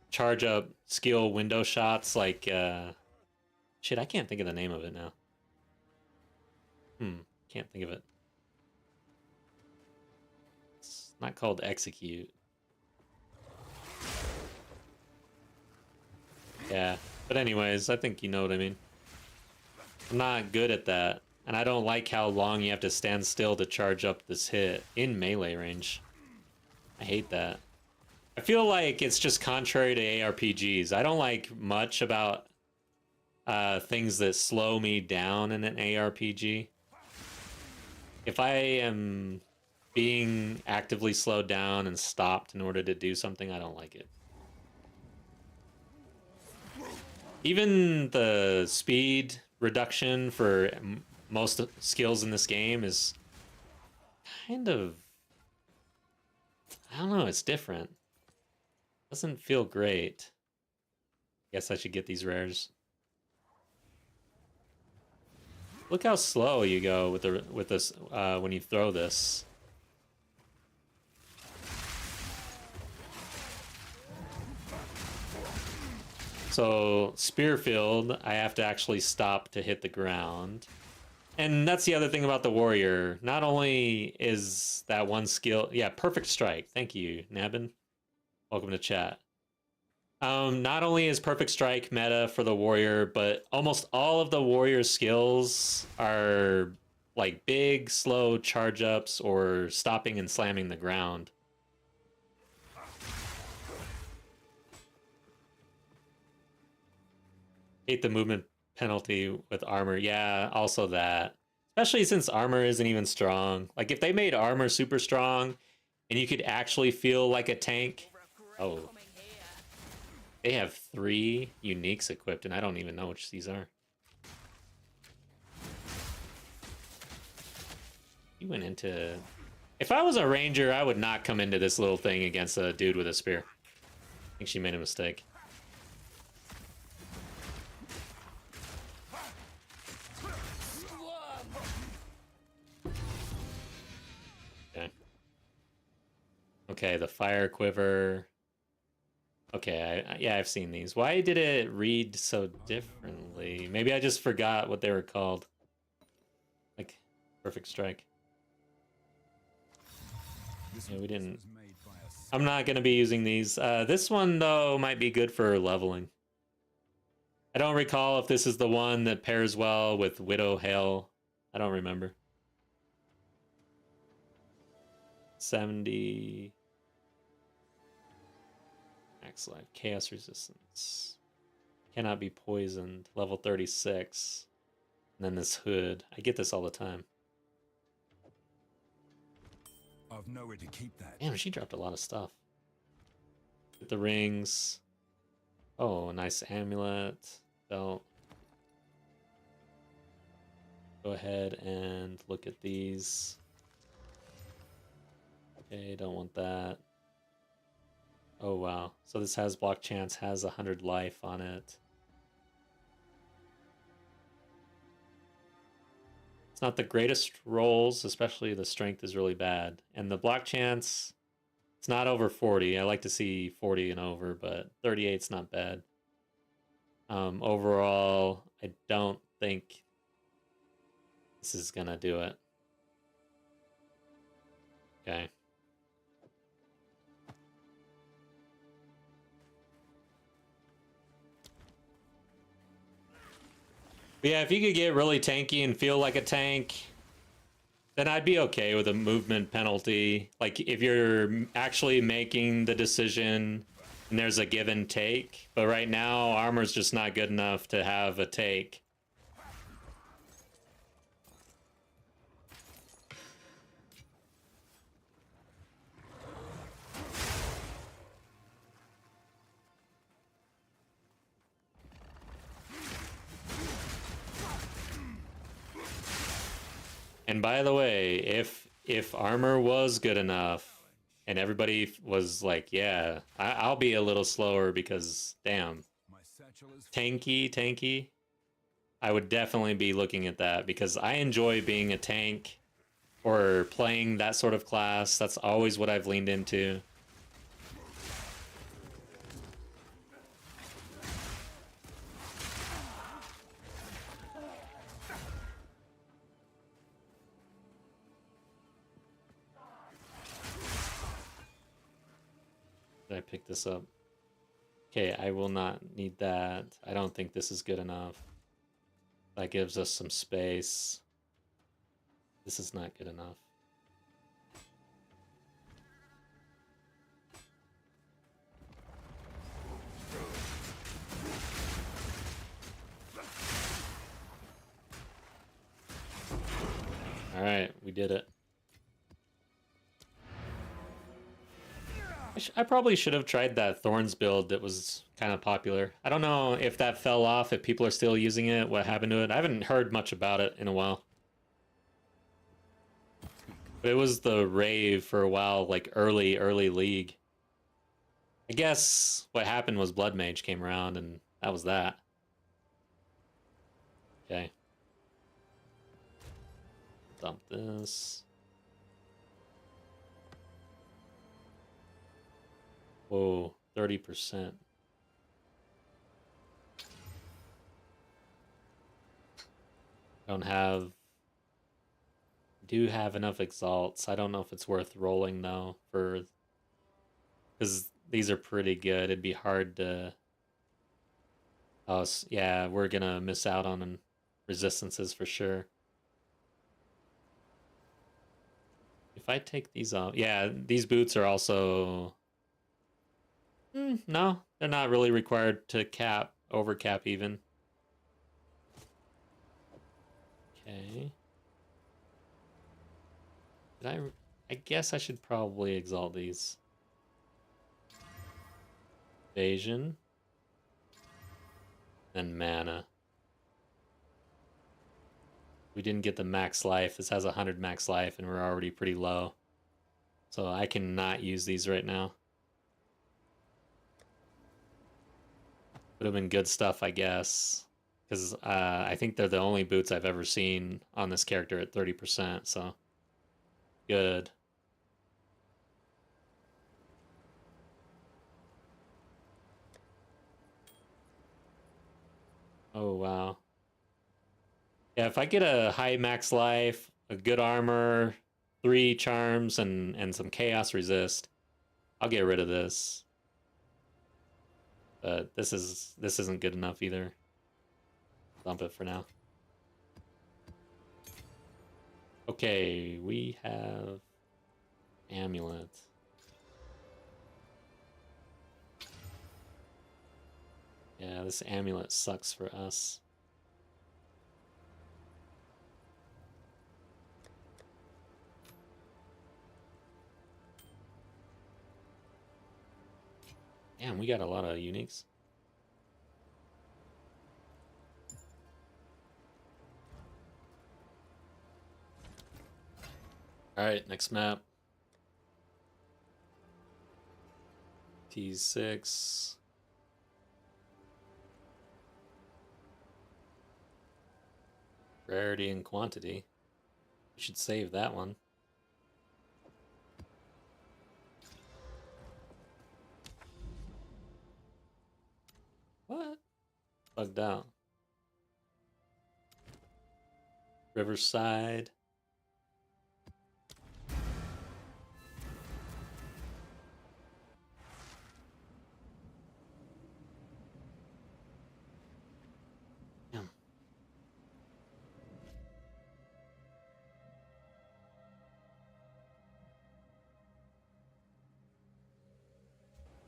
charge up skill window shots like shit, I can't think of the name of it now. Can't think of it. It's not called execute. Yeah, but anyways, I think you know what I mean. I'm not good at that, and I don't like how long you have to stand still to charge up this hit in melee range. I hate that. I feel like it's just contrary to ARPGs. I don't like much about things that slow me down in an ARPG. If I am being actively slowed down and stopped in order to do something, I don't like it. Even the speed reduction for most skills in this game is kind of, I don't know, it's different. Doesn't feel great. Guess I should get these rares. Look how slow you go with this when you throw this. So Spearfield, I have to actually stop to hit the ground. And that's the other thing about the warrior. Not only is that one skill, yeah, perfect strike. Thank you, Nabin. Welcome to chat. Not only is perfect strike meta for the warrior, but almost all of the warrior skills are like big, slow charge ups or stopping and slamming the ground. Hate the movement penalty with armor. Yeah, also that. Especially since armor isn't even strong. Like, if they made armor super strong and you could actually feel like a tank. Oh. They have 3 uniques equipped, and I don't even know which these are. You went into... If I was a ranger, I would not come into this little thing against a dude with a spear. I think she made a mistake. Okay, the fire quiver. Okay, yeah, I've seen these. Why did it read so differently? Maybe I just forgot what they were called. Like, perfect strike. Yeah, we didn't. I'm not going to be using these. This one, though, might be good for leveling. I don't recall if this is the one that pairs well with Widow Hail. I don't remember. 70... Max life, chaos resistance, cannot be poisoned, level 36, and then this hood. I get this all the time. I've nowhere to keep that. Damn, she dropped a lot of stuff. Get the rings. Oh, a nice amulet, belt. Go ahead and look at these. Okay, don't want that. Oh, wow. So this has block chance, has 100 life on it. It's not the greatest rolls, especially the strength is really bad. And the block chance, it's not over 40. I like to see 40 and over, but 38's not bad. Overall, I don't think this is gonna do it. Okay. But yeah, if you could get really tanky and feel like a tank, then I'd be okay with a movement penalty. Like, if you're actually making the decision and there's a give and take. But right now, armor's just not good enough to have a take. And by the way, if armor was good enough, and everybody was like, yeah, I'll be a little slower because damn, My satchel is tanky, I would definitely be looking at that because I enjoy being a tank or playing that sort of class. That's always what I've leaned into. Did I pick this up? Okay, I will not need that. I don't think this is good enough. That gives us some space. This is not good enough. All right, we did it. I probably should have tried that Thorns build that was kind of popular. I don't know if that fell off, if people are still using it, what happened to it. I haven't heard much about it in a while. But it was the rave for a while, like early League. I guess what happened was Blood Mage came around and that was that. Okay. Dump this. Whoa, 30%. Do have enough exalts. I don't know if it's worth rolling though because these are pretty good. It'd be hard to. Oh, yeah, we're gonna miss out on resistances for sure. If I take these off, yeah, these boots are also. No, they're not really required to overcap even. Okay. I guess I should probably exalt these. Evasion. And mana. We didn't get the max life. This has 100 max life and we're already pretty low. So I cannot use these right now. Would have been good stuff, I guess. Because I think they're the only boots I've ever seen on this character at 30%, so good. Oh, wow. Yeah, if I get a high max life, a good armor, 3 charms, and some chaos resist, I'll get rid of this. But this isn't good enough either. Dump it for now. Okay, we have amulet. Yeah, this amulet sucks for us. Damn, we got a lot of uniques. Alright, next map. T6. Rarity and quantity. We should save that one. What? Bugged out. Riverside. Damn.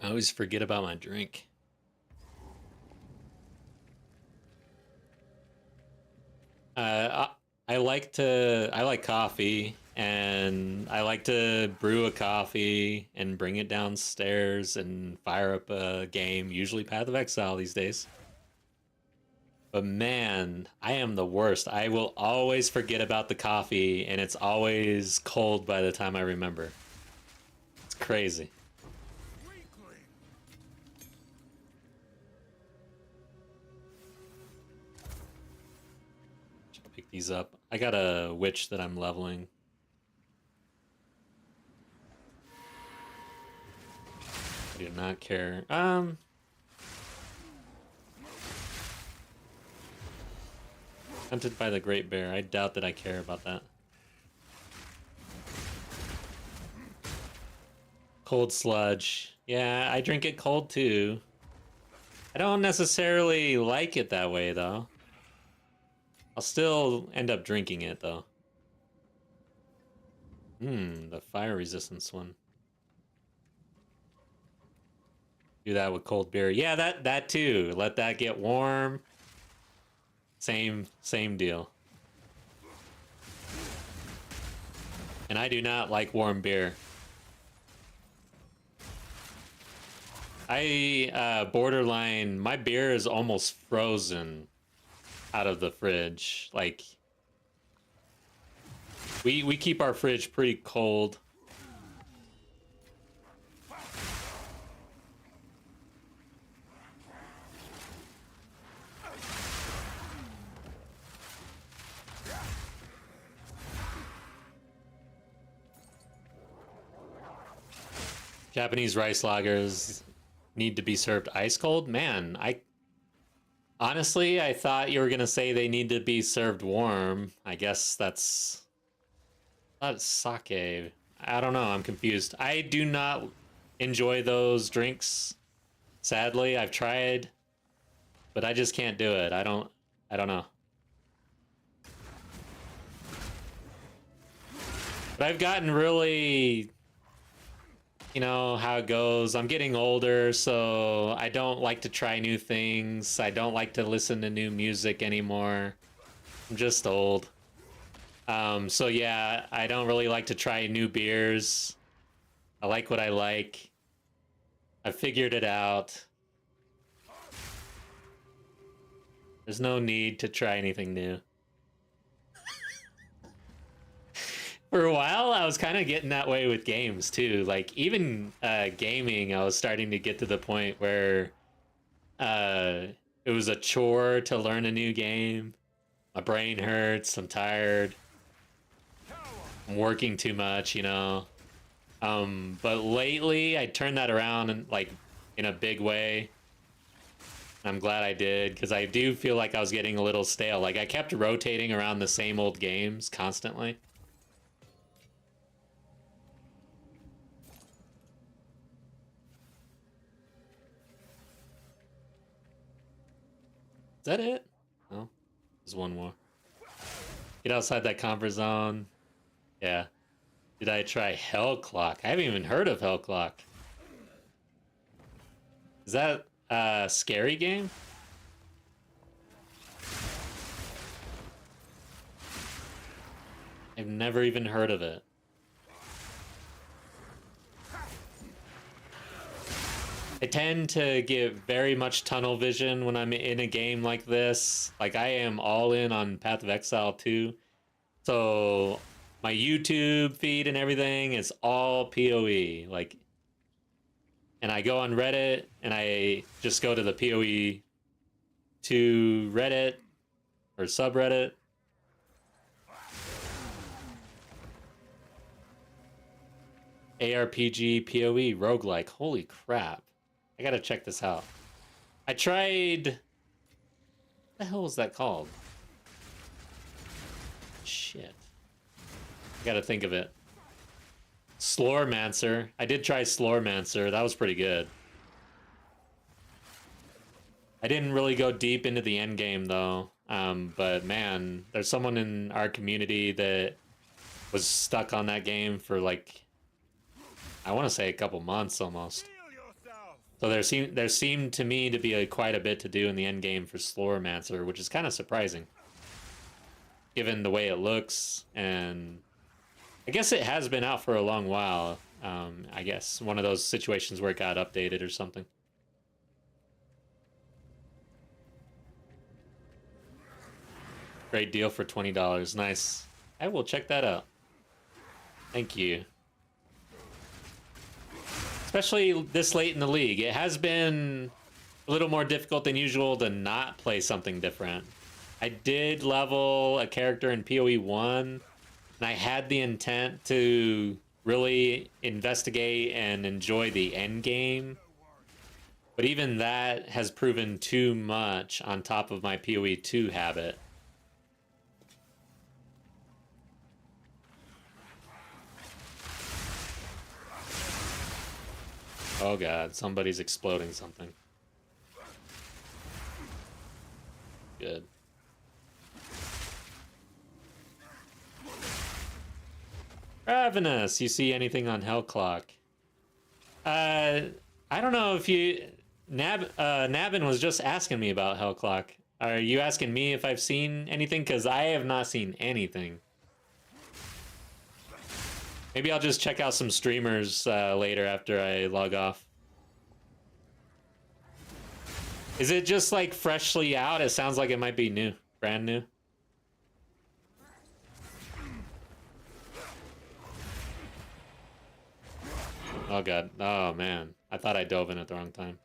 I always forget about my drink. I like coffee, and I like to brew a coffee and bring it downstairs and fire up a game, usually Path of Exile these days. But man, I am the worst. I will always forget about the coffee, and it's always cold by the time I remember. It's crazy. Should pick these up. I got a witch that I'm leveling. I do not care. Hunted by the Great Bear. I doubt that I care about that. Cold sludge. Yeah, I drink it cold too. I don't necessarily like it that way though. I'll still end up drinking it though. The fire resistance one. Do that with cold beer. Yeah, that too. Let that get warm. Same deal. And I do not like warm beer. Borderline, my beer is almost frozen out of the fridge. Like, we keep our fridge pretty cold. Japanese rice lagers need to be served ice cold? Man, honestly, I thought you were gonna say they need to be served warm. I guess that's sake. I don't know, I'm confused. I do not enjoy those drinks. Sadly, I've tried, but I just can't do it. I don't know. But I've gotten really, you know how it goes. I'm getting older, so I don't like to try new things. I don't like to listen to new music anymore. I'm just old. So yeah, I don't really like to try new beers. I like what I like. I figured it out. There's no need to try anything new. For a while, I was kind of getting that way with games too. Like even gaming, I was starting to get to the point where it was a chore to learn a new game. My brain hurts. I'm tired. I'm working too much, you know. But lately, I turned that around and like in a big way. I'm glad I did because I do feel like I was getting a little stale. Like I kept rotating around the same old games constantly. Is that it? No, there's one more. Get outside that comfort zone. Yeah. Did I try Hell Clock? I haven't even heard of Hell Clock. Is that a scary game? I've never even heard of it. I tend to get very much tunnel vision when I'm in a game like this. Like I am all in on Path of Exile 2. So my YouTube feed and everything is all PoE. Like, and I go on Reddit and I just go to the PoE 2 Reddit or subreddit. ARPG PoE roguelike. Holy crap. I gotta check this out. I tried... What the hell was that called? Shit. I gotta think of it. Slormancer. I did try Slormancer. That was pretty good. I didn't really go deep into the end game though. But man, there's someone in our community that was stuck on that game for like, I want to say a couple months almost. So there seemed to me to be quite a bit to do in the end game for Slormancer, which is kind of surprising, given the way it looks. And I guess it has been out for a long while. I guess one of those situations where it got updated or something. Great deal for $20. Nice. I will check that out. Thank you. Especially this late in the league. It has been a little more difficult than usual to not play something different. I did level a character in PoE 1, and I had the intent to really investigate and enjoy the end game. But even that has proven too much on top of my PoE 2 habit. Oh god, somebody's exploding something. Good. Ravenous, you see anything on Hell Clock? I don't know if you... Nabin was just asking me about Hell Clock. Are you asking me if I've seen anything? Because I have not seen anything. Maybe I'll just check out some streamers later after I log off. Is it just like freshly out? It sounds like it might be new, brand new. Oh god, oh man. I thought I dove in at the wrong time.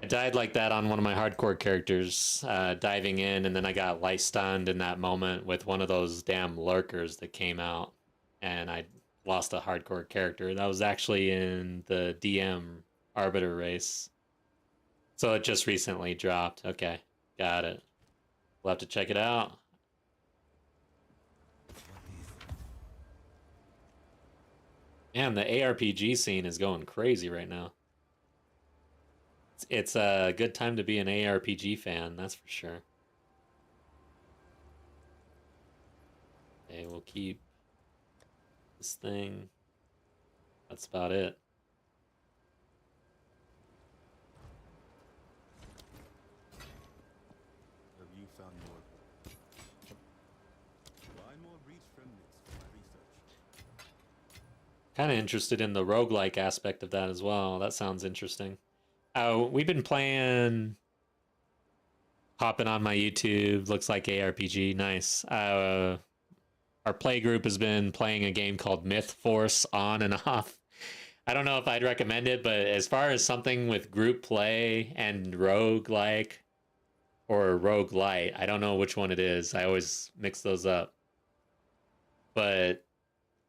I died like that on one of my hardcore characters, diving in, and then I got light stunned in that moment with one of those damn lurkers that came out, and I lost a hardcore character. That was actually in the DM Arbiter race. So it just recently dropped. Okay, got it. We'll have to check it out. Man, the ARPG scene is going crazy right now. It's a good time to be an ARPG fan, that's for sure. Okay, we'll keep this thing. That's about it. Have you found more? Find more breach remnants for my research. Kind of interested in the roguelike aspect of that as well. That sounds interesting. We've been playing, hopping on my YouTube, looks like ARPG, nice. Our play group has been playing a game called Myth Force on and off. I don't know if I'd recommend it, but as far as something with group play and roguelike or roguelite, I don't know which one it is. I always mix those up. But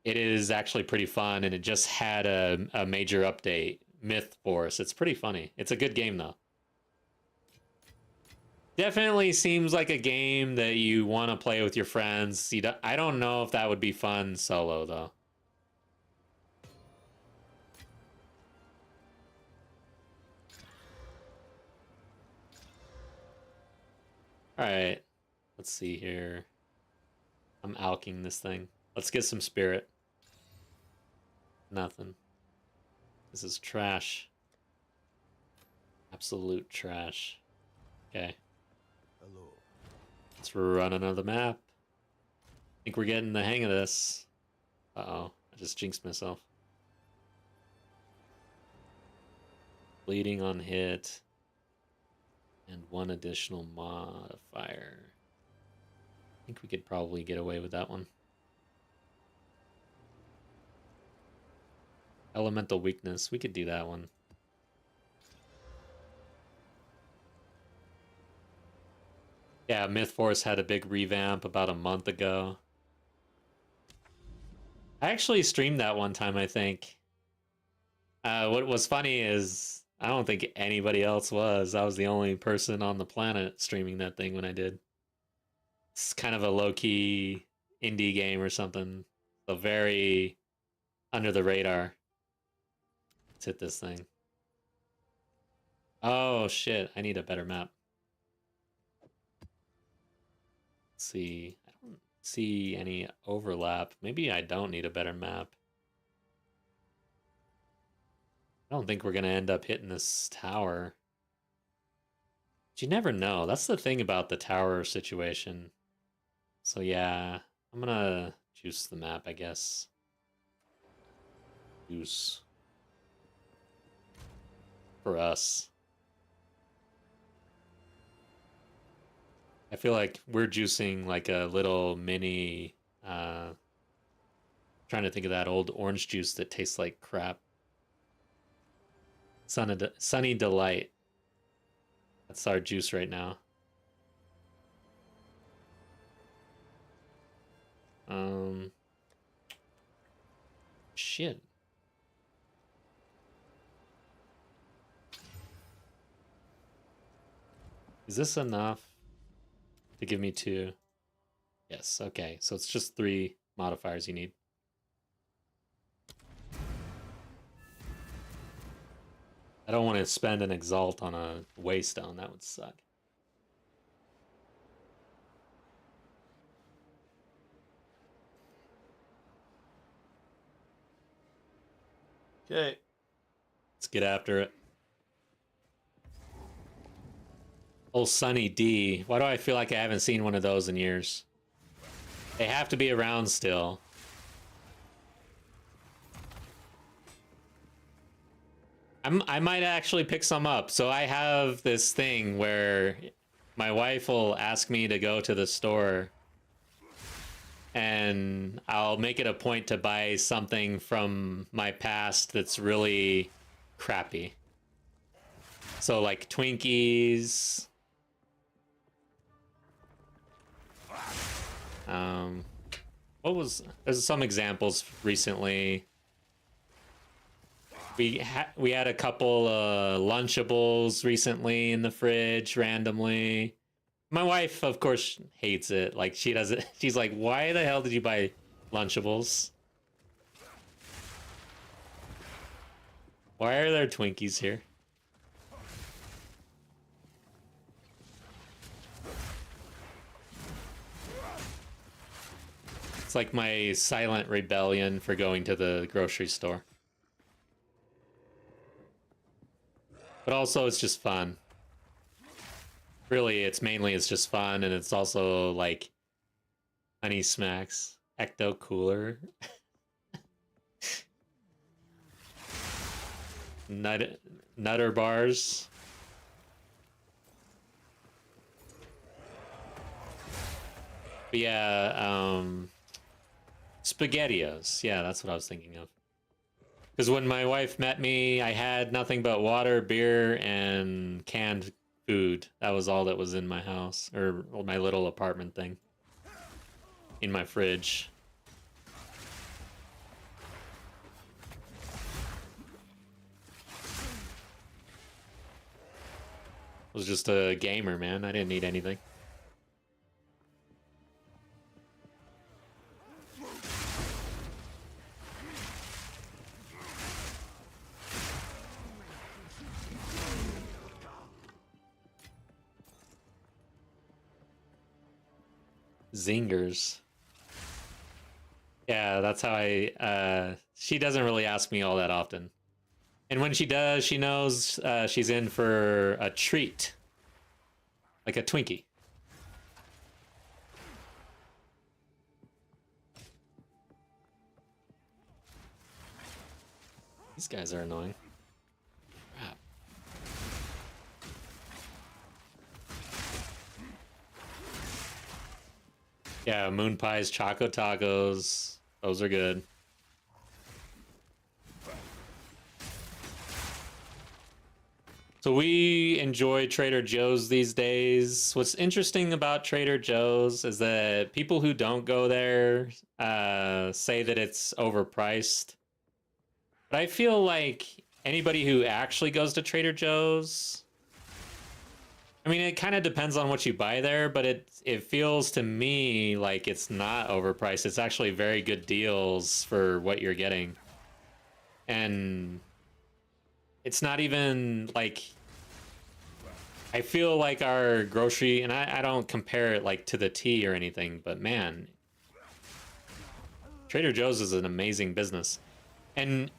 it is actually pretty fun, and it just had a major update. Myth Force. It's pretty funny. It's a good game though. Definitely seems like a game that you want to play with your friends. I don't know if that would be fun solo though. All right, let's see here. I'm alking this thing. Let's get some spirit. Nothing. This is trash. Absolute trash. Okay. Hello. Let's run another map. I think we're getting the hang of this. Uh-oh. I just jinxed myself. Bleeding on hit. And one additional modifier. I think we could probably get away with that one. Elemental weakness. We could do that one. Yeah, Myth Force had a big revamp about a month ago. I actually streamed that one time, I think. What was funny is I don't think anybody else was. I was the only person on the planet streaming that thing when I did. It's kind of a low-key indie game or something. So very under the radar. Let's hit this thing. Oh shit, I need a better map. Let's see. I don't see any overlap. Maybe I don't need a better map. I don't think we're gonna end up hitting this tower. But you never know. That's the thing about the tower situation. So yeah, I'm gonna juice the map, I guess. Juice. For us. I feel like we're juicing like a little mini. Trying to think of that old orange juice that tastes like crap. Sunny Delight. That's our juice right now. Shit. Is this enough to give me 2? Yes, okay. So it's just 3 modifiers you need. I don't want to spend an Exalt on a Waystone. That would suck. Okay. Let's get after it. Oh, Sunny D. Why do I feel like I haven't seen one of those in years? They have to be around still. I might actually pick some up. So I have this thing where my wife will ask me to go to the store and I'll make it a point to buy something from my past that's really crappy. So like Twinkies. There's some examples recently. We had a couple Lunchables recently in the fridge randomly. My wife, of course, hates it. Like she doesn't. She's like, "Why the hell did you buy Lunchables? Why are there Twinkies here?" It's like my silent rebellion for going to the grocery store. But also, it's just fun. Really, it's just fun, and it's also like Honey Smacks, Ecto Cooler, Nutter Bars. But yeah, SpaghettiOs. Yeah, that's what I was thinking of. Because when my wife met me, I had nothing but water, beer, and canned food. That was all that was in my house, or my little apartment thing. In my fridge. I was just a gamer, man. I didn't need anything. Zingers. Yeah, that's how she doesn't really ask me all that often. And when she does, she knows she's in for a treat. Like a Twinkie. These guys are annoying. Crap. Yeah, Moon Pies, Choco Tacos. Those are good. So we enjoy Trader Joe's these days. What's interesting about Trader Joe's is that people who don't go there say that it's overpriced. But I feel like anybody who actually goes to Trader Joe's, I mean, it kind of depends on what you buy there, but it feels to me like it's not overpriced. It's actually very good deals for what you're getting. And it's not even like, I feel like our grocery, and I don't compare it like to the T or anything, but man, Trader Joe's is an amazing business. And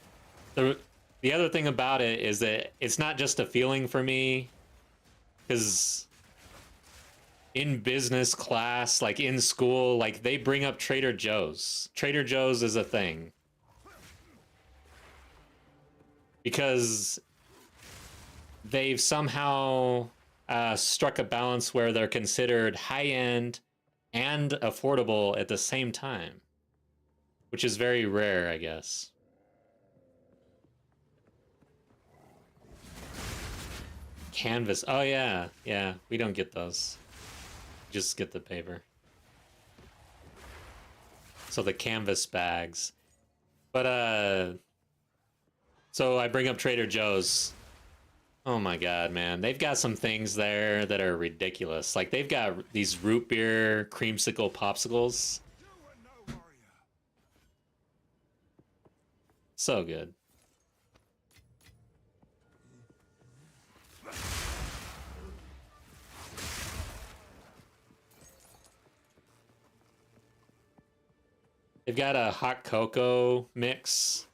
the other thing about it is that it's not just a feeling for me, because in business class, like in school, like they bring up Trader Joe's. Trader Joe's is a thing. Because they've somehow struck a balance where they're considered high-end and affordable at the same time, which is very rare, I guess. Canvas. Oh, yeah. Yeah, we don't get those. Just get the paper. So the canvas bags. But, so I bring up Trader Joe's. Oh my god, man. They've got some things there that are ridiculous. Like, they've got these root beer creamsicle popsicles. So good. They've got a hot cocoa mix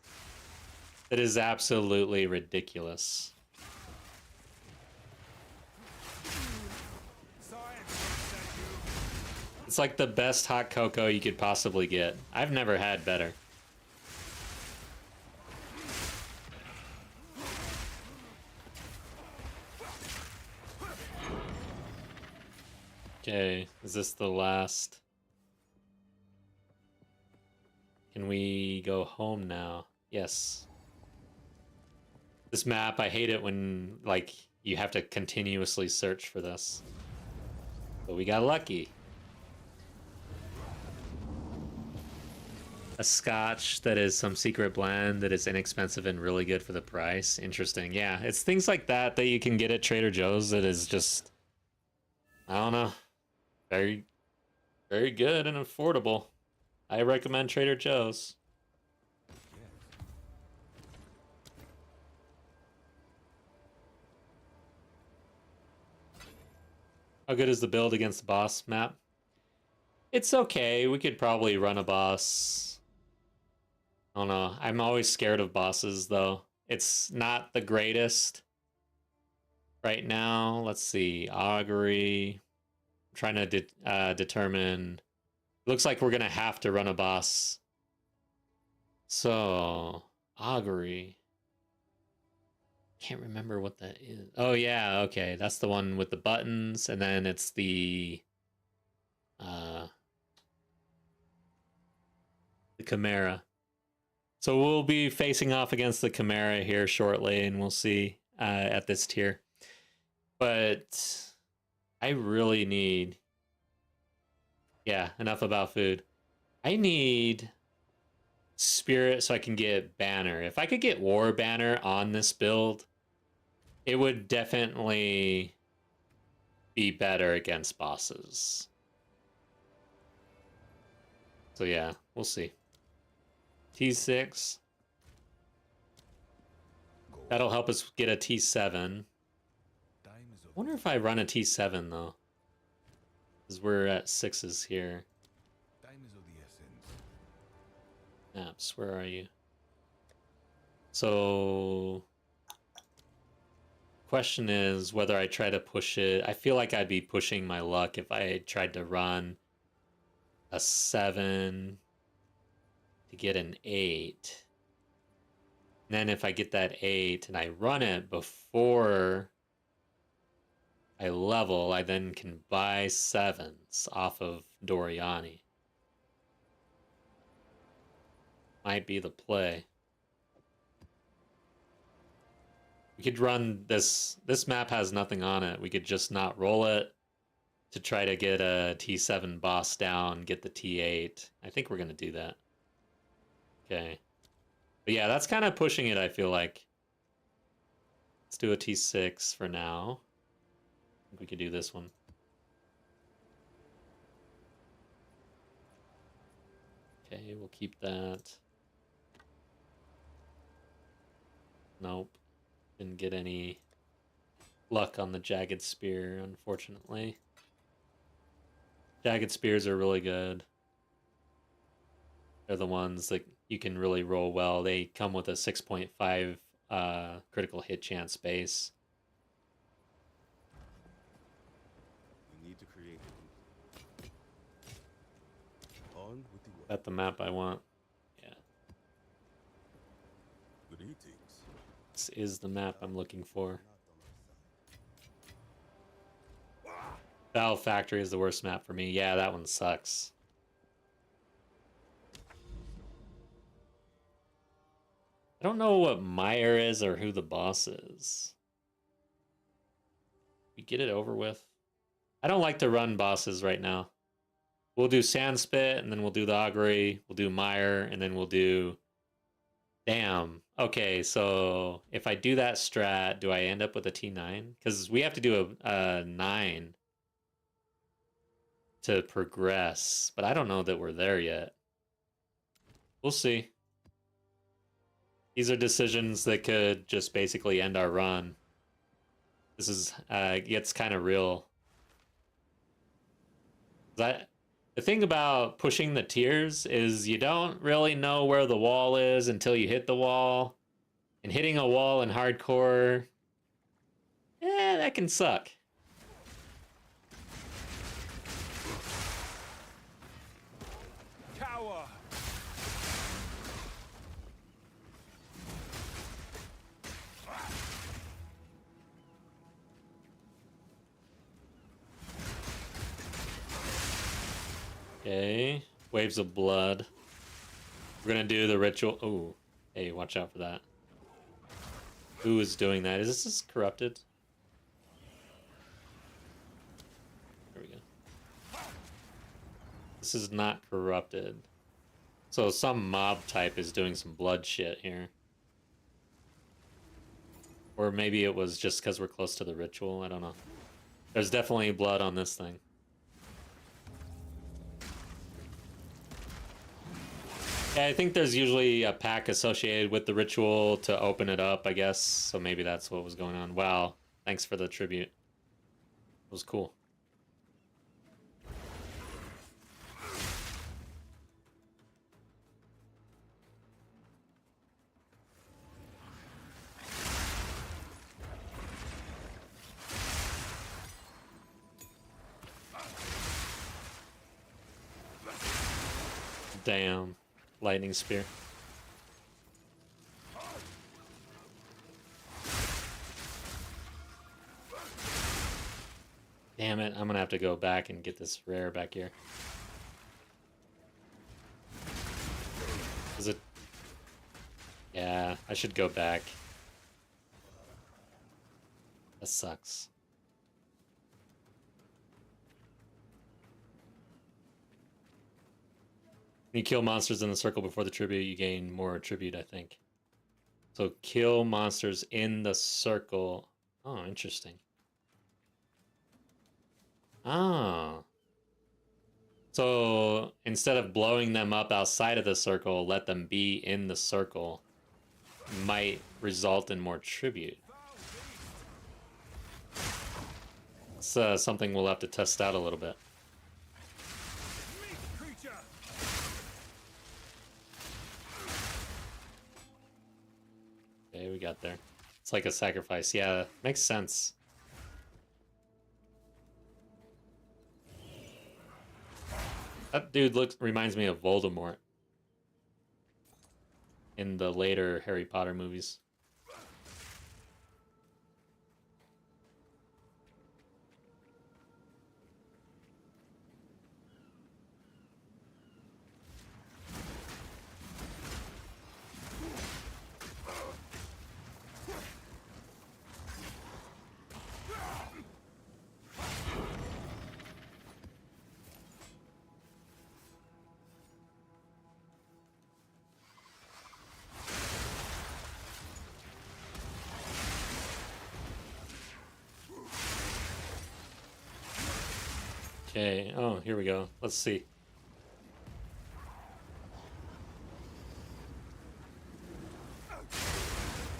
that is absolutely ridiculous. It's like the best hot cocoa you could possibly get. I've never had better. Okay, is this the last? Can we go home now? Yes. This map, I hate it when, like, you have to continuously search for this. But we got lucky. A scotch that is some secret blend that is inexpensive and really good for the price. Interesting. Yeah, it's things like that that you can get at Trader Joe's that is just, I don't know, very, very good and affordable. I recommend Trader Joe's. How good is the build against the boss map? It's okay. We could probably run a boss. I don't know. I'm always scared of bosses, though. It's not the greatest right now. Let's see. Augury. I'm trying to determine. Looks like we're going to have to run a boss. So, Augury. Can't remember what that is. Oh, yeah. Okay. That's the one with the buttons. And then it's the Chimera. So we'll be facing off against the Chimera here shortly, and we'll see at this tier. But I really need... Yeah, enough about food. I need Spirit so I can get Banner. If I could get War Banner on this build, it would definitely be better against bosses. So yeah, we'll see. T6. That'll help us get a T7. I wonder if I run a T7 though. Because we're at 6s here. Maps, where are you? So, question is whether I try to push it. I feel like I'd be pushing my luck if I tried to run a 7 to get an 8. And then if I get that 8 and I run it before I level, I then can buy 7s off of Doriani. Might be the play. We could run this. This map has nothing on it. We could just not roll it to try to get a T7 boss down, get the T8. I think we're going to do that. Okay. But yeah, that's kind of pushing it, I feel like. Let's do a T6 for now. I think we could do this one. Okay, we'll keep that. Nope. Didn't get any luck on the Jagged Spear, unfortunately. Jagged Spears are really good. They're the ones that you can really roll well. They come with a 6.5 critical hit chance base. We need to create on with the That's the map I want. Yeah. greetings. This is the map I'm looking for. Not on our side. Valve Factory is the worst map for me. Yeah, that one sucks. I don't know what Meyer is or who the boss is. We get it over with. I don't like to run bosses right now. We'll do Sandspit, and then we'll do the Augury. We'll do Meyer, and then we'll do... Damn. Okay, so if I do that strat, do I end up with a T9? Because we have to do a 9 to progress. But I don't know that we're there yet. We'll see. These are decisions that could just basically end our run. This is gets kind of real. The thing about pushing the tiers is you don't really know where the wall is until you hit the wall. And hitting a wall in hardcore, that can suck. Cower. Okay, waves of blood. We're gonna do the ritual. Oh, hey, watch out for that. Who is doing that? Is this corrupted? There we go. This is not corrupted. So some mob type is doing some blood shit here. Or maybe it was just because we're close to the ritual. I don't know. There's definitely blood on this thing. Yeah, I think there's usually a pack associated with the ritual to open it up, I guess. So maybe that's what was going on. Wow. Thanks for the tribute. It was cool. Damn. Lightning spear. Damn it, I'm gonna have to go back and get this rare back here. Is it? Yeah, I should go back. That sucks. When you kill monsters in the circle before the tribute, you gain more tribute, I think. So kill monsters in the circle. Oh, interesting. Ah. So instead of blowing them up outside of the circle, let them be in the circle. Might result in more tribute. It's something we'll have to test out a little bit. Okay, we got there. It's like a sacrifice. Yeah, makes sense. That dude reminds me of Voldemort in the later Harry Potter movies. Okay, oh, here we go. Let's see.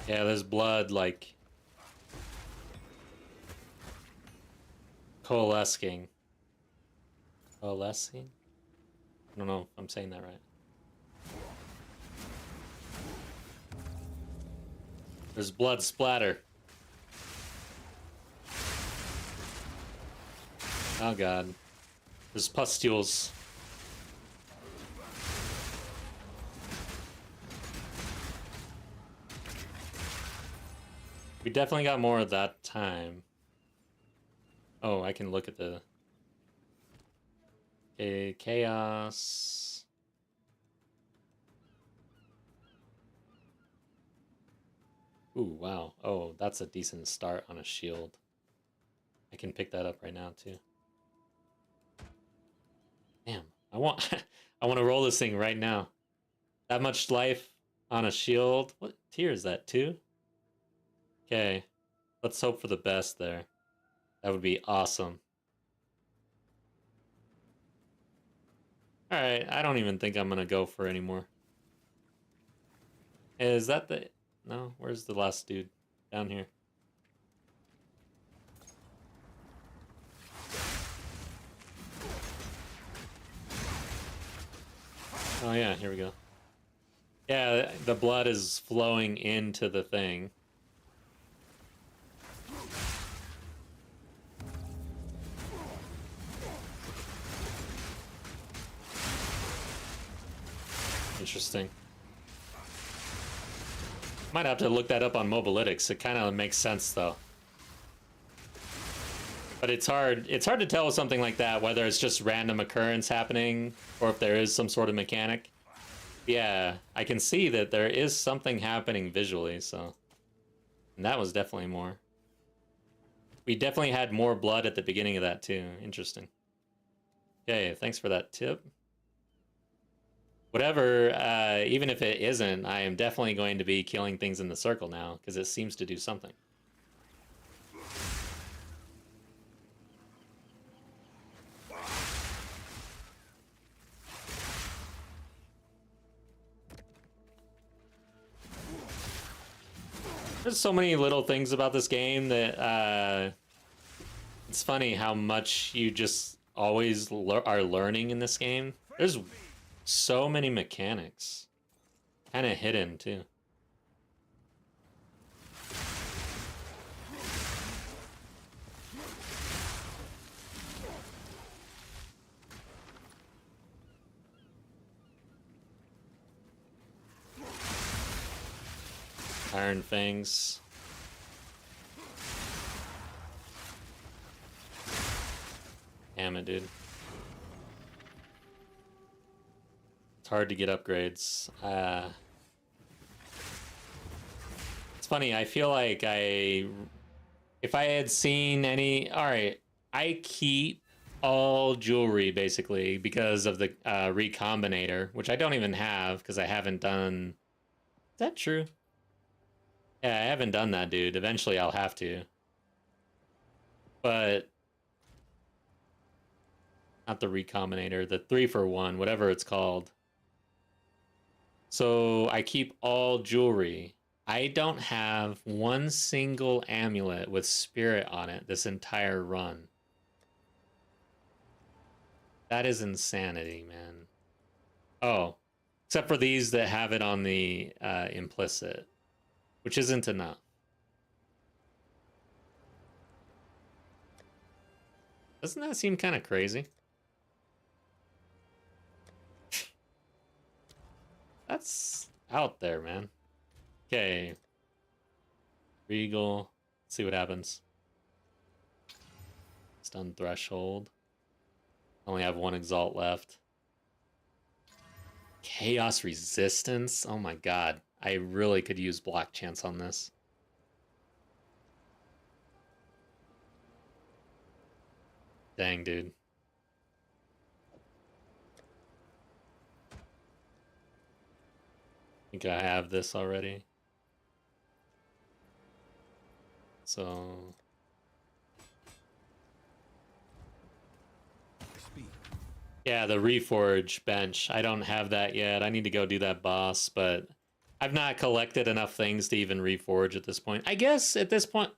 Yeah, there's blood, like, coalescing. Coalescing? I don't know if I'm saying that right. There's blood splatter. Oh god. There's pustules. We definitely got more of that time. Oh, I can look at the Okay, chaos. Ooh, wow. Oh, that's a decent start on a shield. I can pick that up right now too. Damn, I want I want to roll this thing right now. That much life on a shield. What tier is that? 2? Okay. Let's hope for the best there. That would be awesome. Alright, I don't even think I'm gonna go for anymore. Is that the... No, where's the last dude? Down here. Oh yeah, here we go. Yeah, the blood is flowing into the thing. Interesting. Might have to look that up on Mobalytics. It kind of makes sense though. But it's hard to tell with something like that whether it's just random occurrence happening or if there is some sort of mechanic. Yeah, I can see that there is something happening visually, so. And that was definitely more. We definitely had more blood at the beginning of that too. Interesting. Okay, thanks for that tip. Whatever, even if it isn't, I am definitely going to be killing things in the circle now, because it seems to do something. There's so many little things about this game that it's funny how much you just always are learning in this game. There's so many mechanics, kind of hidden too. Iron Fangs. Damn it, dude. It's hard to get upgrades. It's funny, I feel like if I had seen any... Alright, I keep all jewelry, basically, because of the Recombinator, which I don't even have, because I haven't done... Is that true? Yeah, I haven't done that, dude. Eventually I'll have to. But... Not the Recombinator, the 3-for-1, whatever it's called. So I keep all jewelry. I don't have one single amulet with spirit on it this entire run. That is insanity, man. Oh, except for these that have it on the implicit, which isn't enough. Doesn't that seem kind of crazy? That's out there, man. Okay. Regal. Let's see what happens. Stun Threshold. Only have one Exalt left. Chaos Resistance? Oh my god. I really could use Block Chance on this. Dang, dude. I think I have this already. So... Yeah, the Reforge bench. I don't have that yet. I need to go do that boss, but I've not collected enough things to even Reforge at this point. I guess at this point...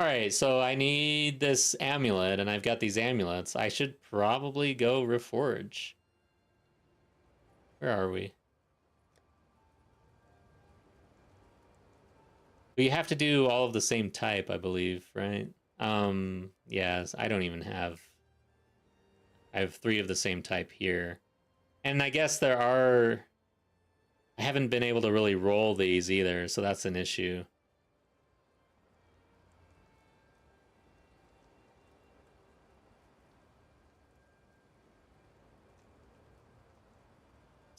Alright, so I need this amulet, and I've got these amulets. I should probably go Reforge. Where are we? We have to do all of the same type, I believe, right? Yes, I don't even have... I have 3 of the same type here. And I guess there are... I haven't been able to really roll these either, so that's an issue.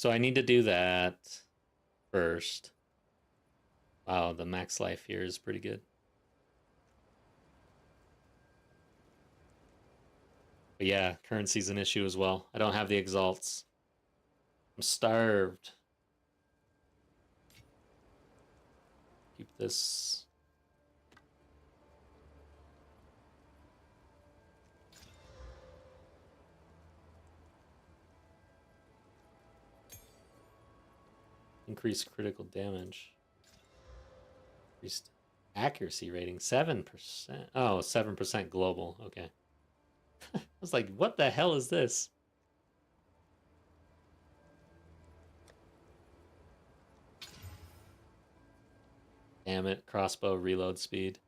So I need to do that first. Wow, the max life here is pretty good. But yeah, currency's an issue as well. I don't have the exalts. I'm starved. Keep this. Increase critical damage. Increased accuracy rating. 7%. Oh, 7% global. Okay. I was like, what the hell is this? Damn it. Crossbow reload speed.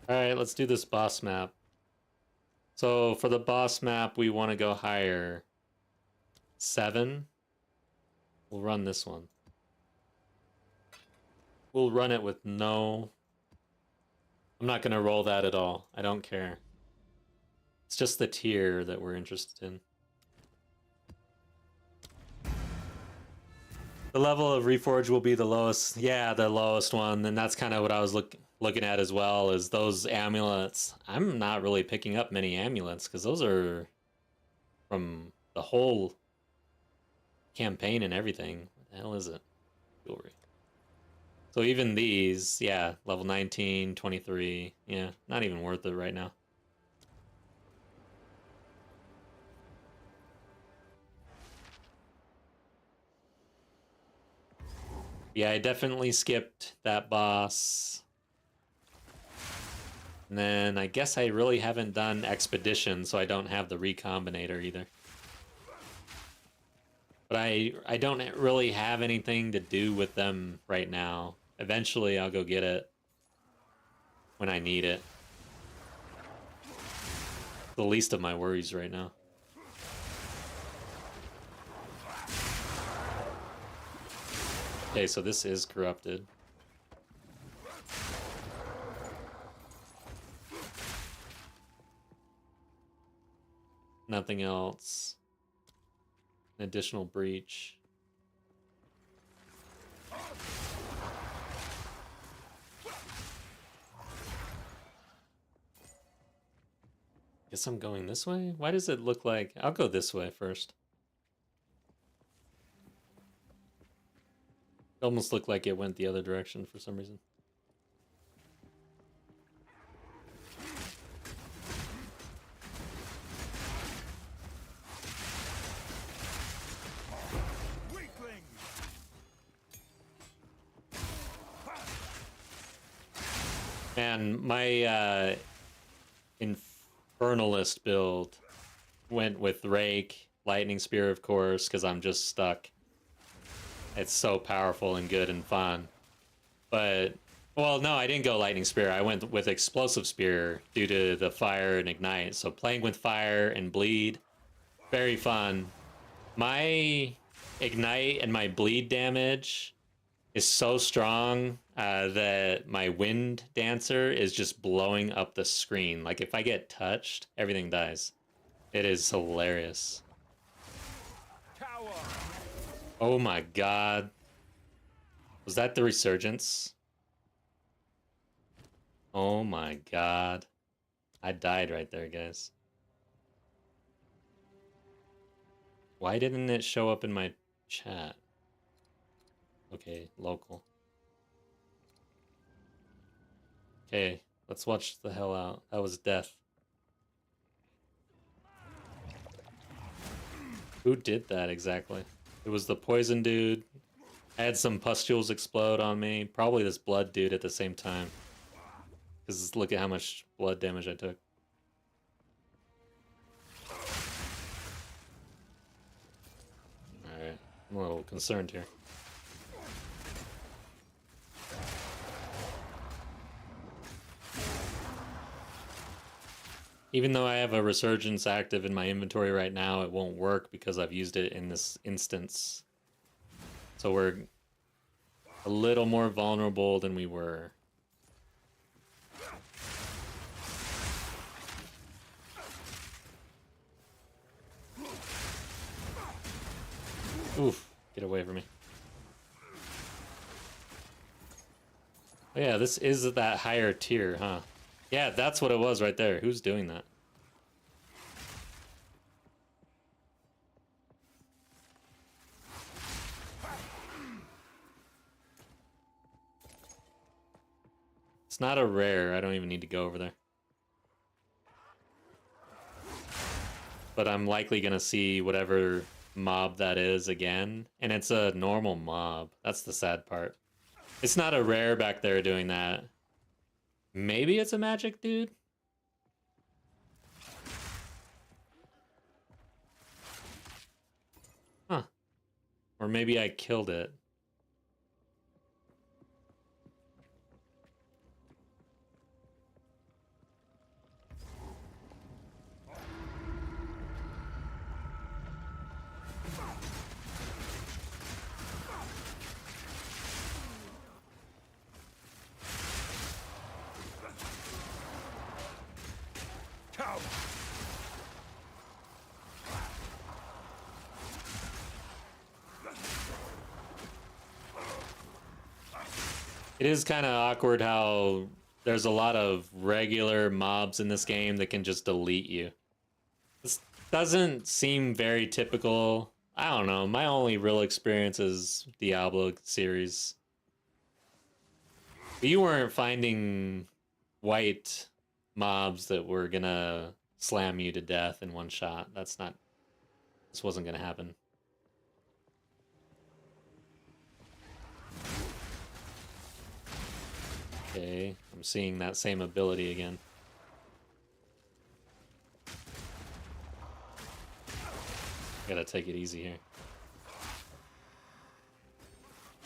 Alright, let's do this boss map. So for the boss map, we want to go higher. 7. We'll run this one. We'll run it with no... I'm not going to roll that at all. I don't care. It's just the tier that we're interested in. The level of Reforge will be the lowest. Yeah, the lowest one. And that's kind of what I was looking at as well, is those amulets. I'm not really picking up many amulets because those are from the whole campaign and everything. What the hell is it? Jewelry. So even these, yeah, level 19, 23. Yeah, not even worth it right now. Yeah, I definitely skipped that boss. And then I guess I really haven't done Expedition, so I don't have the Recombinator either. But I don't really have anything to do with them right now. Eventually I'll go get it when I need it. The least of my worries right now. Okay, so this is corrupted. Nothing else. An additional breach. Guess I'm going this way? Why does it look like... I'll go this way first. It almost looked like it went the other direction for some reason. Man, my Infernalist build went with Rake, Lightning Spear, of course, because I'm just stuck. It's so powerful and good and fun. But, well, no, I didn't go Lightning Spear. I went with Explosive Spear due to the fire and ignite. So playing with fire and bleed, very fun. My ignite and my bleed damage is so strong that my wind dancer is just blowing up the screen. Like if I get touched, everything dies. It is hilarious. Tower. Oh my god. Was that the resurgence? Oh my god. I died right there, guys. Why didn't it show up in my chat? Okay, local. Okay, let's watch the hell out. That was death. Who did that exactly? It was the poison dude. I had some pustules explode on me. Probably this blood dude at the same time. Because look at how much blood damage I took. Alright, I'm a little concerned here. Even though I have a resurgence active in my inventory right now, it won't work because I've used it in this instance. So we're a little more vulnerable than we were. Oof, get away from me. Oh, yeah, this is that higher tier, huh? Yeah, that's what it was right there. Who's doing that? It's not a rare. I don't even need to go over there. But I'm likely going to see whatever mob that is again. And it's a normal mob. That's the sad part. It's not a rare back there doing that. Maybe it's a magic dude? Huh. Or maybe I killed it. It is kind of awkward how there's a lot of regular mobs in this game that can just delete you. This doesn't seem very typical. I don't know. My only real experience is Diablo series. But you weren't finding white mobs that were gonna slam you to death in one shot. This wasn't gonna happen. Okay, I'm seeing that same ability again. Gotta take it easy here.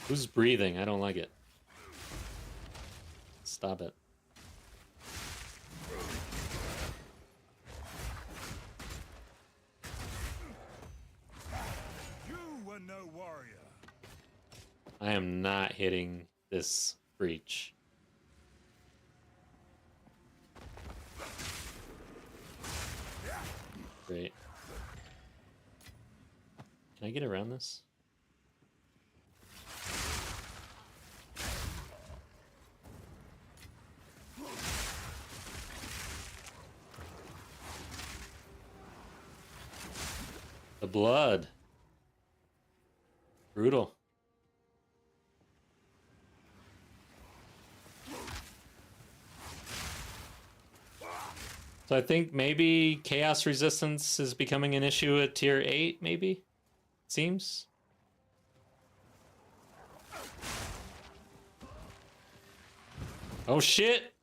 Who's breathing? I don't like it. Stop it. You were no warrior. I am not hitting this breach. Great. Can I get around this? The blood. Brutal. So I think maybe chaos resistance is becoming an issue at tier 8, maybe? It seems. Oh shit!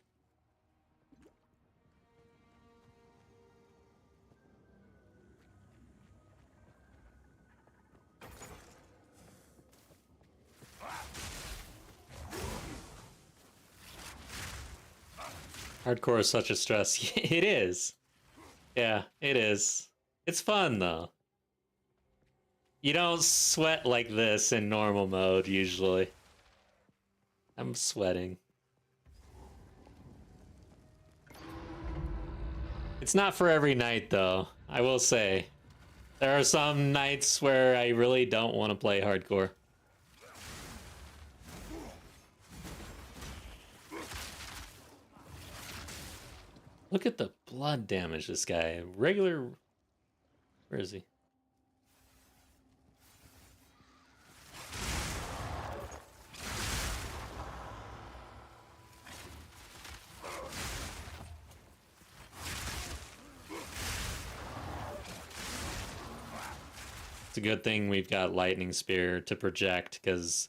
Hardcore is such a stress. It is. Yeah, it is. It's fun, though. You don't sweat like this in normal mode, usually. I'm sweating. It's not for every night, though. I will say. There are some nights where I really don't want to play hardcore. Look at the blood damage this guy. Regular... Where is he? It's a good thing we've got Lightning Spear to project, because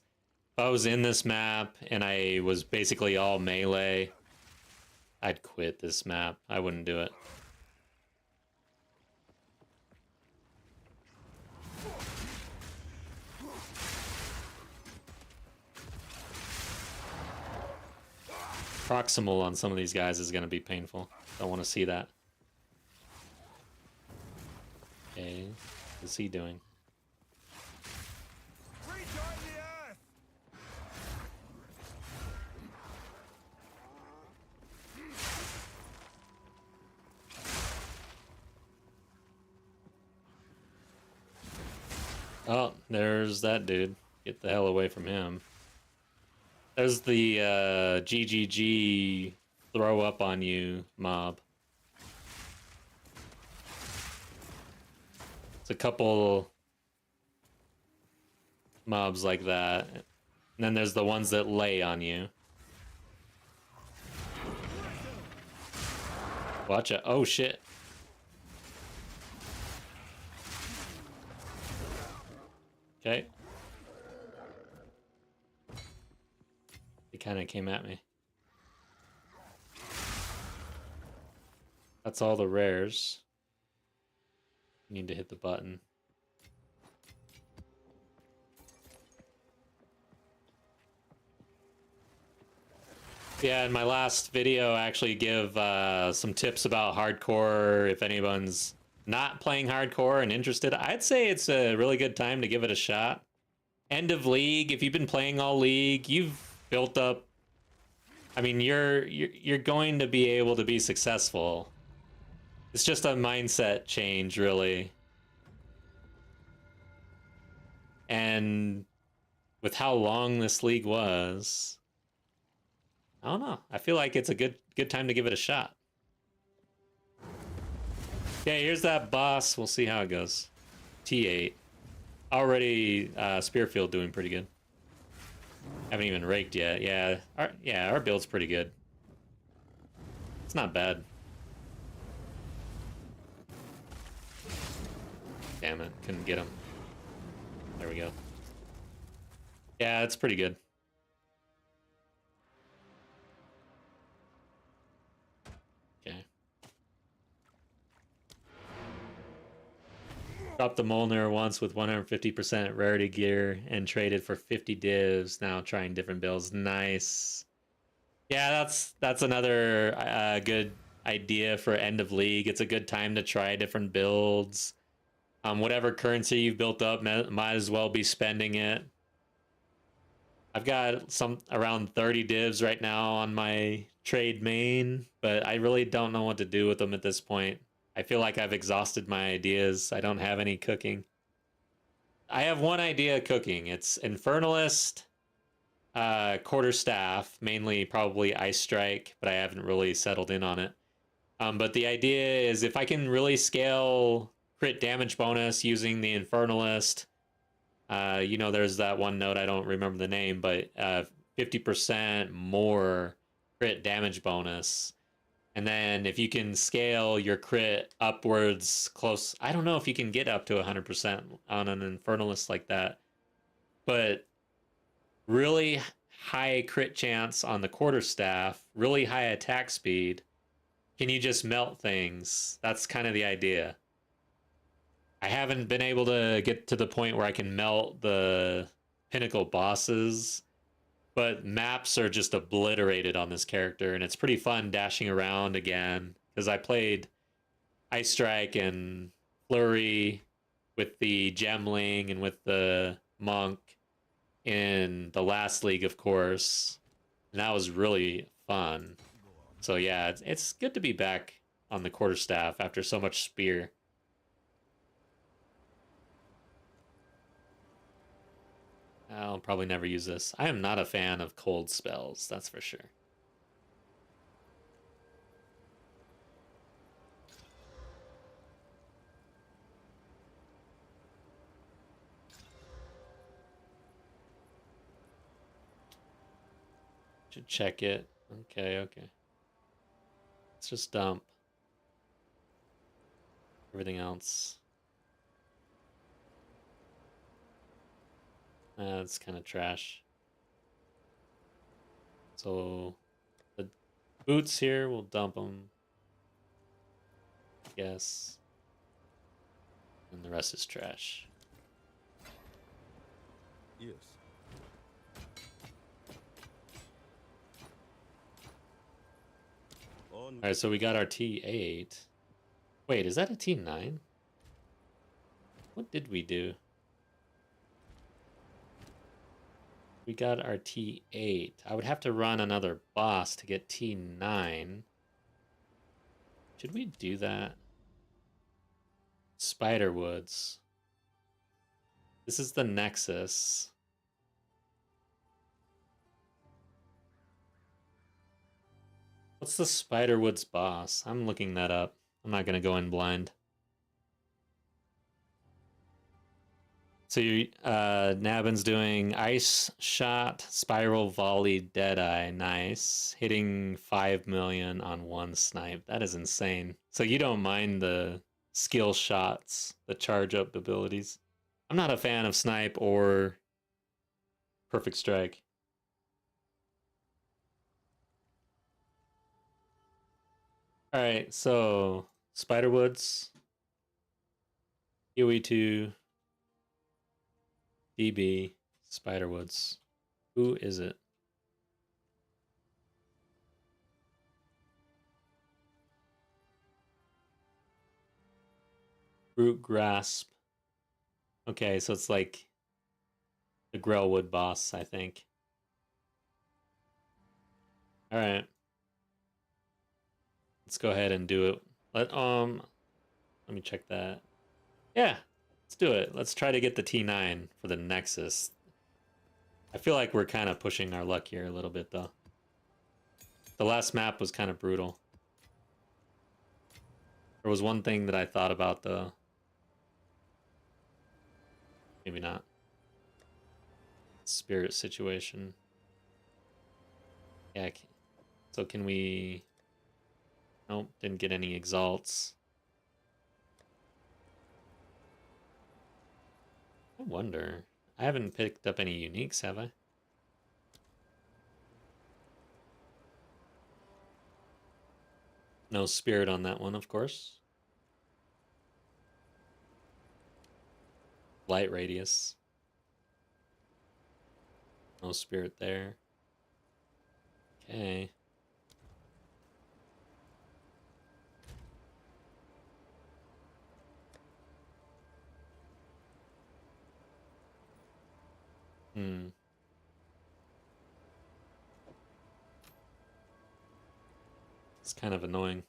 if I was in this map and I was basically all melee, I'd quit this map. I wouldn't do it. Proximal on some of these guys is going to be painful. Don't want to see that. Okay, what's he doing? Rejoin the earth. Oh, there's that dude. Get the hell away from him. There's the GGG throw up on you mob. It's a couple mobs like that. And then there's the ones that lay on you. Watch it. Oh shit. Okay. He kind of came at me. That's all the rares. Need to hit the button. Yeah, in my last video, I actually give some tips about hardcore. If anyone's not playing hardcore and interested, I'd say it's a really good time to give it a shot. End of league, if you've been playing all league, you've built up. I mean, you're going to be able to be successful. It's just a mindset change, really. And with how long this league was, I don't know. I feel like it's a good time to give it a shot. Okay, here's that boss. We'll see how it goes. T8. Already Spearfield doing pretty good. Haven't even raked yet. Yeah, our build's pretty good. It's not bad. Damn it, couldn't get him. There we go. Yeah, it's pretty good. Okay. Dropped the Molnar once with 150% rarity gear and traded for 50 divs. Now trying different builds. Nice. Yeah, that's another good idea for end of league. It's a good time to try different builds. Whatever currency you've built up, might as well be spending it. I've got some around 30 divs right now on my trade main, but I really don't know what to do with them at this point. I feel like I've exhausted my ideas. I don't have any cooking. I have one idea cooking. It's Infernalist, Quarterstaff, mainly probably Ice Strike, but I haven't really settled in on it. But the idea is if I can really scale crit damage bonus using the Infernalist, you know, there's that one note, I don't remember the name, but 50% more crit damage bonus. And then if you can scale your crit upwards close, I don't know if you can get up to 100% on an Infernalist like that, but really high crit chance on the Quarterstaff, really high attack speed. Can you just melt things? That's kind of the idea. I haven't been able to get to the point where I can melt the pinnacle bosses, but maps are just obliterated on this character, and it's pretty fun dashing around again, because I played Ice Strike and Flurry with the Gemling and with the Monk in the last league, of course, and that was really fun. So yeah, it's good to be back on the Quarterstaff after so much spear. I'll probably never use this. I am not a fan of cold spells, that's for sure. Should check it. Okay. Let's just dump everything else. That's kind of trash. So the boots here, we'll dump them. Yes. And the rest is trash. Yes. On. Alright, so we got our T8. Wait, is that a T9? What did we do? We got our T8. I would have to run another boss to get T9. Should we do that? Spiderwoods. This is the Nexus. What's the Spiderwoods boss? I'm looking that up. I'm not gonna go in blind. So you, Nabin's doing Ice Shot, Spiral Volley, Deadeye. Nice. Hitting 5 million on one snipe. That is insane. So you don't mind the skill shots, the charge up abilities. I'm not a fan of Snipe or Perfect Strike. Alright, so Spiderwoods, UE2, DB, Spiderwoods. Who is it? Root Grasp. Okay, so it's like the Grellwood boss, I think. Alright. Let's go ahead and do it. Let me check that. Yeah, let's do it. Let's try to get the T9 for the Nexus. I feel like we're kind of pushing our luck here a little bit, though. The last map was kind of brutal. There was one thing that I thought about, though. Maybe not. Spirit situation. Yeah, so can we... Nope, didn't get any exalts. I wonder. I haven't picked up any uniques, have I? No spirit on that one, of course. Light radius. No spirit there. Okay. It's kind of annoying.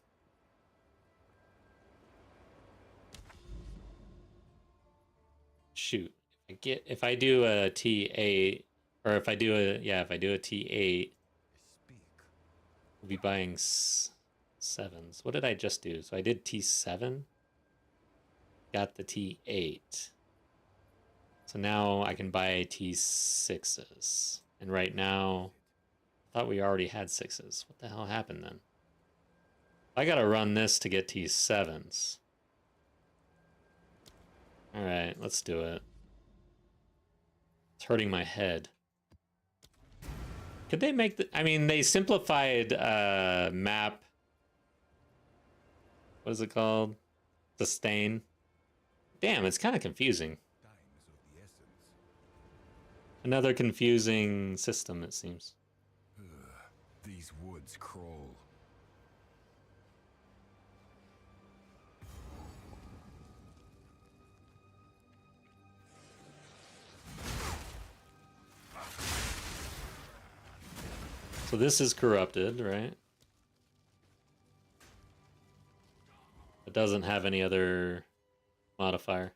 Shoot. If I do a T8, or if I do a T8, we'll be buying sevens. What did I just do? So I did T7, got the T8. So now I can buy T6s. And right now, I thought we already had 6s. What the hell happened then? I gotta run this to get T7s. Alright, let's do it. It's hurting my head. Could they make the... I mean, they simplified map... What is it called? Sustain. Damn, it's kind of confusing. Another confusing system, it seems. These woods crawl. So this is corrupted, right? It doesn't have any other modifier.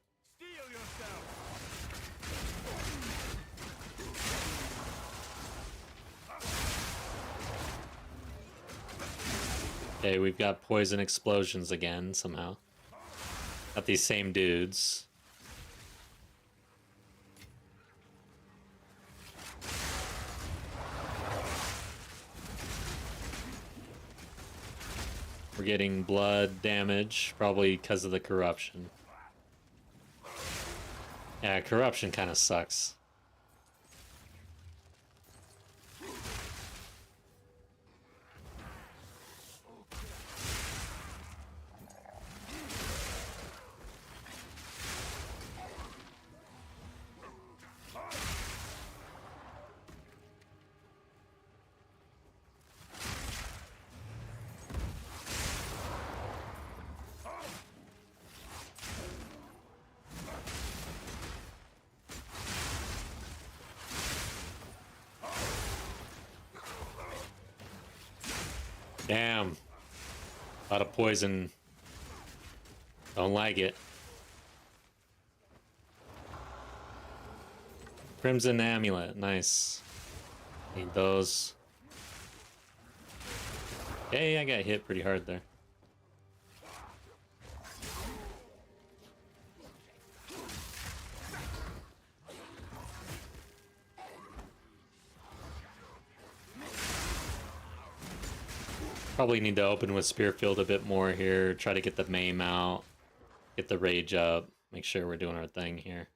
Okay, we've got poison explosions again, somehow. Got these same dudes. We're getting blood damage, probably because of the corruption. Yeah, corruption kind of sucks. Damn. A lot of poison. Don't like it. Crimson Amulet, nice. Need those. Hey, I got hit pretty hard there. Probably need to open with Spearfield a bit more here. Try to get the Maim out. Get the Rage up. Make sure we're doing our thing here.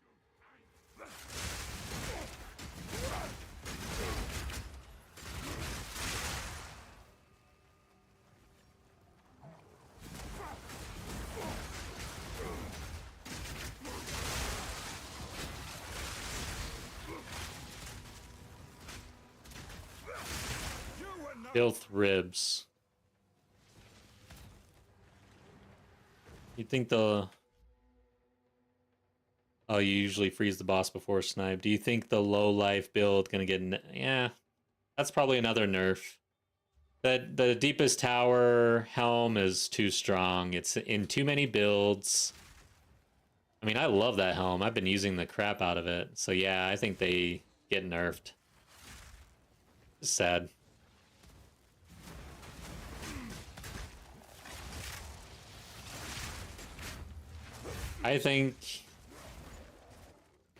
Filth Ribs. You think the... Oh, you usually freeze the boss before snipe. Do you think the low life build gonna get... Yeah, that's probably another nerf. The deepest tower helm is too strong. It's in too many builds. I mean, I love that helm. I've been using the crap out of it. So yeah, I think they get nerfed. It's sad. I think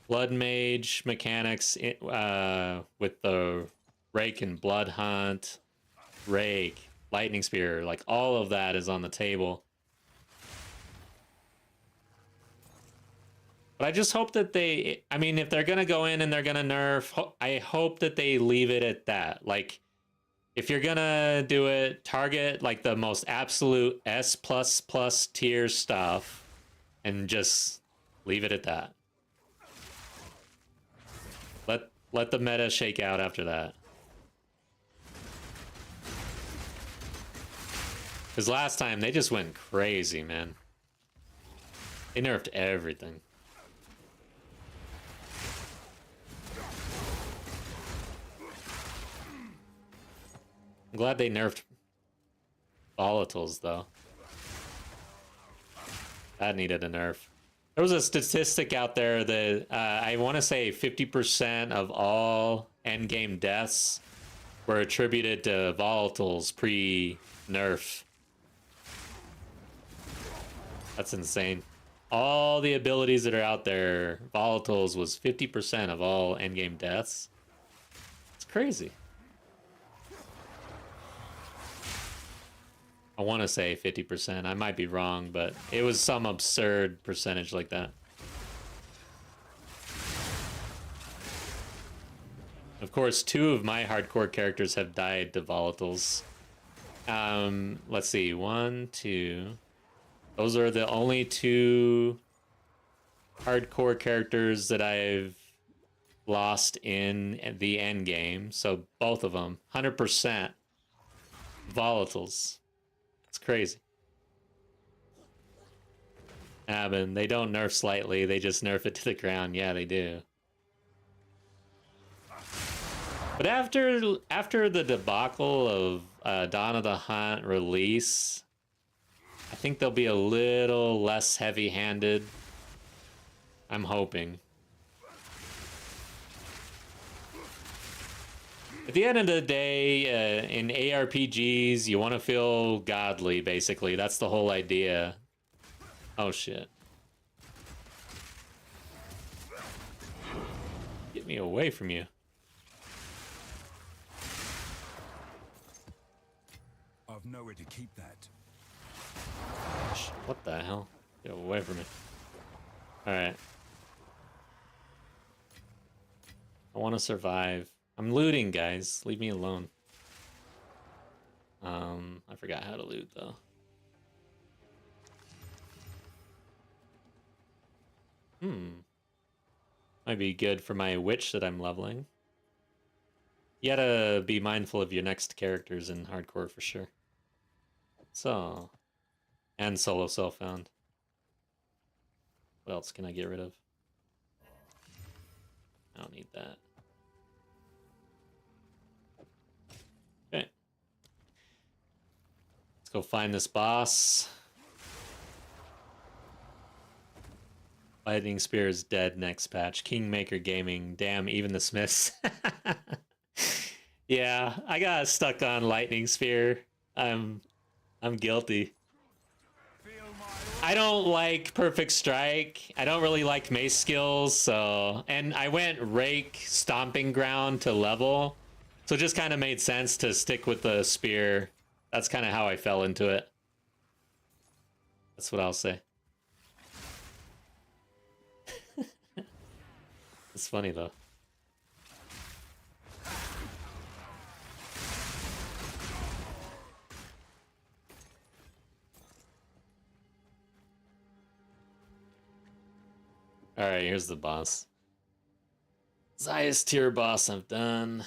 Blood Mage mechanics with the Rake and Blood Hunt, Rake, Lightning Spear, like all of that is on the table. But I just hope that they, I mean, if they're going to go in and they're going to nerf, I hope that they leave it at that. Like, if you're going to do it, target like the most absolute S++ tier stuff. And just leave it at that. Let the meta shake out after that. Because last time they just went crazy, man. They nerfed everything. I'm glad they nerfed volatiles though. That needed a nerf. There was a statistic out there that I want to say 50% of all endgame deaths were attributed to volatiles pre-nerf. That's insane. All the abilities that are out there, volatiles was 50% of all endgame deaths. It's crazy. I want to say 50%. I might be wrong, but it was some absurd percentage like that. Of course, 2 of my hardcore characters have died to volatiles. Let's see. 1, 2. Those are the only 2 hardcore characters that I've lost in the end game. So both of them, 100% volatiles. It's crazy. But they don't nerf slightly, they just nerf it to the ground. Yeah, they do. But after the debacle of Dawn of the Hunt release, I think they'll be a little less heavy-handed. I'm hoping. At the end of the day, in ARPGs, you want to feel godly, basically. That's the whole idea. Oh, shit. Get me away from you. I've nowhere to keep that. What the hell? Get away from me. Alright. I want to survive. I'm looting, guys. Leave me alone. I forgot how to loot, though. Might be good for my witch that I'm leveling. You gotta be mindful of your next characters in hardcore for sure. So, and solo self-found. What else can I get rid of? I don't need that. Okay. Let's go find this boss. Lightning Spear is dead next patch. Kingmaker Gaming. Damn, even the Smiths. Yeah, I got stuck on Lightning Spear. I'm guilty. I don't like Perfect Strike. I don't really like mace skills, so and I went Rake Stomping Ground to level. So it just kind of made sense to stick with the spear. That's kind of how I fell into it. That's what I'll say. It's funny though. Alright, here's the boss. Highest tier boss I've done.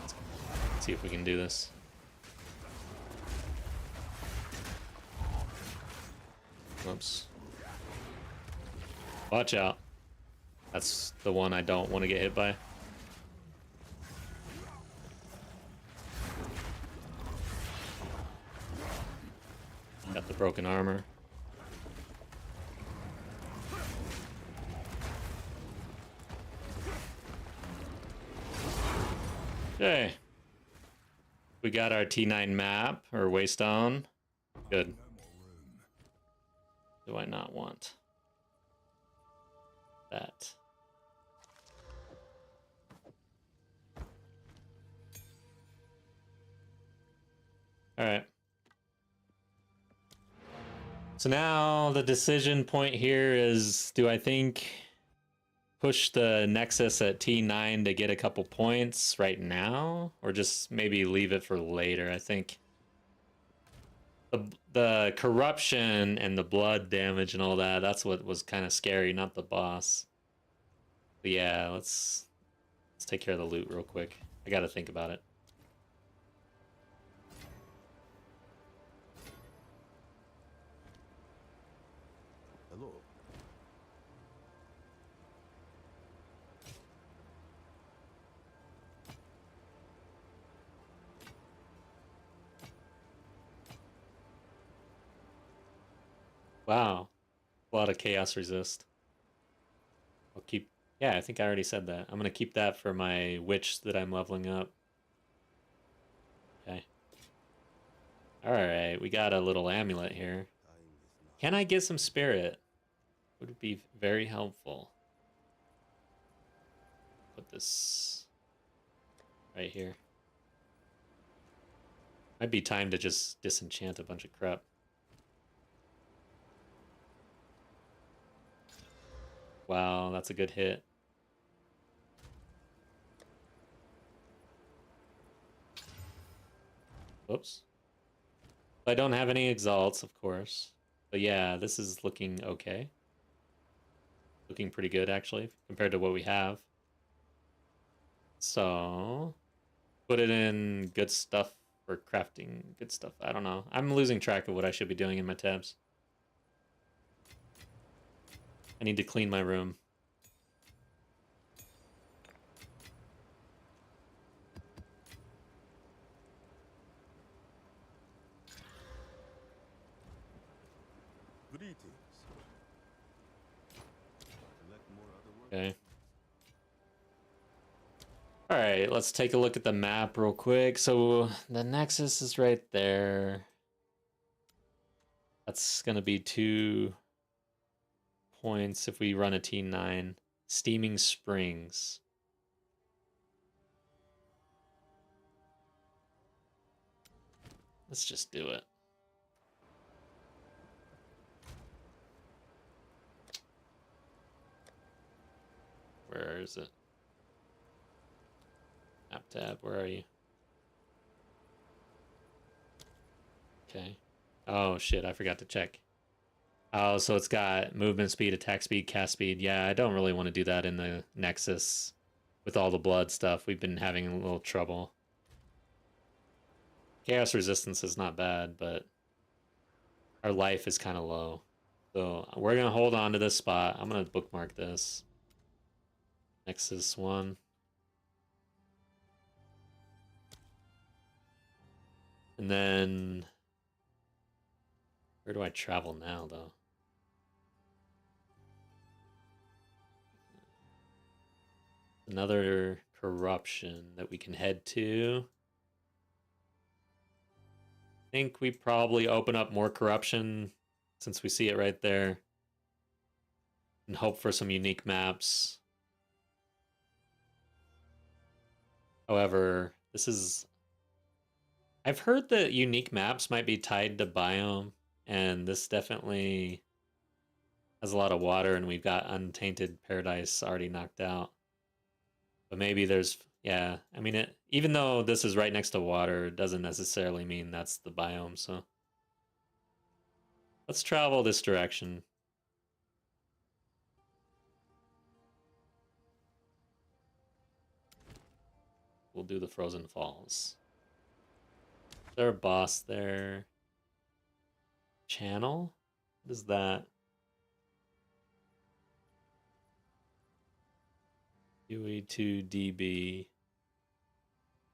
Let's see if we can do this. Whoops. Watch out. That's the one I don't want to get hit by. Got the broken armor. Okay. We got our T9 map, or Waystone. Good. Do I not want that? Alright. So now the decision point here is, do I think push the Nexus at T9 to get a couple points right now? Or just maybe leave it for later? I think the corruption and the blood damage and all that, that's what was kind of scary, not the boss. But yeah, let's take care of the loot real quick. I gotta think about it. Hello. Wow. A lot of chaos resist. I'll keep... Yeah, I think I already said that. I'm gonna keep that for my witch that I'm leveling up. Okay. Alright, we got a little amulet here. Can I get some spirit? Would be very helpful. Put this right here. Might be time to just disenchant a bunch of crap. Wow, that's a good hit. Whoops. I don't have any exalts, of course. But yeah, this is looking okay. Looking pretty good, actually, compared to what we have. So, put it in good stuff for crafting good stuff. I don't know. I'm losing track of what I should be doing in my tabs. I need to clean my room. Greetings. Collect more other work. Okay. Alright, let's take a look at the map real quick. So, the Nexus is right there. That's gonna be 2 points if we run a T9. Steaming Springs. Let's just do it. Where is it? Map tab, where are you? Okay. Oh shit, I forgot to check. Oh, so it's got movement speed, attack speed, cast speed. Yeah, I don't really want to do that in the Nexus with all the blood stuff. We've been having a little trouble. Chaos resistance is not bad, but our life is kind of low. So we're going to hold on to this spot. I'm going to bookmark this. Nexus 1. And then... Where do I travel now, though? Another corruption that we can head to. I think we probably open up more corruption since we see it right there. And hope for some unique maps. However, this is... I've heard that unique maps might be tied to biome, and this definitely has a lot of water, and we've got Untainted Paradise already knocked out. But maybe there's... Yeah, I mean, even though this is right next to water, it doesn't necessarily mean that's the biome, so... Let's travel this direction. We'll do the Frozen Falls. Is there a boss there? Channel? What is that? UE2DB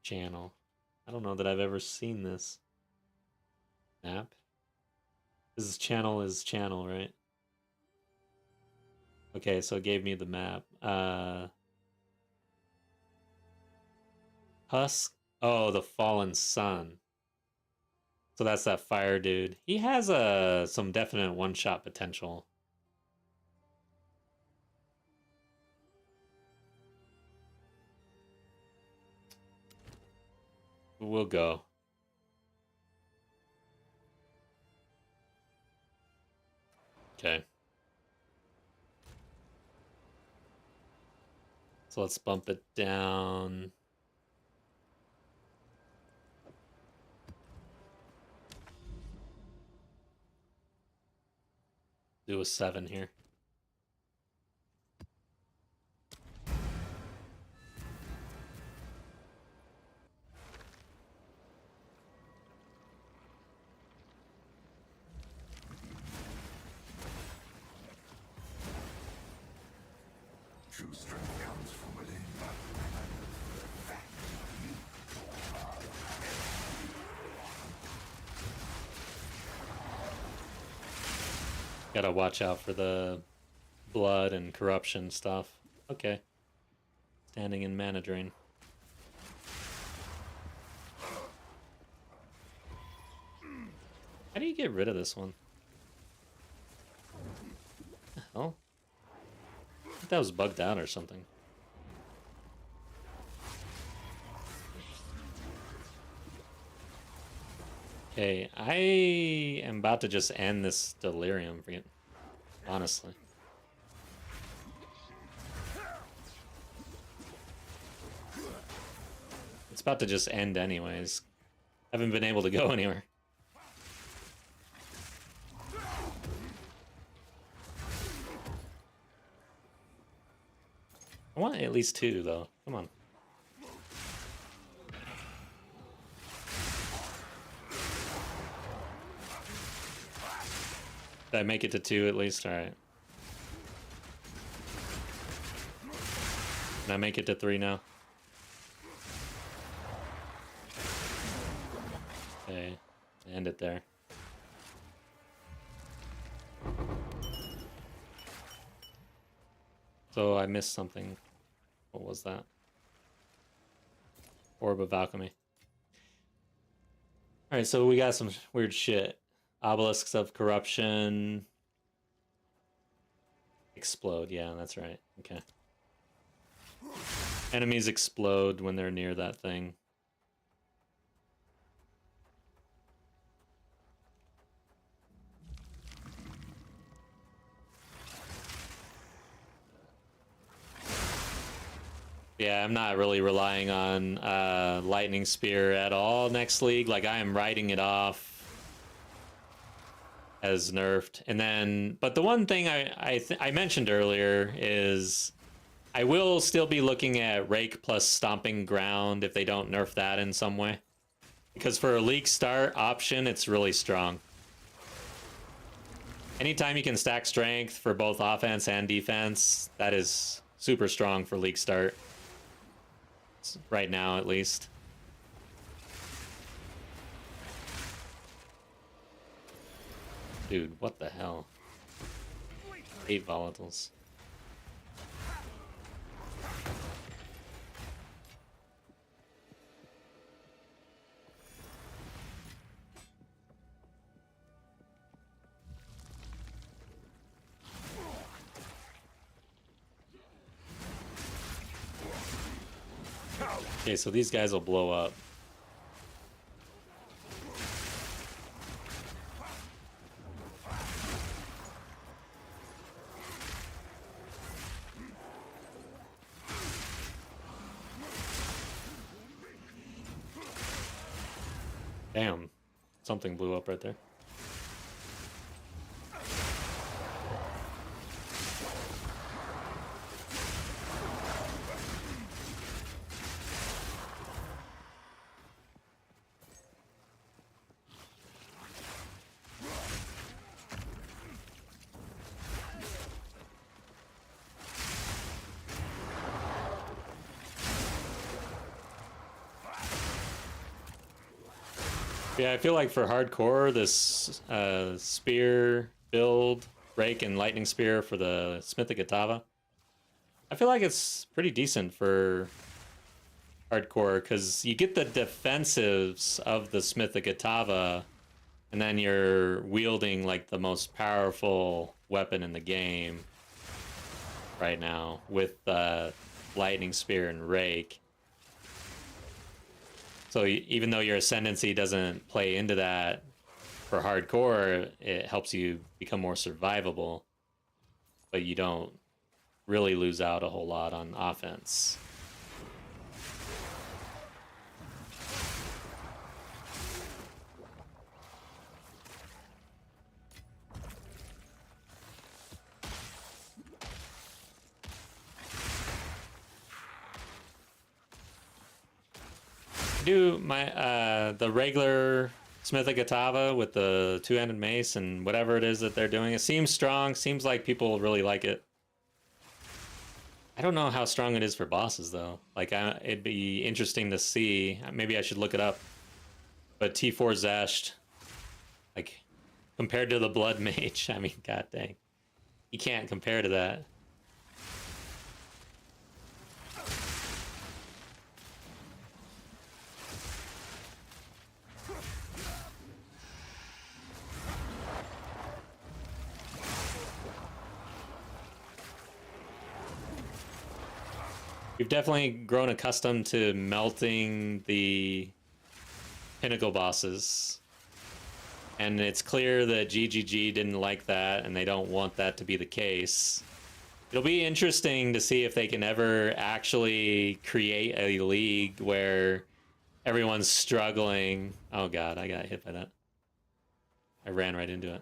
channel. I don't know that I've ever seen this map. This is channel, right? Okay, so it gave me the map. Husk. Oh, the Fallen Sun. So that's that fire dude. He has some definite one-shot potential. We'll go. Okay. So let's bump it down. Do a 7 here. True strength comes from within. Gotta watch out for the blood and corruption stuff. Okay. Standing in mana drain. How do you get rid of this one? What the hell? I think that was bugged out or something. Okay, I am about to just end this delirium, honestly. It's about to just end anyways. Haven't been able to go anywhere. I want at least 2 though. Come on. Did I make it to 2 at least? Alright. Can I make it to 3 now? Okay. End it there. So I missed something. What was that? Orb of Alchemy. Alright, so we got some weird shit. Obelisks of Corruption. Explode, yeah, that's right. Okay. Enemies explode when they're near that thing. Yeah, I'm not really relying on Lightning Spear at all next league. Like, I am writing it off as nerfed. And then, but the one thing I mentioned earlier is I will still be looking at Rake plus Stomping Ground if they don't nerf that in some way. Because for a league start option, it's really strong. Anytime you can stack strength for both offense and defense, that is super strong for league start. Right now, at least. Dude, what the hell? 8 volatiles. Okay, so these guys will blow up. Damn. Something blew up right there. Yeah, I feel like for hardcore, this spear build, rake, and lightning spear for the Smith of Kitava, I feel like it's pretty decent for hardcore because you get the defensives of the Smith of Kitava, and then you're wielding like the most powerful weapon in the game right now with lightning spear and rake. So even though your ascendancy doesn't play into that for hardcore, it helps you become more survivable, but you don't really lose out a whole lot on offense. Do my the regular Smith of Kitava with the two-handed mace and whatever it is that they're doing. It seems strong. Seems like people really like it. I don't know how strong it is for bosses though. Like it'd be interesting to see. Maybe I should look it up. But T4 Zesht, like compared to the Blood Mage, I mean, god dang, you can't compare to that. We've definitely grown accustomed to melting the pinnacle bosses. And it's clear that GGG didn't like that, and they don't want that to be the case. It'll be interesting to see if they can ever actually create a league where everyone's struggling. Oh god, I got hit by that. I ran right into it.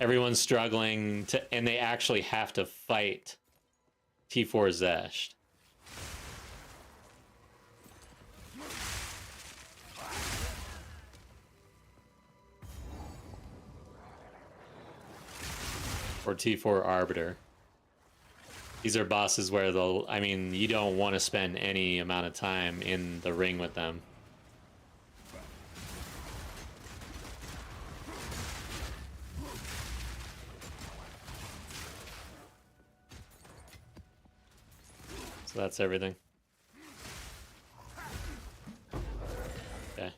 Everyone's struggling to, and they actually have to fight T4 Zesht. Or T4 Arbiter. These are bosses where they'll, I mean, you don't want to spend any amount of time in the ring with them. So that's everything. Okay.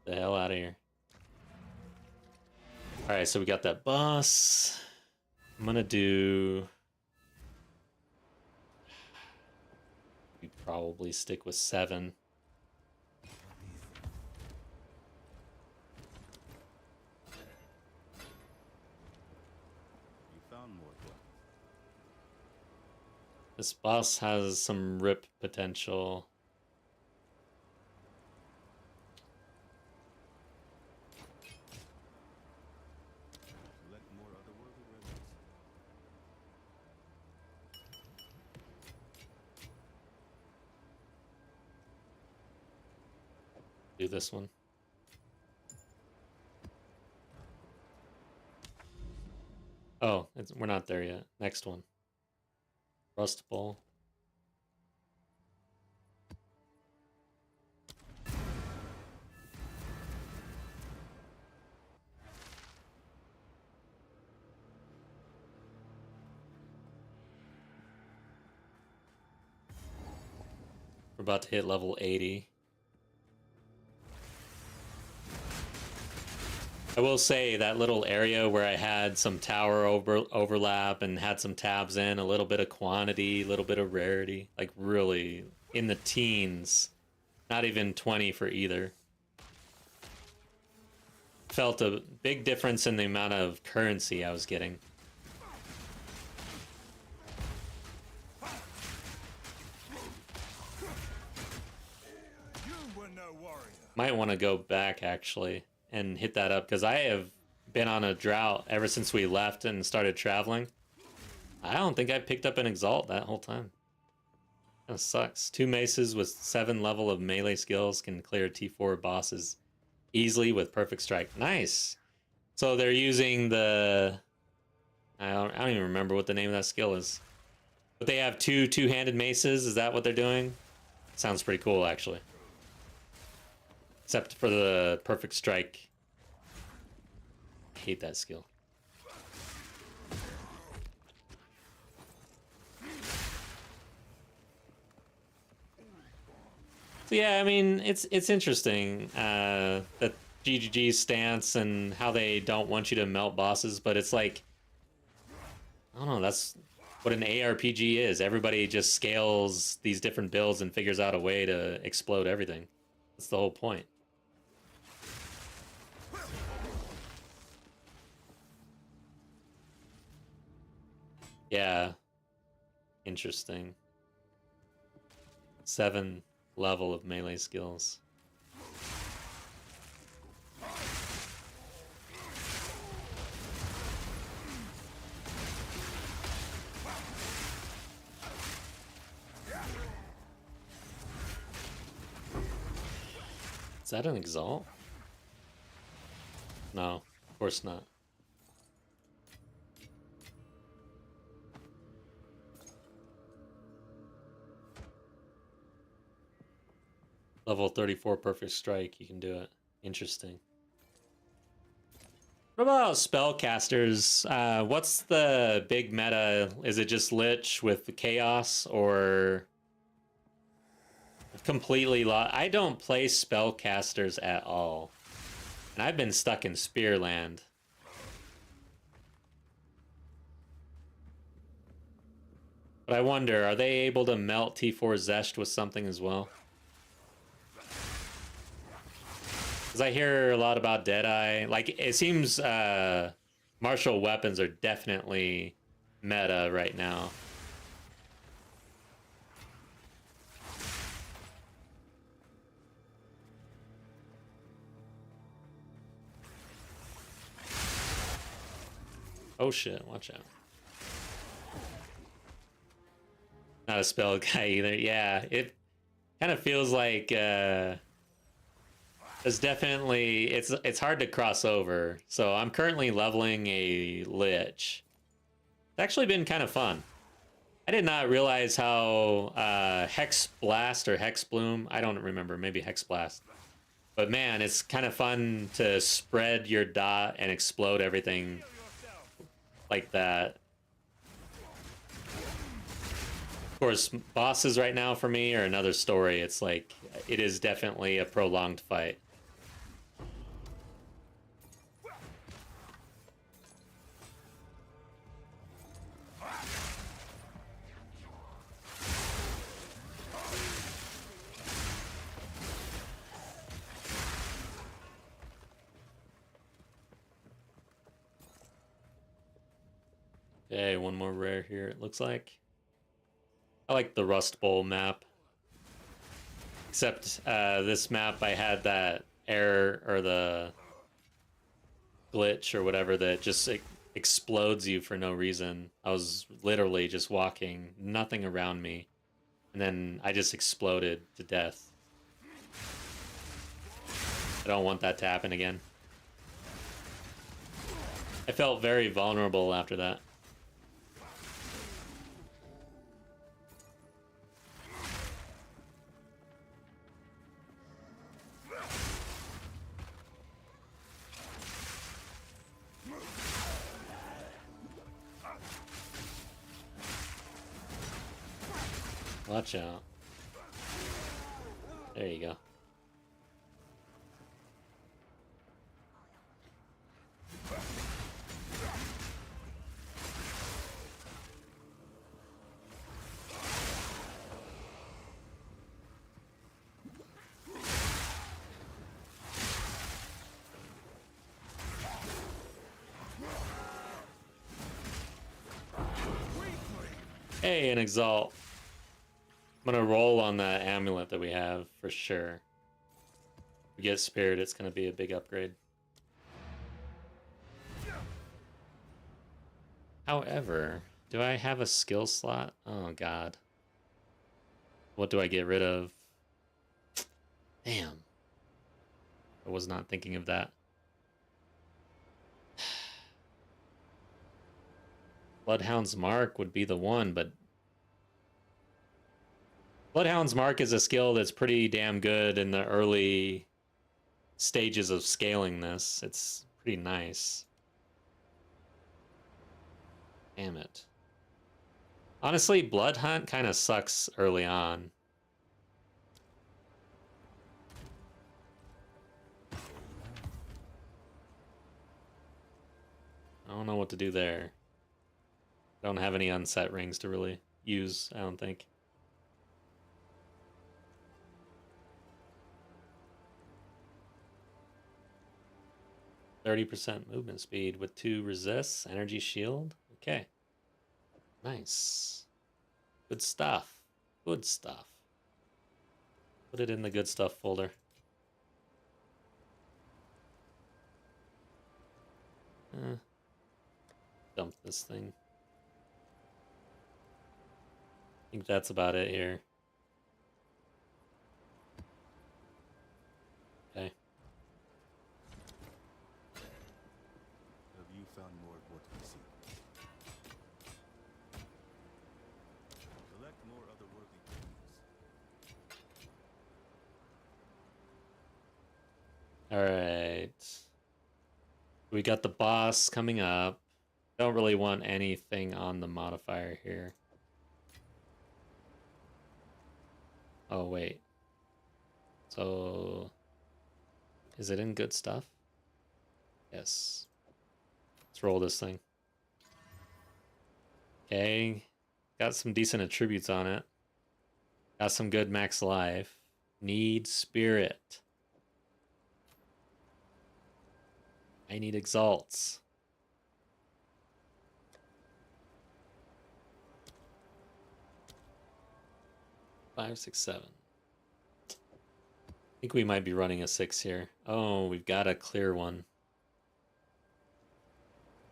The hell out of here. Alright, so we got that boss. I'm gonna do... We probably stick with 7. You found more weapons. This boss has some rip potential. Select more otherworldly relics. Do this one. Oh, we're not there yet. Next one. Rust Bowl. We're about to hit level 80. I will say that little area where I had some tower overlap and had some tabs in, a little bit of quantity, a little bit of rarity, like really in the teens, not even 20 for either. Felt a big difference in the amount of currency I was getting. You were no warrior. Might want to go back actually and hit that up because I have been on a drought ever since we left and started traveling. I don't think I picked up an Exalt that whole time. That sucks. 2 maces with 7 level of melee skills can clear T4 bosses easily with perfect strike. Nice. So they're using the... I don't even remember what the name of that skill is. But they have two-handed maces. Is that what they're doing? Sounds pretty cool, actually. Except for the perfect strike. I hate that skill. So yeah, I mean, it's interesting that GGG's stance and how they don't want you to melt bosses, but it's like, I don't know, that's what an ARPG is. Everybody just scales these different builds and figures out a way to explode everything. That's the whole point. Yeah. Interesting. 7 level of melee skills. Is that an Exalt? No, of course not. Level 34 perfect strike, you can do it. Interesting. What about spellcasters? What's the big meta? Is it just Lich with the Chaos, or completely I don't play spellcasters at all. And I've been stuck in Spearland. But I wonder, are they able to melt T4 Zesht with something as well? Because I hear a lot about Deadeye. Like, it seems martial weapons are definitely meta right now. Oh shit, watch out. Not a spell guy either. Yeah, it kind of feels like there's definitely it's hard to cross over. So I'm currently leveling a Lich. It's actually been kind of fun. I did not realize how Hex Blast or Hex Bloom, I don't remember, maybe Hex Blast. But man, it's kind of fun to spread your dot and explode everything like that. Of course, bosses right now for me are another story. It's like, it is definitely a prolonged fight. Okay, one more rare here, it looks like. I like the Rust Bowl map. Except this map, I had that error, or the glitch, or whatever, that just explodes you for no reason. I was literally just walking, nothing around me, and then I just exploded to death. I don't want that to happen again. I felt very vulnerable after that. Watch out. There you go. Hey, an Exalt. I'm gonna roll on that amulet that we have for sure. If we get Spirit, it's gonna be a big upgrade. However, do I have a skill slot? Oh god. What do I get rid of? Damn. I was not thinking of that. Bloodhound's Mark would be the one, but Bloodhound's Mark is a skill that's pretty damn good in the early stages of scaling this. It's pretty nice. Damn it. Honestly, Blood Hunt kind of sucks early on. I don't know what to do there. I don't have any unset rings to really use, I don't think. %30 movement speed with 2 resists, energy shield. Okay. Nice. Good stuff. Good stuff. Put it in the good stuff folder. Dump this thing. I think that's about it here. Okay. Have you found more of what we seek? Collect more otherworldly things. All right. We got the boss coming up. Don't really want anything on the modifier here. Oh, wait. So, is it in good stuff? Yes. Let's roll this thing. Okay. Got some decent attributes on it. Got some good max life. Need spirit. I need exalts. Five, six, seven. I think we might be running a 6 here. Oh, we've got a clear one.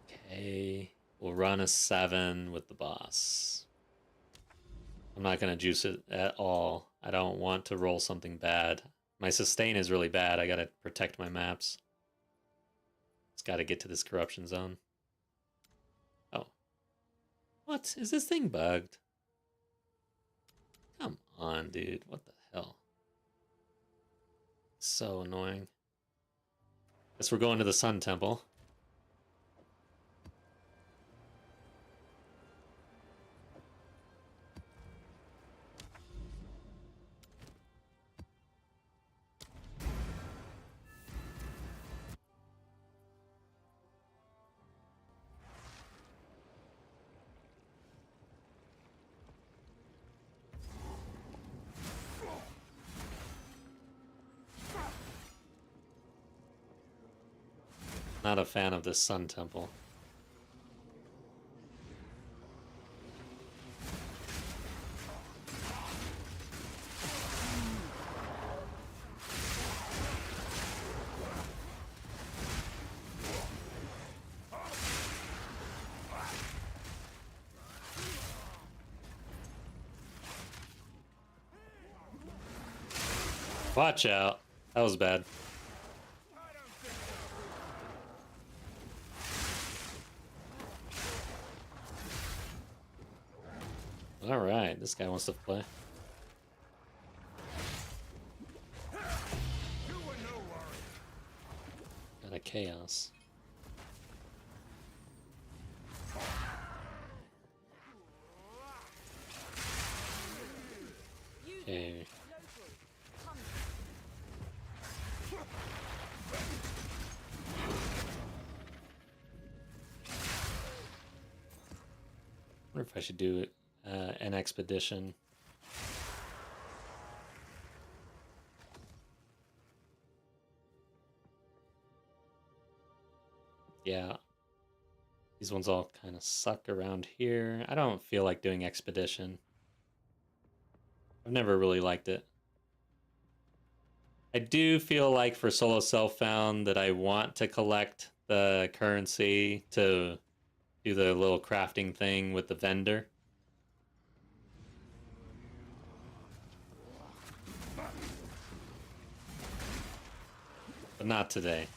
Okay. We'll run a 7 with the boss. I'm not going to juice it at all. I don't want to roll something bad. My sustain is really bad. I got to protect my maps. Just got to get to this corruption zone. Oh. What? Is this thing bugged? Come on, dude. What the hell? So annoying. Guess we're going to the Sun Temple. Not a fan of this Sun Temple. Watch out. That was bad. All right, this guy wants to play. Got a chaos. Okay. I wonder if I should do an expedition. Yeah. These ones all kind of suck around here. I don't feel like doing Expedition. I've never really liked it. I do feel like for solo self-found that I want to collect the currency to do the little crafting thing with the vendor. But not today.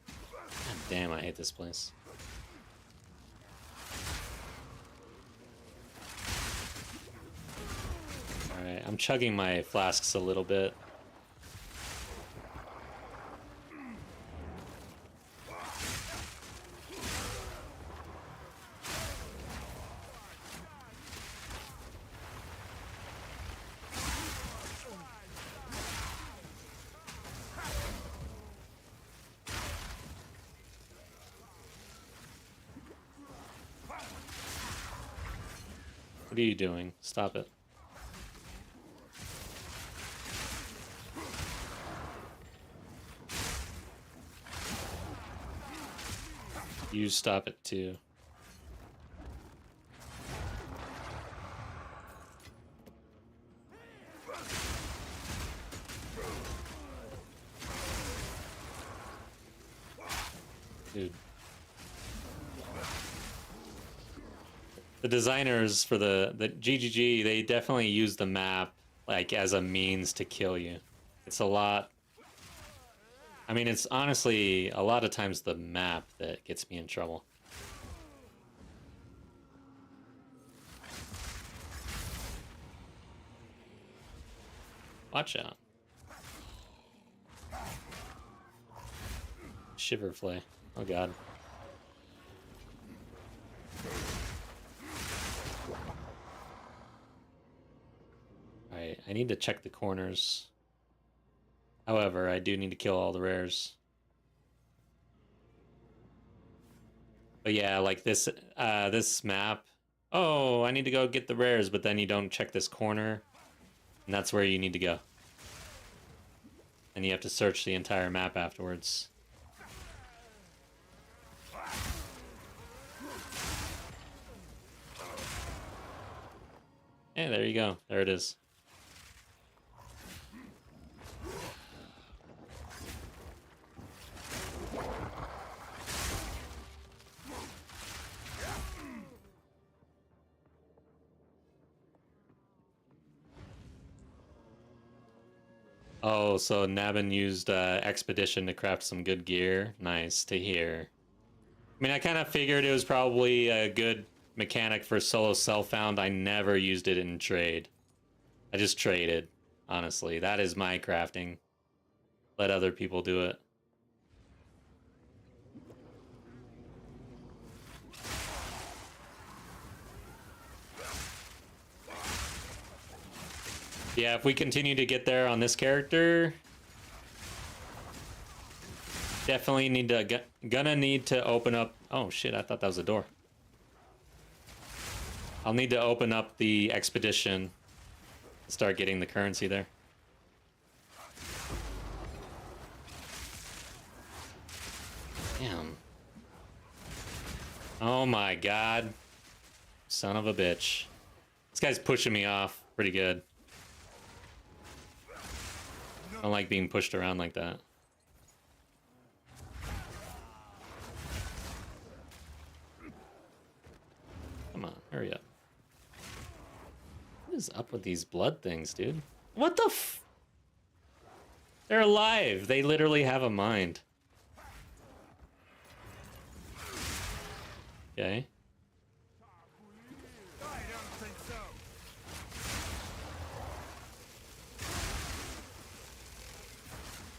God damn, I hate this place. Alright, I'm chugging my flasks a little bit. What are you doing? Stop it. You stop it too. Dude. The designers for the GGG, they definitely use the map like as a means to kill you. It's a lot. I mean, it's honestly a lot of times the map that gets me in trouble. Watch out. Shiverflay. Oh god. Alright, I need to check the corners. However, I do need to kill all the rares. But yeah, like this this map. Oh, I need to go get the rares, but then you don't check this corner. And that's where you need to go. And you have to search the entire map afterwards. Yeah, there you go. There it is. Oh, so Nabin used Expedition to craft some good gear. Nice to hear. I mean, I kind of figured it was probably a good mechanic for solo self-found. I never used it in trade. I just traded, honestly. That is my crafting. Let other people do it. Yeah, if we continue to get there on this character, definitely need to gonna need to open up. Oh shit, I thought that was a door. I'll need to open up the expedition, start getting the currency there. Damn. Oh my god. Son of a bitch. This guy's pushing me off pretty good. I don't like being pushed around like that. Come on, hurry up. What is up with these blood things, dude? What the f... They're alive. They literally have a mind. Okay.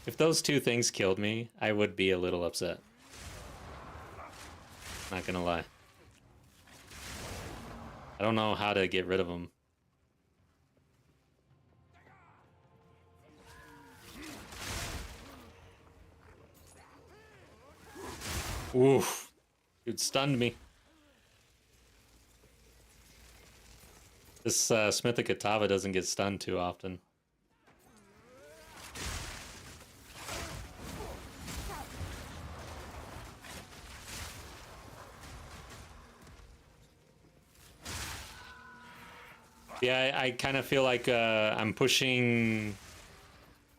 If those two things killed me, I would be a little upset. Not gonna lie. I don't know how to get rid of them. Oof. Dude stunned me. This Smith of Kitava doesn't get stunned too often. Yeah, I kind of feel like I'm pushing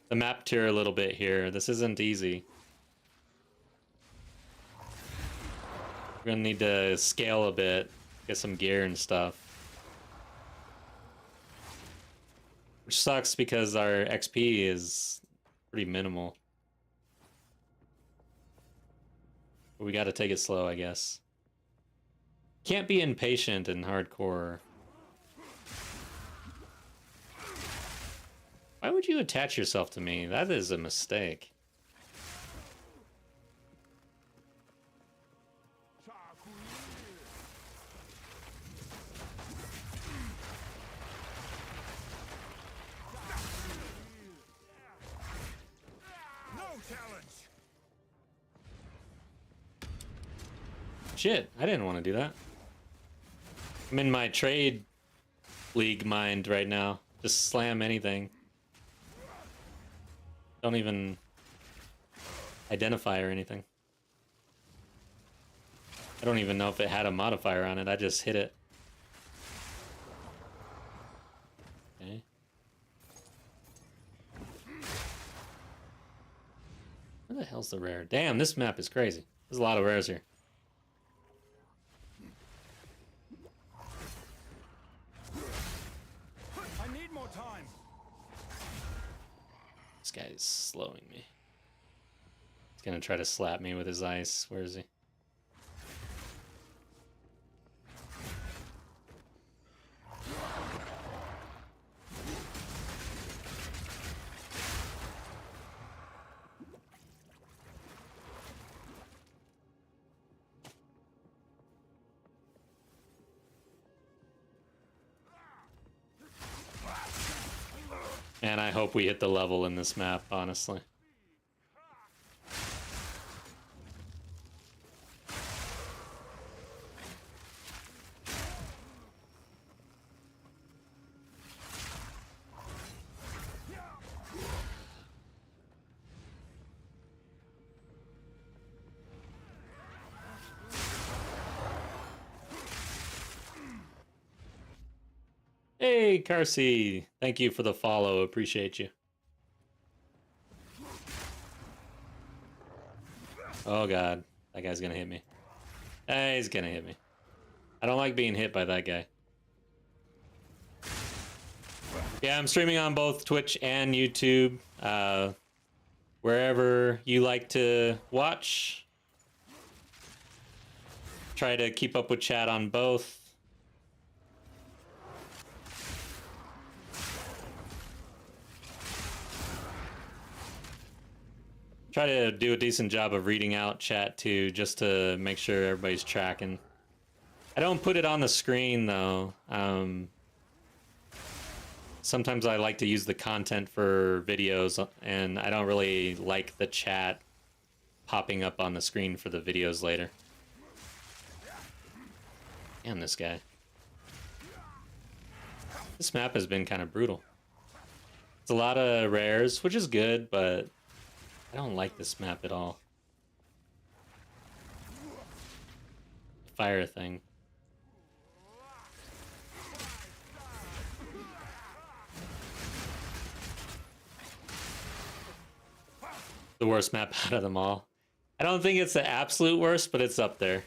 the map tier a little bit here. This isn't easy. We're gonna need to scale a bit, get some gear and stuff. Which sucks because our XP is pretty minimal. But we gotta take it slow, I guess. Can't be impatient in hardcore. Why would you attach yourself to me? That is a mistake. No challenge. Shit, I didn't want to do that. I'm in my trade league mind right now. Just slam anything. Don't even identify or anything. I don't even know if it had a modifier on it. I just hit it. Okay. Where the hell's the rare? Damn, this map is crazy. There's a lot of rares here. I need more time. This guy is slowing me. He's gonna try to slap me with his ice. Where is he? And I hope we hit the level in this map, honestly. Hey, Carsey. Thank you for the follow. Appreciate you. Oh, God. That guy's gonna hit me. He's gonna hit me. I don't like being hit by that guy. Yeah, I'm streaming on both Twitch and YouTube. Wherever you like to watch. Try to keep up with chat on both. Try to do a decent job of reading out chat too, just to make sure everybody's tracking. I don't put it on the screen though. Sometimes I like to use the content for videos, and I don't really like the chat popping up on the screen for the videos later. Damn, this guy. This map has been kind of brutal. It's a lot of rares, which is good, but I don't like this map at all. Fire thing. The worst map out of them all. I don't think it's the absolute worst, but it's up there.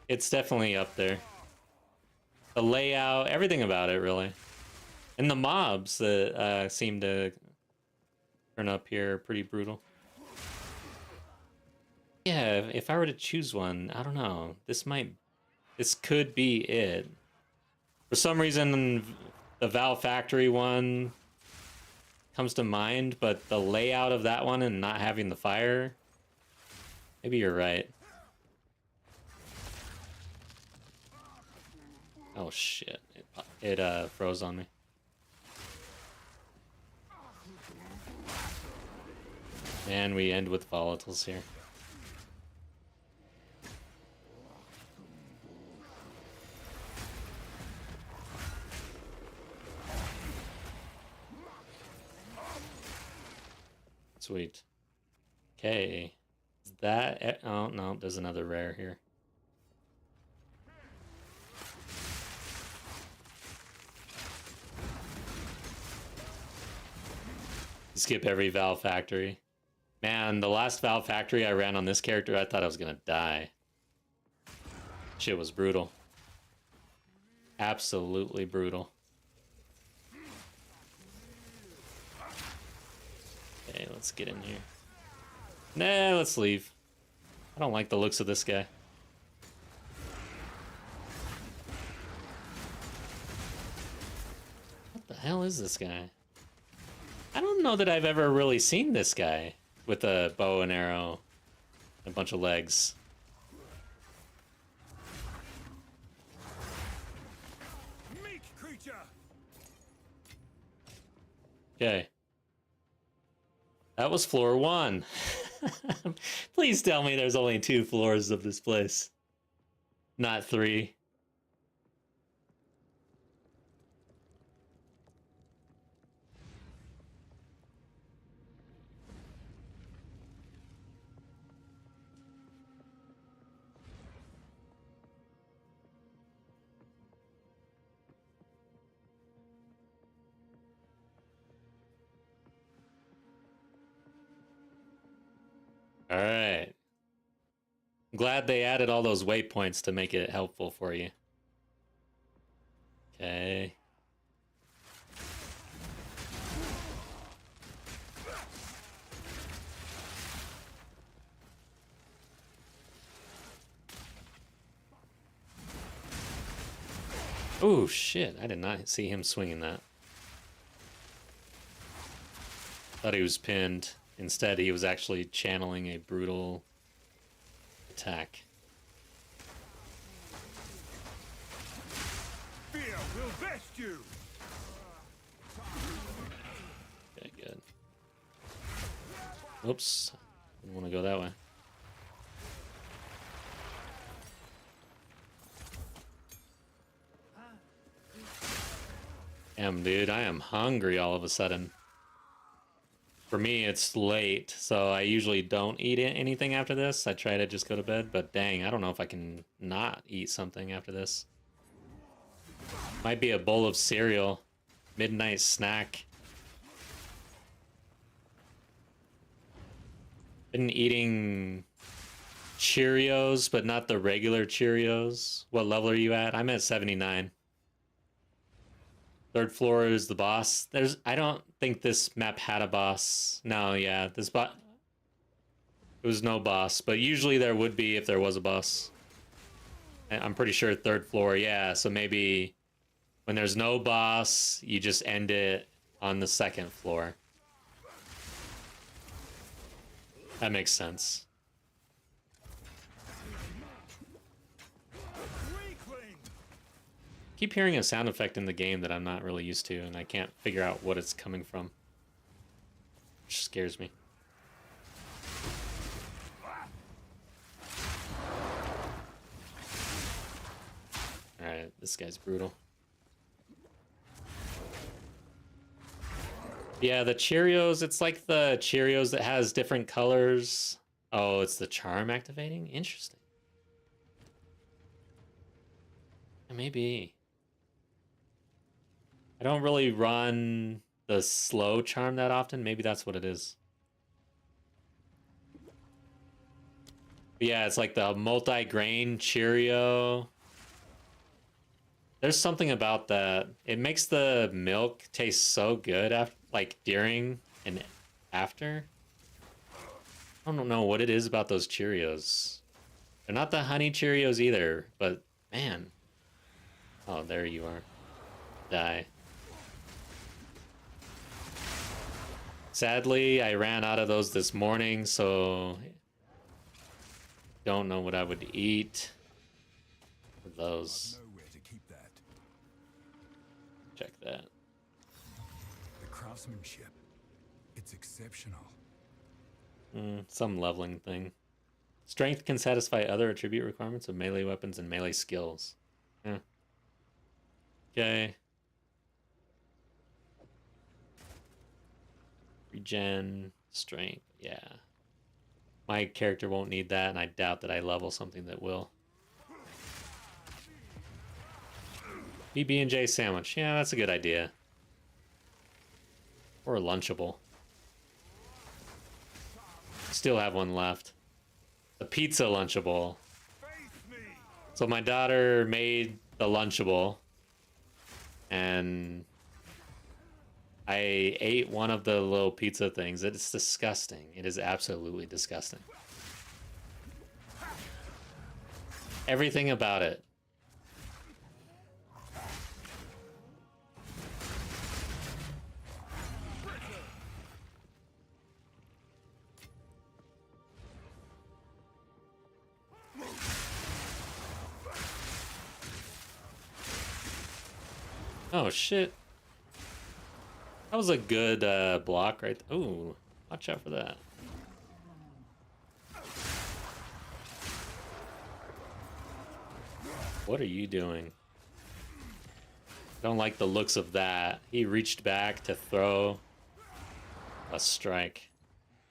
It's definitely up there. The layout, everything about it, really. And the mobs that seem to turn up here are pretty brutal. Yeah, if I were to choose one, I don't know. This could be it. For some reason, the Val Factory one comes to mind, but the layout of that one and not having the fire, maybe you're right. Oh shit, it froze on me. And we end with volatiles here. Sweet. Okay. Is that... Oh, no, there's another rare here. Skip every Valve Factory. Man, the last Valve Factory I ran on this character, I thought I was gonna die. Shit was brutal. Absolutely brutal. Okay, let's get in here. Nah, let's leave. I don't like the looks of this guy. What the hell is this guy? I don't know that I've ever really seen this guy with a bow and arrow and a bunch of legs. Meek creature. Okay. That was floor 1. Please tell me there's only 2 floors of this place. Not 3. All right. I'm glad they added all those waypoints to make it helpful for you. Okay. Oh, shit. I did not see him swinging that. Thought he was pinned. Instead, he was actually channeling a brutal attack. Fear will vest you. Okay, good. Oops. Didn't want to go that way. Damn, dude, I am hungry all of a sudden. For me, it's late, so I usually don't eat anything after this. I try to just go to bed, but dang, I don't know if I can not eat something after this. Might be a bowl of cereal. Midnight snack. Been eating Cheerios, but not the regular Cheerios. What level are you at? I'm at 79. 3rd floor is the boss. I don't think this map had a boss. No, yeah, it was no boss, but usually there would be if there was a boss. I'm pretty sure 3rd floor, yeah, so maybe when there's no boss, you just end it on the 2nd floor. That makes sense. Keep hearing a sound effect in the game that I'm not really used to, and I can't figure out what it's coming from. Which scares me. Alright, this guy's brutal. Yeah, the Cheerios, it's like the Cheerios that has different colors. Oh, it's the charm activating? Interesting. Maybe. I don't really run the slow charm that often. Maybe that's what it is. But yeah, it's like the multi-grain Cheerio. There's something about that. It makes the milk taste so good after, like during and after. I don't know what it is about those Cheerios. They're not the honey Cheerios either, but man. Oh, there you are. Die. Sadly, I ran out of those this morning, so don't know what I would eat with those. Nowhere to keep that. Check that. The craftsmanship, it's exceptional. Some leveling thing. Strength can satisfy other attribute requirements of melee weapons and melee skills. Yeah. Okay. Regen, strength, yeah. My character won't need that, and I doubt that I level something that will. PB&J sandwich, yeah, that's a good idea. Or a Lunchable. Still have one left. The pizza Lunchable. Face me. So my daughter made the Lunchable, and I ate one of the little pizza things. It's disgusting. It is absolutely disgusting. Everything about it. Oh shit. That was a good block right there. Ooh, watch out for that. What are you doing? Don't like the looks of that. He reached back to throw a strike.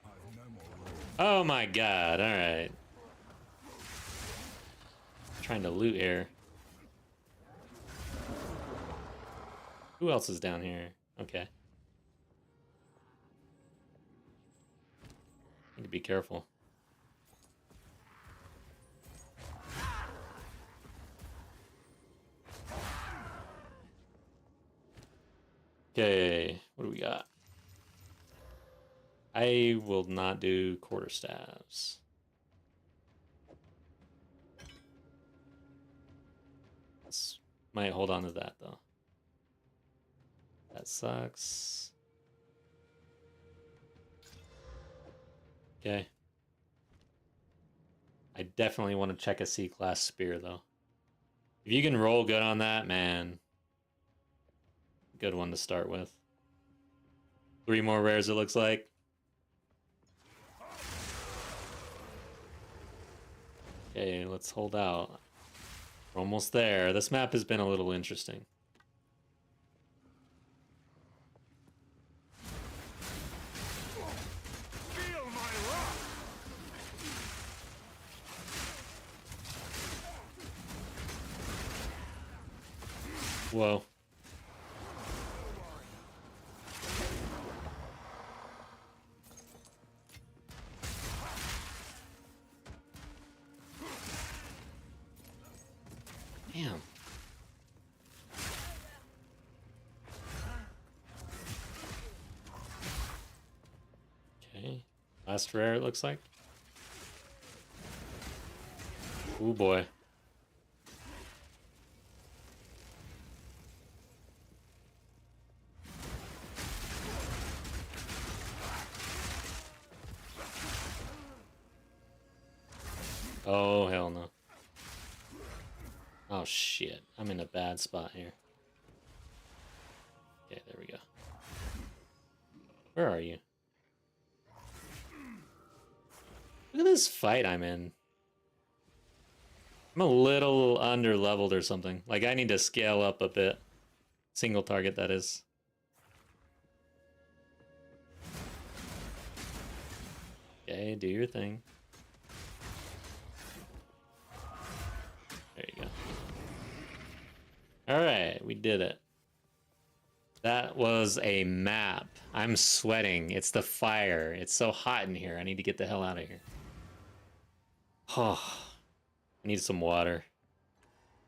I've no more room. Oh my god, alright. Trying to loot here. Who else is down here? Okay. Need to be careful. Okay, what do we got? I will not do quarterstaffs. Might hold on to that though. That sucks. Okay. I definitely want to check a C-class spear though. If you can roll good on that, man. Good one to start with. 3 more rares it looks like. Okay, let's hold out. We're almost there. This map has been a little interesting. Feel my wrath. Whoa. Damn. Okay. Last rare, it looks like. Oh boy. Oh, hell no. Oh shit, I'm in a bad spot here. Okay, there we go. Where are you? Look at this fight I'm in. I'm a little under leveled or something. Like I need to scale up a bit. Single target, that is. Okay, do your thing. There you go. Alright, we did it. That was a map. I'm sweating. It's the fire. It's so hot in here. I need to get the hell out of here. Oh, I need some water.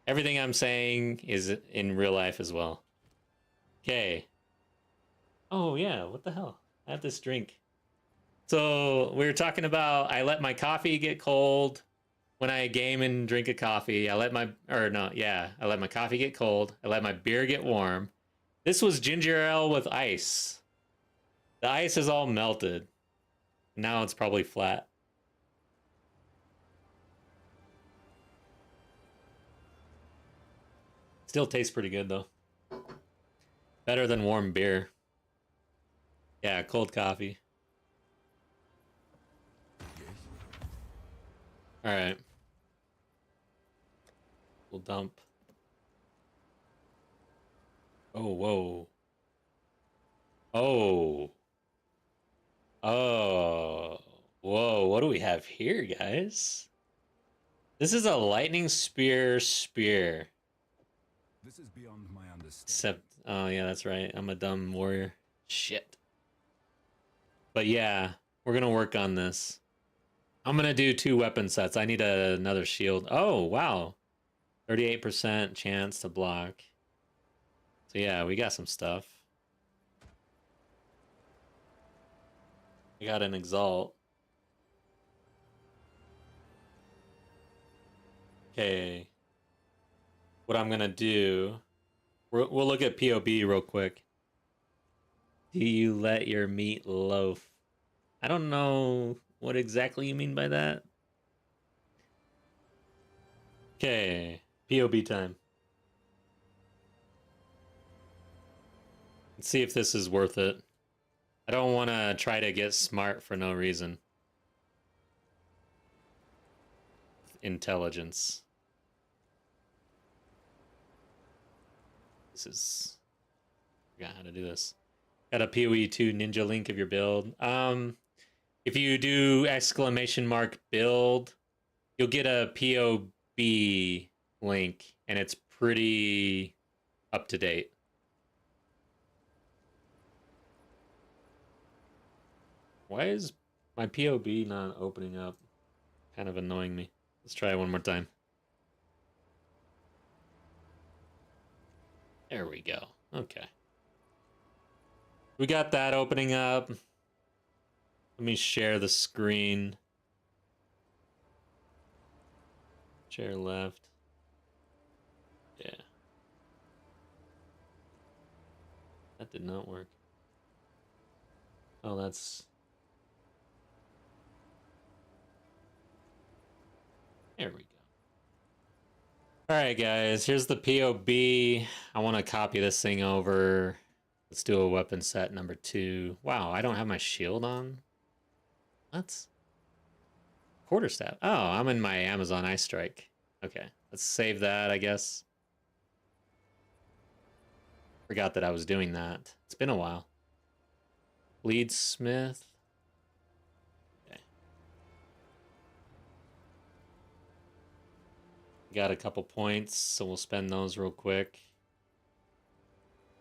Everything I'm saying is in real life as well. Okay. Oh, yeah. What the hell? I have this drink. So we were talking about I let my coffee get cold when I game and drink a coffee. I let my coffee get cold. I let my beer get warm. This was ginger ale with ice. The ice is all melted. Now it's probably flat. Still tastes pretty good though. Better than warm beer. Yeah, cold coffee. All right. We'll dump. Oh, whoa. Oh. Oh. Whoa, what do we have here, guys? This is a lightning spear. This is beyond my understanding. Except, oh yeah, that's right. I'm a dumb warrior. Shit. But yeah, we're gonna work on this. I'm gonna do 2 weapon sets. I need another shield. Oh, wow. 38% chance to block. So yeah, we got some stuff. We got an Exalt. Okay. What I'm gonna do... We'll look at POB real quick. Do you let your meat loaf? I don't know what exactly you mean by that. Okay, POB time. Let's see if this is worth it. I don't want to try to get smart for no reason. Intelligence. This is... I forgot how to do this. Got a PoE 2 ninja link of your build. If you do exclamation mark build, you'll get a POB link, and it's pretty up to date. Why is my POB not opening up? Kind of annoying me. Let's try it one more time. There we go. Okay. We got that opening up. Let me share the screen. Share left. Yeah. That did not work. Oh, that's... There we go. Alright, guys. Here's the POB. I want to copy this thing over. Let's do a weapon set number 2. Wow, I don't have my shield on? What? Quarterstaff. Oh, I'm in my Amazon Ice Strike. Okay, let's save that, I guess. Forgot that I was doing that. It's been a while. Bleed Smith. Okay. Got a couple points, so we'll spend those real quick.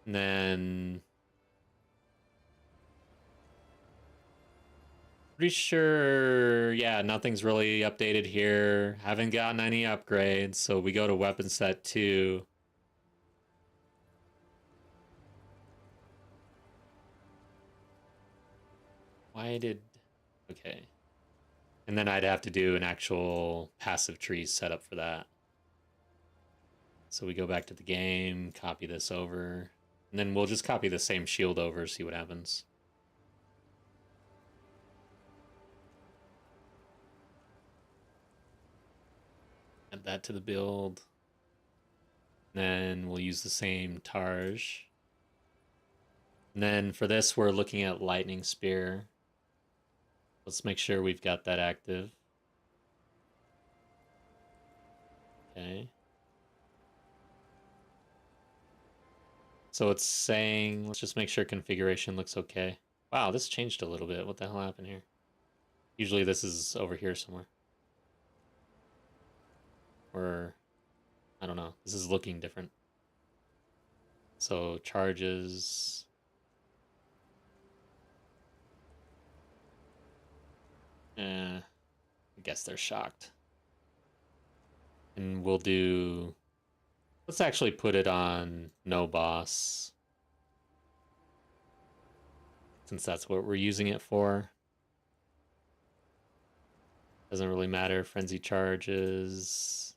And then... Pretty sure, yeah, nothing's really updated here. Haven't gotten any upgrades, so we go to weapon set 2. Why did... Okay. And then I'd have to do an actual passive tree setup for that. So we go back to the game, copy this over, and then we'll just copy the same shield over, see what happens. Add that to the build. Then we'll use the same Tarj. And then for this, we're looking at Lightning Spear. Let's make sure we've got that active. Okay. So it's saying, let's just make sure configuration looks okay. Wow, this changed a little bit. What the hell happened here? Usually this is over here somewhere. Or, I don't know. This is looking different. So charges. I guess they're shocked. And we'll do... Let's actually put it on no boss. Since that's what we're using it for. Doesn't really matter. Frenzy charges.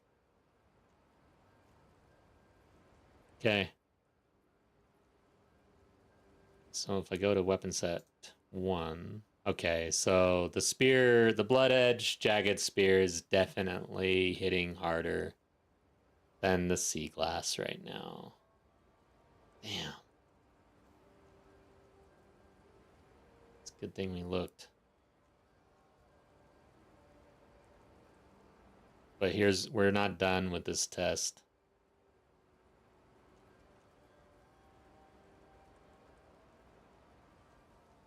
Okay. So if I go to weapon set 1... Okay, so the spear, the Blood Edge Jagged Spear is definitely hitting harder than the Sea Glass right now. Damn. It's a good thing we looked. But we're not done with this test.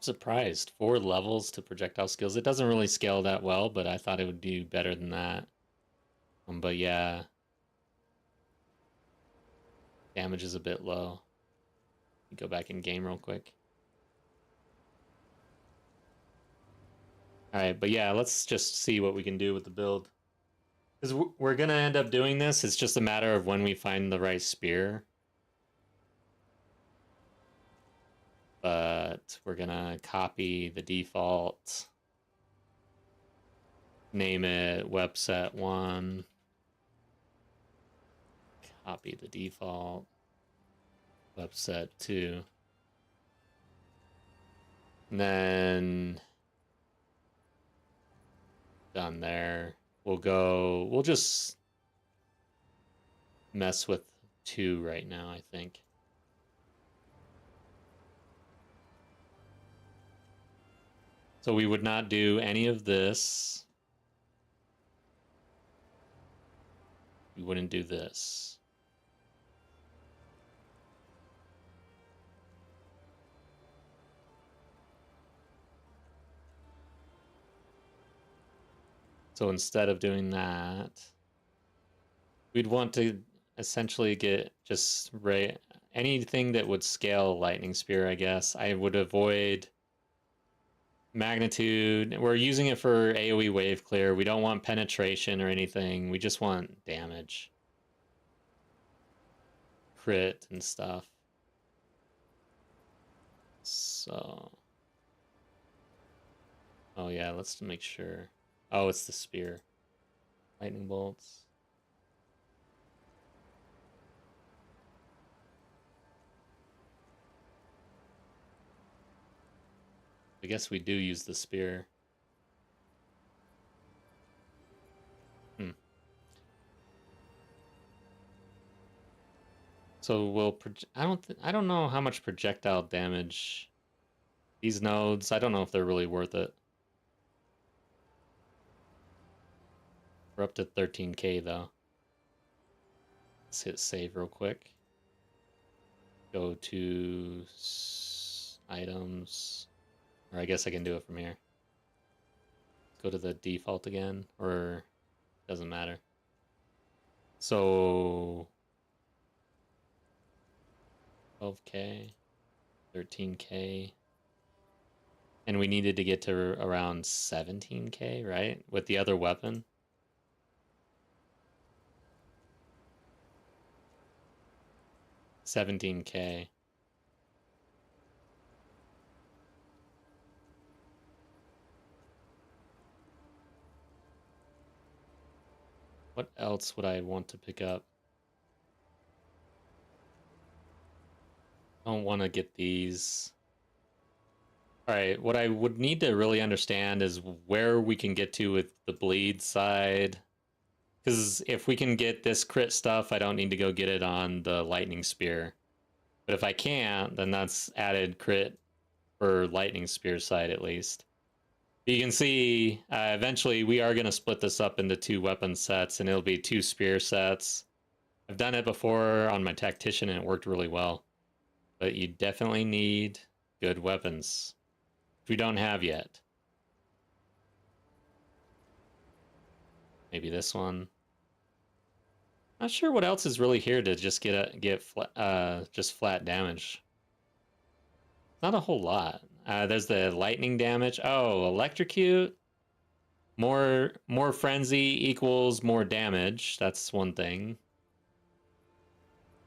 Surprised. 4 levels to projectile skills. It doesn't really scale that well, but I thought it would do better than that. But yeah. Damage is a bit low. Go back in game real quick. All right, but yeah, let's just see what we can do with the build. Because we're going to end up doing this. It's just a matter of when we find the right spear. But we're going to copy the default. Name it webset 1. Copy the default. Webset 2. And then done there. We'll just mess with 2 right now, I think. So we would not do any of this. We wouldn't do this. So instead of doing that, we'd want to essentially get just anything that would scale Lightning Spear, I guess. I would avoid magnitude. We're using it for AoE wave clear. We don't want penetration or anything. We just want damage. Crit and stuff. So... oh yeah, let's make sure. Oh, it's the spear. Lightning bolts. I guess we do use the spear. So we'll I don't know how much projectile damage these nodes. I don't know if they're really worth it. We're up to 13k though. Let's hit save real quick. Go to items. Or I guess I can do it from here. Go to the default again, or doesn't matter. So 12k, 13k. And we needed to get to around 17k, right? With the other weapon. $17k. What else would I want to pick up? I don't want to get these. All right, what I would need to really understand is where we can get to with the bleed side. Because if we can get this crit stuff, I don't need to go get it on the lightning spear. But if I can't, then that's added crit for lightning spear side at least. You can see eventually we are going to split this up into 2 weapon sets, and it'll be 2 spear sets. I've done it before on my tactician and it worked really well. But you definitely need good weapons, which we don't have yet. Maybe this one. Not sure what else is really here to just get just flat damage. Not a whole lot. There's the lightning damage. Oh, electrocute. More frenzy equals more damage. That's one thing.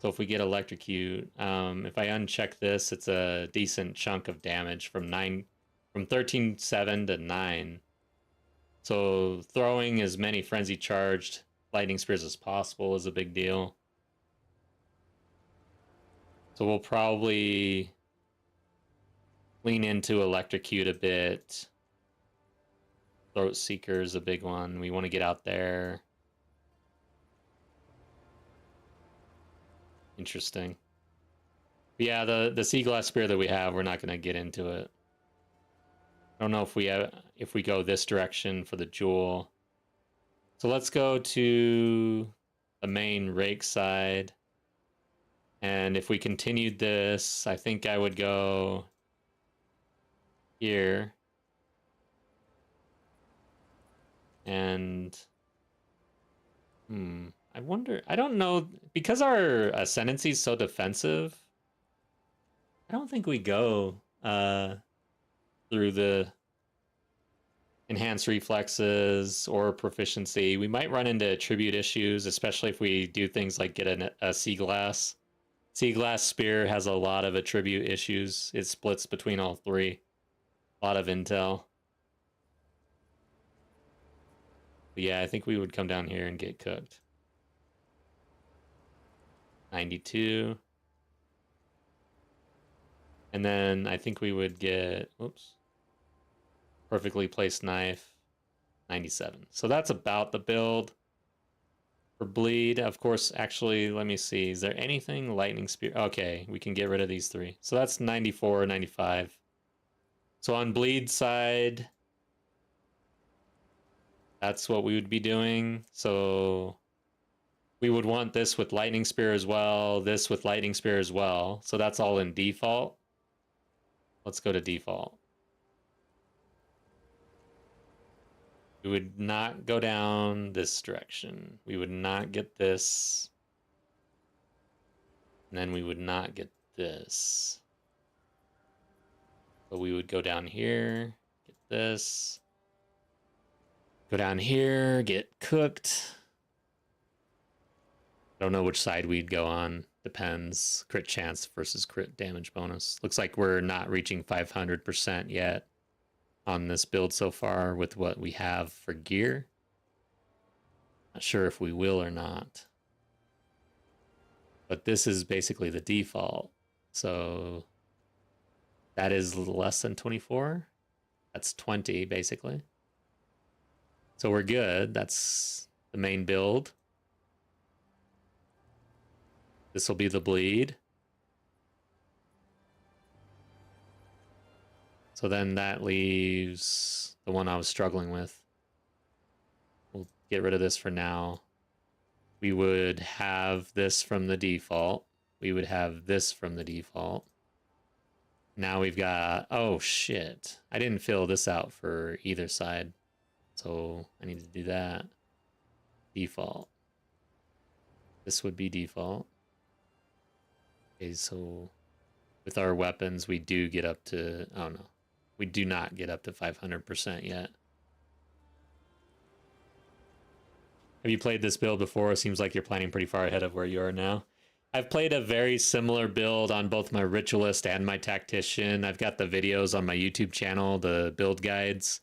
So if we get electrocute, if I uncheck this, it's a decent chunk of damage from 13.7 to 9. So throwing as many frenzy charged lightning spears as possible is a big deal. So we'll probably lean into electrocute a bit. Throat Seeker is a big one. We want to get out there. Interesting. But yeah, the sea glass spear that we have, we're not going to get into it. I don't know if we go this direction for the jewel. So let's go to the main rake side. And if we continued this, I think I would go here. And I wonder, I don't know, because our ascendancy is so defensive, I don't think we go through the enhanced reflexes or proficiency. We might run into attribute issues, especially if we do things like get a sea glass. Sea glass spear has a lot of attribute issues. It splits between all three. A lot of intel. But yeah, I think we would come down here and get cooked. 92. And then I think we would get, whoops, perfectly placed knife, 97. So that's about the build for bleed. Of course, actually, let me see. Is there anything lightning spear? Okay, we can get rid of these three. So that's 94, 95. So on bleed side, that's what we would be doing. So we would want this with lightning spear as well, this with lightning spear as well. So that's all in default. Let's go to default. We would not go down this direction. We would not get this. And then we would not get this. But we would go down here, get this. Go down here, get cooked. I don't know which side we'd go on. Depends. Crit chance versus crit damage bonus. Looks like we're not reaching 500% yet on this build so far with what we have for gear. Not sure if we will or not. But this is basically the default. So that is less than 24. That's 20 basically. So we're good. That's the main build. This will be the bleed. So then that leaves the one I was struggling with. We'll get rid of this for now. We would have this from the default. We would have this from the default. Now we've got, oh shit. I didn't fill this out for either side. So I need to do that. Default. This would be default. Okay, so with our weapons, we do get up to, oh no, we do not get up to 500% yet. Have you played this build before? It seems like you're planning pretty far ahead of where you are now. I've played a very similar build on both my Ritualist and my Tactician. I've got the videos on my YouTube channel, the build guides.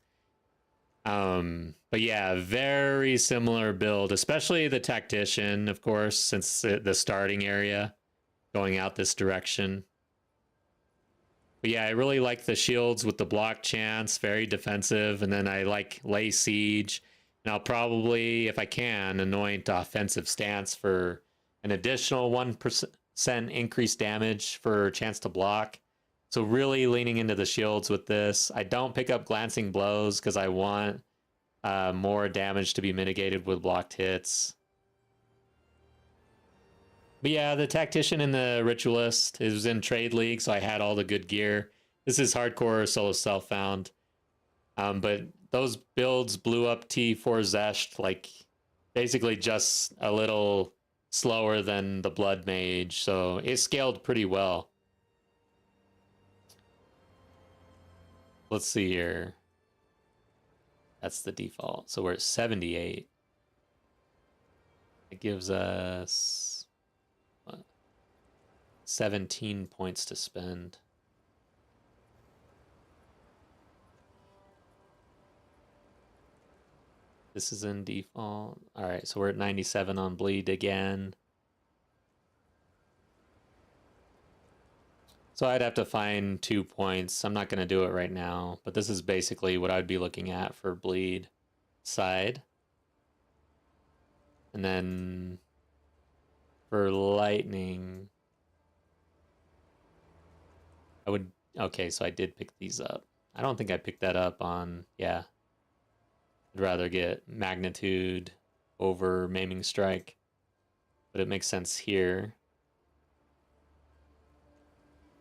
But yeah, very similar build, especially the Tactician, of course, since the starting area going out this direction. But yeah, I really like the shields with the block chance, very defensive, and then I like lay siege. And I'll probably, if I can, anoint offensive stance for an additional 1% increased damage for chance to block. So really leaning into the shields with this. I don't pick up glancing blows because I want more damage to be mitigated with blocked hits. But yeah, the Tactician and the Ritualist, it was in Trade League, so I had all the good gear. This is hardcore solo self-found. But those builds blew up T4 Zesht, like, basically just a little slower than the Blood Mage, so it scaled pretty well. Let's see here. That's the default. So we're at 78. It gives us 17 points to spend. This is in default. All right, so we're at 97 on bleed again. So I'd have to find 2 points. I'm not going to do it right now, but this is basically what I'd be looking at for bleed side. And then for lightning, I would, okay, so I did pick these up. I don't think I picked that up on, yeah. I'd rather get magnitude over maiming strike, but it makes sense here.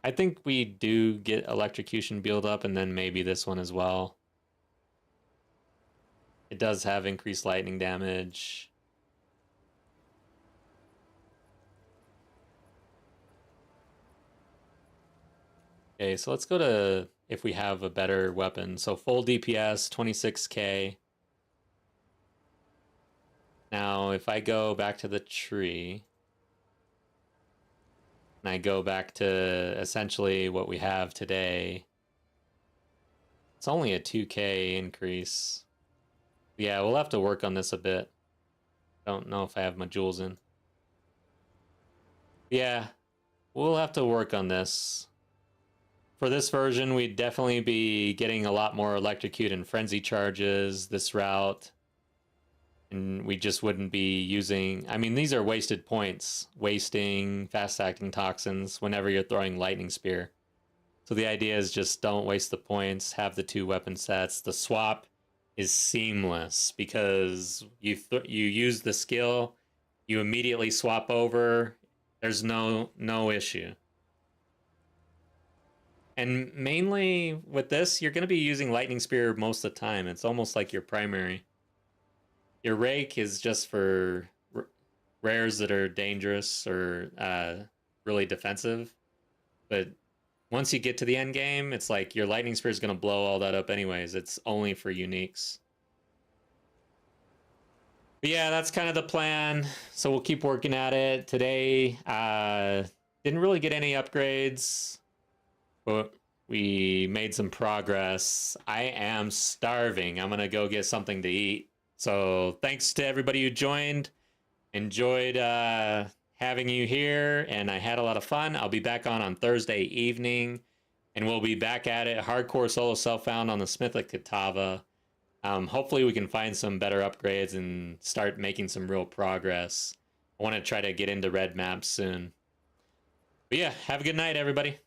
I think we do get electrocution build up and then maybe this one as well. It does have increased lightning damage. Okay, so let's go to if we have a better weapon. So full DPS, 26k. Now, if I go back to the tree, and I go back to essentially what we have today, it's only a 2k increase. Yeah, we'll have to work on this a bit. Don't know if I have my jewels in. Yeah, we'll have to work on this. For this version, we'd definitely be getting a lot more electrocute and frenzy charges this route. And we just wouldn't be using... I mean, these are wasted points. Wasting fast-acting toxins whenever you're throwing lightning spear. So the idea is just don't waste the points. Have the 2 weapon sets. The swap is seamless because you use the skill, you immediately swap over. There's no issue. And mainly with this, you're going to be using lightning spear most of the time. It's almost like your primary. Your rake is just for rares that are dangerous or really defensive. But once you get to the end game, it's like your lightning spear is going to blow all that up anyways. It's only for uniques. But yeah, that's kind of the plan. So we'll keep working at it. Today, didn't really get any upgrades, but we made some progress. I am starving. I'm going to go get something to eat. So thanks to everybody who joined. Enjoyed having you here, and I had a lot of fun. I'll be back on Thursday evening, and we'll be back at it. Hardcore solo self-found on the Smith of Kitava. Hopefully we can find some better upgrades and start making some real progress. I want to try to get into red maps soon. But yeah, have a good night, everybody.